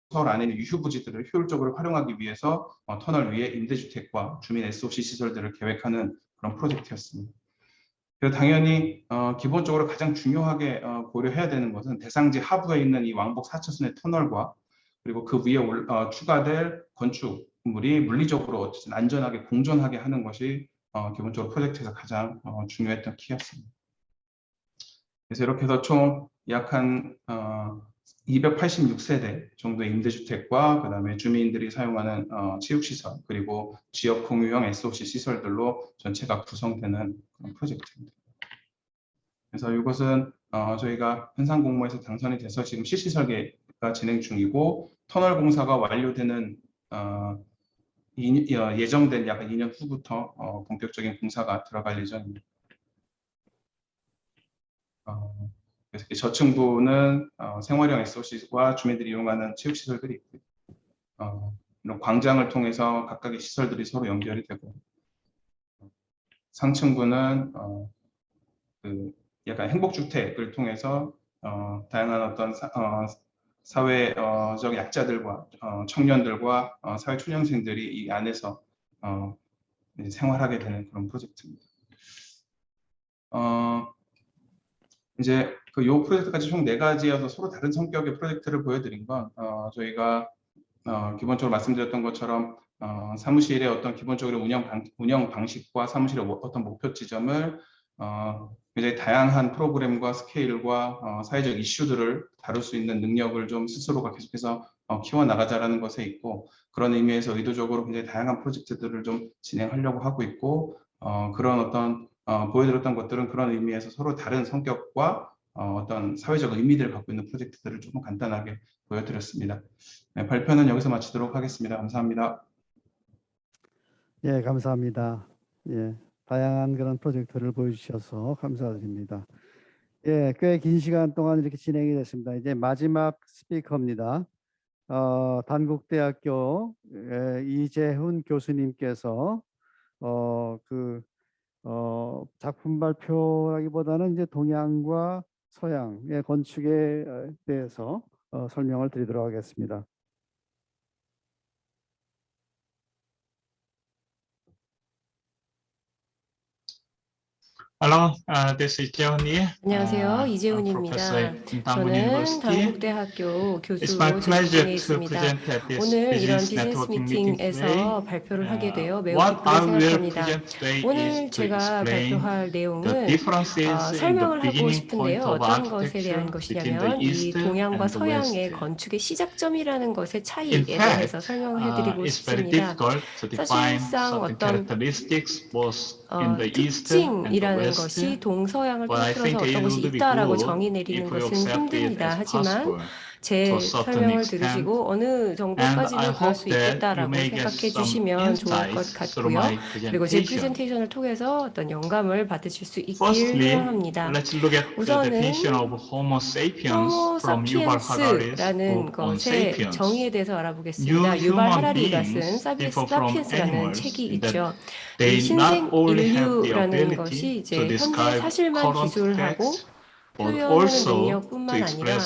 서울 안에 있는 유휴부지들을 효율적으로 활용하기 위해서 터널 위에 임대주택과 주민 SOC 시설들을 계획하는 그런 프로젝트였습니다. 그래서 당연히 기본적으로 가장 중요하게 고려해야 되는 것은 대상지 하부에 있는 이 왕복 4차선의 터널과 그리고 그 위에 추가될 건축물이 물리적으로 어쨌든 안전하게 공존하게 하는 것이 기본적으로 프로젝트에서 가장 중요했던 키였습니다. 그래서 이렇게 해서 총 약 한 286세대 정도의 임대주택과 그다음에 주민들이 사용하는 체육시설 그리고 지역 공유형 SOC 시설들로 전체가 구성되는 그런 프로젝트입니다. 그래서 이것은 저희가 현상공모에서 당선이 돼서 지금 실시 설계가 진행 중이고, 터널 공사가 완료되는 예정된 약 2년 후부터 본격적인 공사가 들어갈 예정입니다. 그래서 저층부는 생활형 SOC와 주민들이 이용하는 체육시설들이 있고요. 이런 광장을 통해서 각각의 시설들이 서로 연결이 되고, 상층부는 그 약간 행복주택을 통해서 다양한 어떤 사회적 약자들과 청년들과 사회초년생들이 이 안에서 생활하게 되는 그런 프로젝트입니다. 이제 그 요 프로젝트까지 총 4가지여서 서로 다른 성격의 프로젝트를 보여드린 건 저희가 기본적으로 말씀드렸던 것처럼 사무실의 어떤 기본적으로 운영 방식과 사무실의 어떤 목표 지점을 굉장히 다양한 프로그램과 스케일과 사회적 이슈들을 다룰 수 있는 능력을 좀 스스로가 계속해서 키워나가자라는 것에 있고, 그런 의미에서 의도적으로 굉장히 다양한 프로젝트들을 좀 진행하려고 하고 있고, 그런 어떤 보여드렸던 것들은 그런 의미에서 서로 다른 성격과 어떤 사회적 의미들을 갖고 있는 프로젝트들을 조금 간단하게 보여드렸습니다. 네, 발표는 여기서 마치도록 하겠습니다. 감사합니다. 예, 감사합니다. 예, 다양한 그런 프로젝트를 보여주셔서 감사드립니다. 예, 꽤 긴 시간 동안 이렇게 진행이 됐습니다. 이제 마지막 스피커입니다. 단국대학교 이재훈 교수님께서 작품 발표라기보다는 이제 동양과 서양의 건축에 대해서 설명을 드리도록 하겠습니다. Hello, this is Jeon-Lee. 안녕하세요. 이재훈입니다. 저는 단국대학교 교수로 재직중에 있습니다. 오늘 이런 비즈니스 미팅에서 발표를 하게 되어 매우 기쁘게 생각합니다. 오늘 제가 발표할 내용은 설명을 하고 싶은데요. 어떤 것에 대한 것이냐면 이 동양과 서양의 건축의 시작점이라는 것의 차이에 대해서 설명을 해드리고 싶습니다. 사실상 어떤 특징이라는 것이 동서양을 통틀어서 어떤 것이 있다라고 정의 내리는 것은 힘듭니다. 하지만 제 설명을 들으시고 어느 정도까지는 그럴 수 있겠다라고 생각해 주시면 좋을 것 같고요. 그리고 제 프레젠테이션을 통해서 어떤 영감을 받으실 수 있길 소원합니다. 우선은 호모 사피엔스라는 것의 정의에 대해서 알아보겠습니다. 유발 하라리가 쓴 사피엔스라는 책이 있죠. 이 신생 인류라는 것이 이제 현재 사실만 기술하고 표현하는 능력뿐만 아니라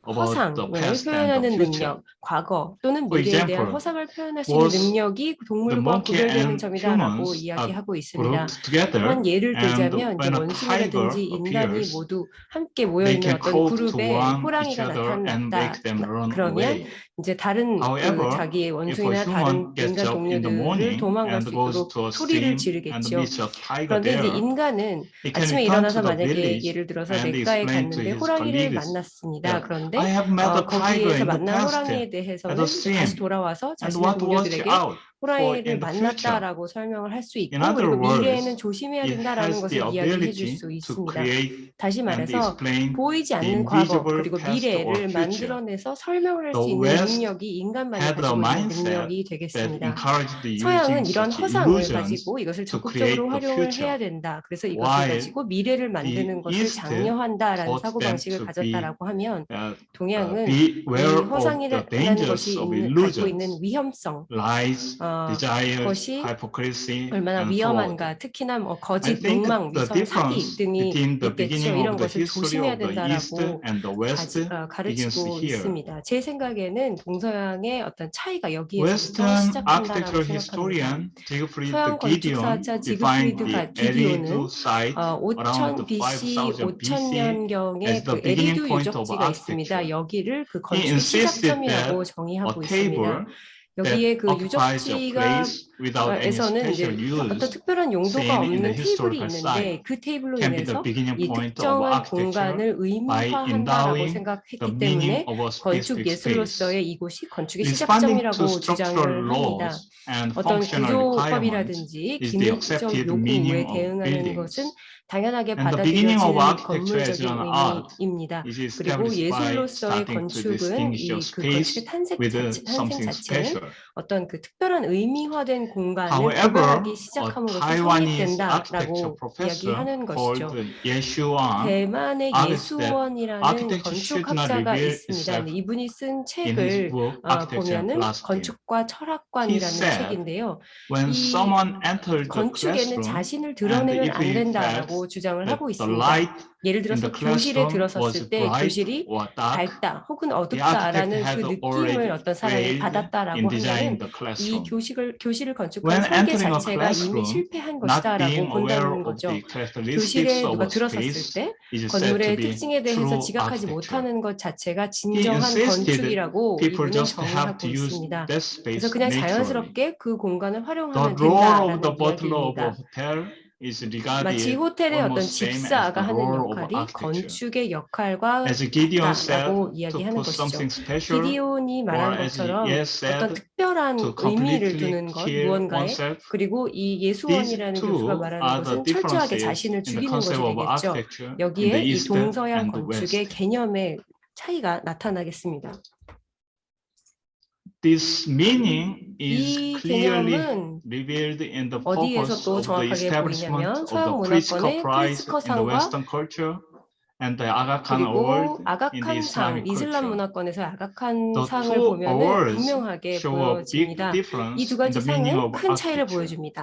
허상을 표현하는 능력, 과거 또는 미래에 대한 허상을 표현할 수 있는 능력이 동물과 구별되는 점이다라고 이야기하고 있습니다. 한 예를 들자면 원숭이라든지 인간이 모두 함께 모여있는 어떤 그룹에 호랑이가 나타났다. 그러면 이제 다른 자기의 원숭이나 다른 인간 동료들을 도망갈 수 있도록 소리를 지르겠죠. 그런데 이제 인간은 아침에 일어나서 만약에 예를 들어서 냇가에 갔는데 호랑이를 만났습니다. 그런데 거기에서 만난 호랑이에 대해서는 다시 돌아와서 자신의 동료들에게 호랑이를 만났다라고 설명을 할 수 있고, 그리고 미래에는 조심해야 된다라는 것을 이야기해 줄 수 있습니다. 다시 말해서 보이지 않는 과거 그리고 미래를 만들어내서 설명을 할 수 있는 능력이 인간만이 가지고 있는 능력이 되겠습니다. 서양은 이런 허상을 가지고 이것을 적극적으로 활용을 해야 된다. 그래서 이것을 가지고 미래를 만드는 것을 장려한다라는 사고방식을 가졌다라고 하면, 동양은 이 허상이라는 것이 갖고 있는 위험성, 것이 얼마나 위험한가, 특히나 거짓, 욕망, 위선, 사기 등이 있겠죠. 이런 것을 조심해야 된다라고 가르치고 있습니다. 제 생각에는 동서양의 어떤 차이가 여기에서부터 시작한다라고 생각합니다. 서양 건축사자 지그프리드 기디오는 5000 BC 5000년경에 그 에리두 유적지가 있습니다. 여기를 그 건축 시작점이라고 정의하고 있습니다. 여기에 그 유적지가 에서는 이제 어떤 특별한 용도가 없는 테이블이 있는데, 그 테이블로 인해서 이 특정한 공간을 의무화한다라고 생각했기 때문에 건축 예술로서의 이곳이 건축의 시작점이라고 주장을 합니다. 어떤 구조법이라든지 기능적 요구에 대응하는 것은 당연하게 받아들여지는 건물적인 의미입니다. 그리고 예술로서의 건축은 그 건축의 탄생 자체는 어떤 그 특별한 의미화된 공간을 구별하기 시작함으로써 성립된다라고 이야기하는 것이죠. 대만의 예수원이라는 건축학자가 있습니다. 이분이 쓴 책을 보면은 건축과 철학관이라는 책인데요. 이 건축에는 자신을 드러내면 안 된다라고 주장을 하고 있습니다. 예를 in the 들어서 교실에 classroom 들어섰을 was 때 bright 교실이 or dark, 밝다 혹은 the architect 어둡다라는 그 had 느낌을 already 어떤 사람이 failed 받았다라고 in designing 하면은 the 이 classroom. 교실을 건축한 When 설계 entering a 자체가 이미 classroom, 실패한 not 것이다라고 being aware 본다는 of 거죠. the characteristics 교실에 of 누가 a 들어섰을 space 때 is said to 건물의 be 특징에 대해서 true 지각하지 architecture. 못하는 것 자체가 He 진정한 insisted 건축이라고 people 이분은 just have 정의하고 to use 있습니다. that 그래서 space 그냥 naturally. 자연스럽게 그 공간을 The 활용하면 role of 된다라는 the butler of a 이야기입니다. hotel is 마치 regarded 호텔의 어떤 almost same as 집사가 the 하는 role of 역할이 architecture. 건축의 역할과 As Gideon 같다라고 said, to 이야기하는 put 것이죠. something special, 기디온이 or 말한 as 것처럼 Yes 어떤 said, 특별한 to 의미를 completely 두는 것, kill 무언가에 oneself. 그리고 이 These 예수원이라는 교수가 two 말하는 are the 것은 철저하게 differences 자신을 in the 죽이는 것이 concept of 되겠죠. architecture in the 여기에 이 East 동서양 and the 건축의 West. 개념의 차이가 나타나겠습니다. This meaning is 이 clearly 개념은 revealed in the 어디에서 purpose 또 of the 정확하게 establishment 보이냐면 of the 서양 Pritzker 문화권의 Prize in the 프리츠커상과 Western culture and the Aga Khan 그리고 Award in the 아가칸 상, Islamic 이슬람 culture. 문화권에서 아가칸 The 상을 two 보면은 awards 분명하게 show a big 보여집니다. 이 difference 두 in 가지 the meaning 상은 of 큰 차이를 architecture. 보여줍니다.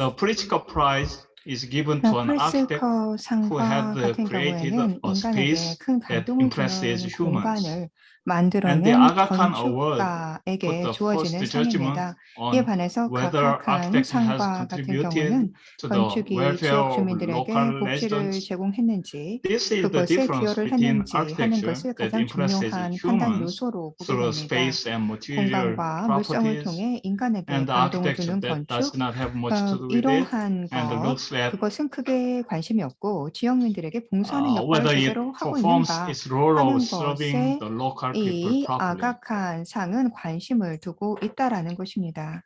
The Pritzker Prize is given to an architect 프리츠커 who had 상과 같은 created 경우에는 a 인간에게 space 큰 that 감동을 impresses 주는 humans. 공간을 And the 만들어낸 Aga Khan Award put 건축가에게 the 주어지는 first judgment 상입니다. 이에 on 반해서 whether 가카칸 architect has 상과 같은 경우는 contributed to the 건축이 welfare 지역 of 주민들에게 local 복지를 residents. 제공했는지 This is the 그것에 difference 기여를 between 했는지 하는 architecture 것을 that 가장 impresses 중요한 판단 humans 요소로 보게 through 됩니다. space and material 공간과 물성을 properties, 통해 인간에게 and the 감동을 architecture 주는 that does 건축, not have much to do with it, 이러한 and looks at 그것은 크게 관심이 없고 지역민들에게 봉사하는 역할을 whether it 제대로 하고 performs 있는가 its role 하는 of serving 것에 the local people 이 properly. 아가칸 상은 관심을 두고 있다라는 것입니다.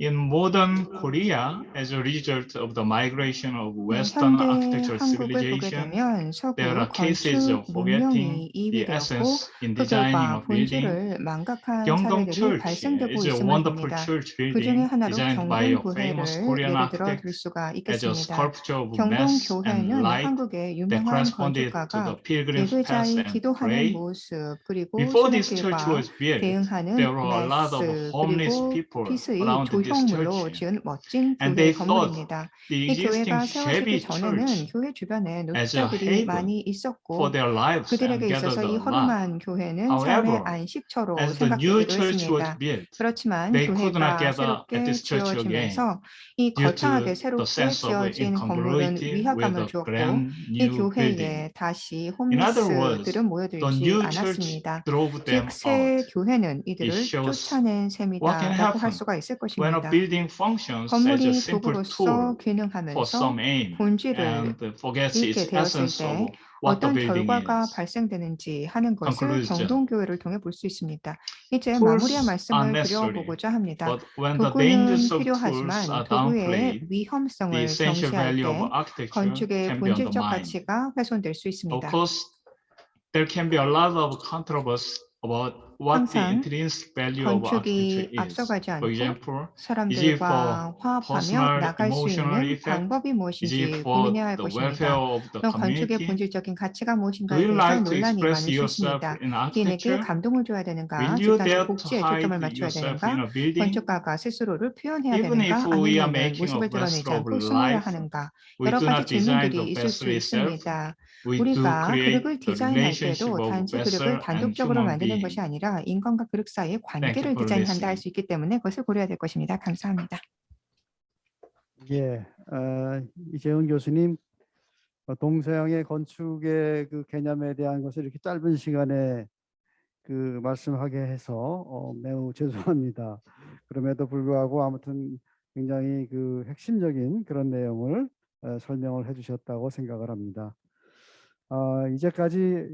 In modern Korea, as a result of the migration of Western 현대 architectural 한국을 보게 civilization, 되면 서구 there are cases 건축 of forgetting 문명이 the 이위되었고 essence in 그 designing 결과 a building. 본질을 망각한 Gyeongdong 사례들이 Church 발생되고 is a 있음을 wonderful 봅니다. church 그 중에 building 하나로 designed by a famous 경동교회를 Korean 예를 들어 architect 들 수가 as a 있겠습니다. sculpture of mass and 경동교회는 light 한국의 that 유명한 corresponded to 건축가가 the pilgrim's path 예배자의 and 기도하는 pray. 모습 그리고 Before this church 순례길과 was built, 대응하는 there were a lot of 메스 homeless 그리고 people 피스의 around this 조형물로 church, 지은 멋진 and 교회 they thought 건물입니다. the 이 교회가 existing 세워지기 shabby 전에는 church 교회 주변에 as a 노숙자들이 haven 많이 for 있었고 their lives 그들에게 and 있어서 gathered 이 a lot. 허름한 교회는 삶의 However, 안식처로 as the new 생각되기도 church was 했습니다. built, 그렇지만 they could not 교회가 gather at 새롭게 this church again 지어지면서 이 due to 거창하게 the 새롭게 sense of 지어진 건물은 incongruity with 위화감을 the 주었고 grand 이 new building. 교회에 다시 In other words, 홈리스들은 the 모여들지 new church 않았습니다. drove them 즉 새 out. 교회는 It 이들을 shows 쫓아낸 what can 셈이다라고 할 happen 수가 있을 when a 것입니다. building functions as a 건물이 simple 도구로서 tool for 기능하면서 some aim 본질을 and forgets 잃게 its 되었을 essence 때 of what the 어떤 building 결과가 is. 발생되는지 하는 것을 Conclusion. 경동교회를 통해 볼 수 있습니다. 이제 Tools 마무리할 are 말씀을 necessary, 드려보고자 합니다. but when the 도구는 dangers of tools 필요하지만 are 도구의 downplayed, the 위험성을 essential 경시할 value of 때 architecture 건축의 can be 본질적 undermined. 가치가 훼손될 수 Of 있습니다. course, there can be a lot of controversy about what the 항상 intrinsic value of architecture 건축이 is. 앞서가지 For 않고 example, is it 사람들과 for 화합하며 personal 나갈 수 emotional 있는 effect? 방법이 Is it 무엇인지 for 고민해야 할 the welfare 것입니다. of the 또 건축의 community? 본질적인 가치가 Do 무엇인가에 you 대해서 like to 논란이 express 많을 수 yourself 있습니다. in 개인에게 architecture? 감동을 줘야 되는가, Will you 집단적 dare to 복지에 hide 초점을 맞춰야 yourself 되는가, in a building? 건축가가 스스로를 표현해야 Even 되는가, if we are 아니면은 making a 모습을 드러내지 vessel of 않고 숨어야 life, 하는가, we 여러 do 가지 not design 질문들이 the 있을 수 vessel itself. 있습니다. We do 우리가 create 그릇을 the 디자인할 relationship 때도 of 단지 vessel 그릇을 and 단독적으로 human 만드는 것이 being. 아니라 인간과 그릇 사이의 Thank 관계를 you for 디자인한다 할 listening. 수 있기 때문에 그것을 고려해야 될 것입니다. 감사합니다. 예, 이재훈 교수님, 동서양의 건축의 그 개념에 대한 것을 이렇게 짧은 시간에 그 말씀하게 해서 매우 죄송합니다. 그럼에도 불구하고 아무튼 굉장히 그 핵심적인 그런 내용을 설명을 해주셨다고 생각을 합니다. 이제까지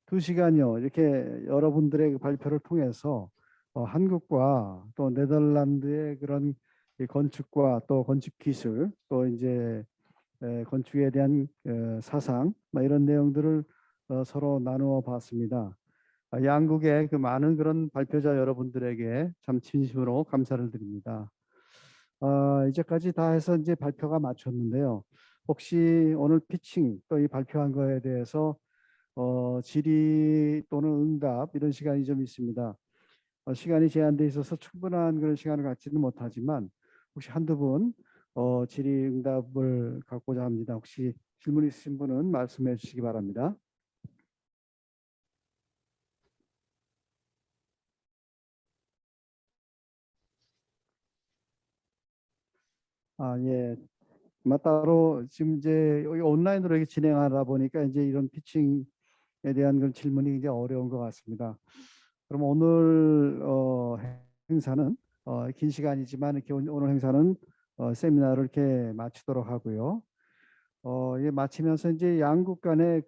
2시간여 이렇게 여러분들의 그 발표를 통해서 한국과 또 네덜란드의 그런 이 건축과 또 건축 기술 또 이제 건축에 대한 사상 이런 내용들을 서로 나누어 봤습니다. 양국의 그 많은 그런 발표자 여러분들에게 참 진심으로 감사를 드립니다. 이제까지 다 해서 이제 발표가 마쳤는데요. 혹시 오늘 피칭 또 이 발표한 거에 대해서 질의 또는 응답 이런 시간이 좀 있습니다. 시간이 제한돼 있어서 충분한 그런 시간을 갖지는 못하지만 혹시 한두 분 질의 응답을 갖고자 합니다. 혹시 질문 있으신 분은 말씀해 주시기 바랍니다. 예. 따로 지금 이제 여기 온라인으로 이렇게 진행하다 보니까 이제 이런 피칭에 대한 그런 질문이 이제 어려운 것 같습니다. 그럼 오늘 행사는 긴 시간이지만 이렇게 오늘 행사는 세미나를 이렇게 마치도록 하고요. 예, 마치면서 이제 양국 간에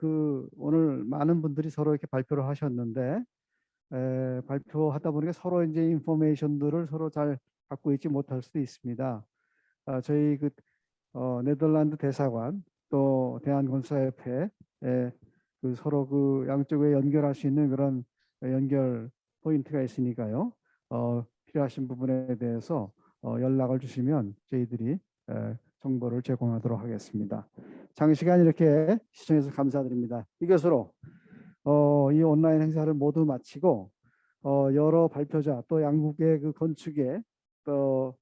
오늘 많은 분들이 서로 이렇게 발표를 하셨는데 발표하다 보니까 서로 이제 인포메이션들을 서로 잘 갖고 있지 못할 수도 있습니다. 저희 네덜란드 대사관 또 대한건설협회 서로 양쪽에 연결할 수 있는 그런 연결 포인트가 있으니까요. 필요하신 부분에 대해서 연락을 주시면 저희들이 정보를 제공하도록 하겠습니다. 장시간 이렇게 시청해 주셔서 감사드립니다. 이것으로 이 온라인 행사를 모두 마치고 여러 발표자 또 양국의 건축에 또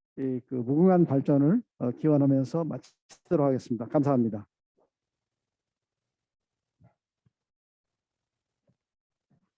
무궁한 발전을 기원하면서 마치도록 하겠습니다. 감사합니다.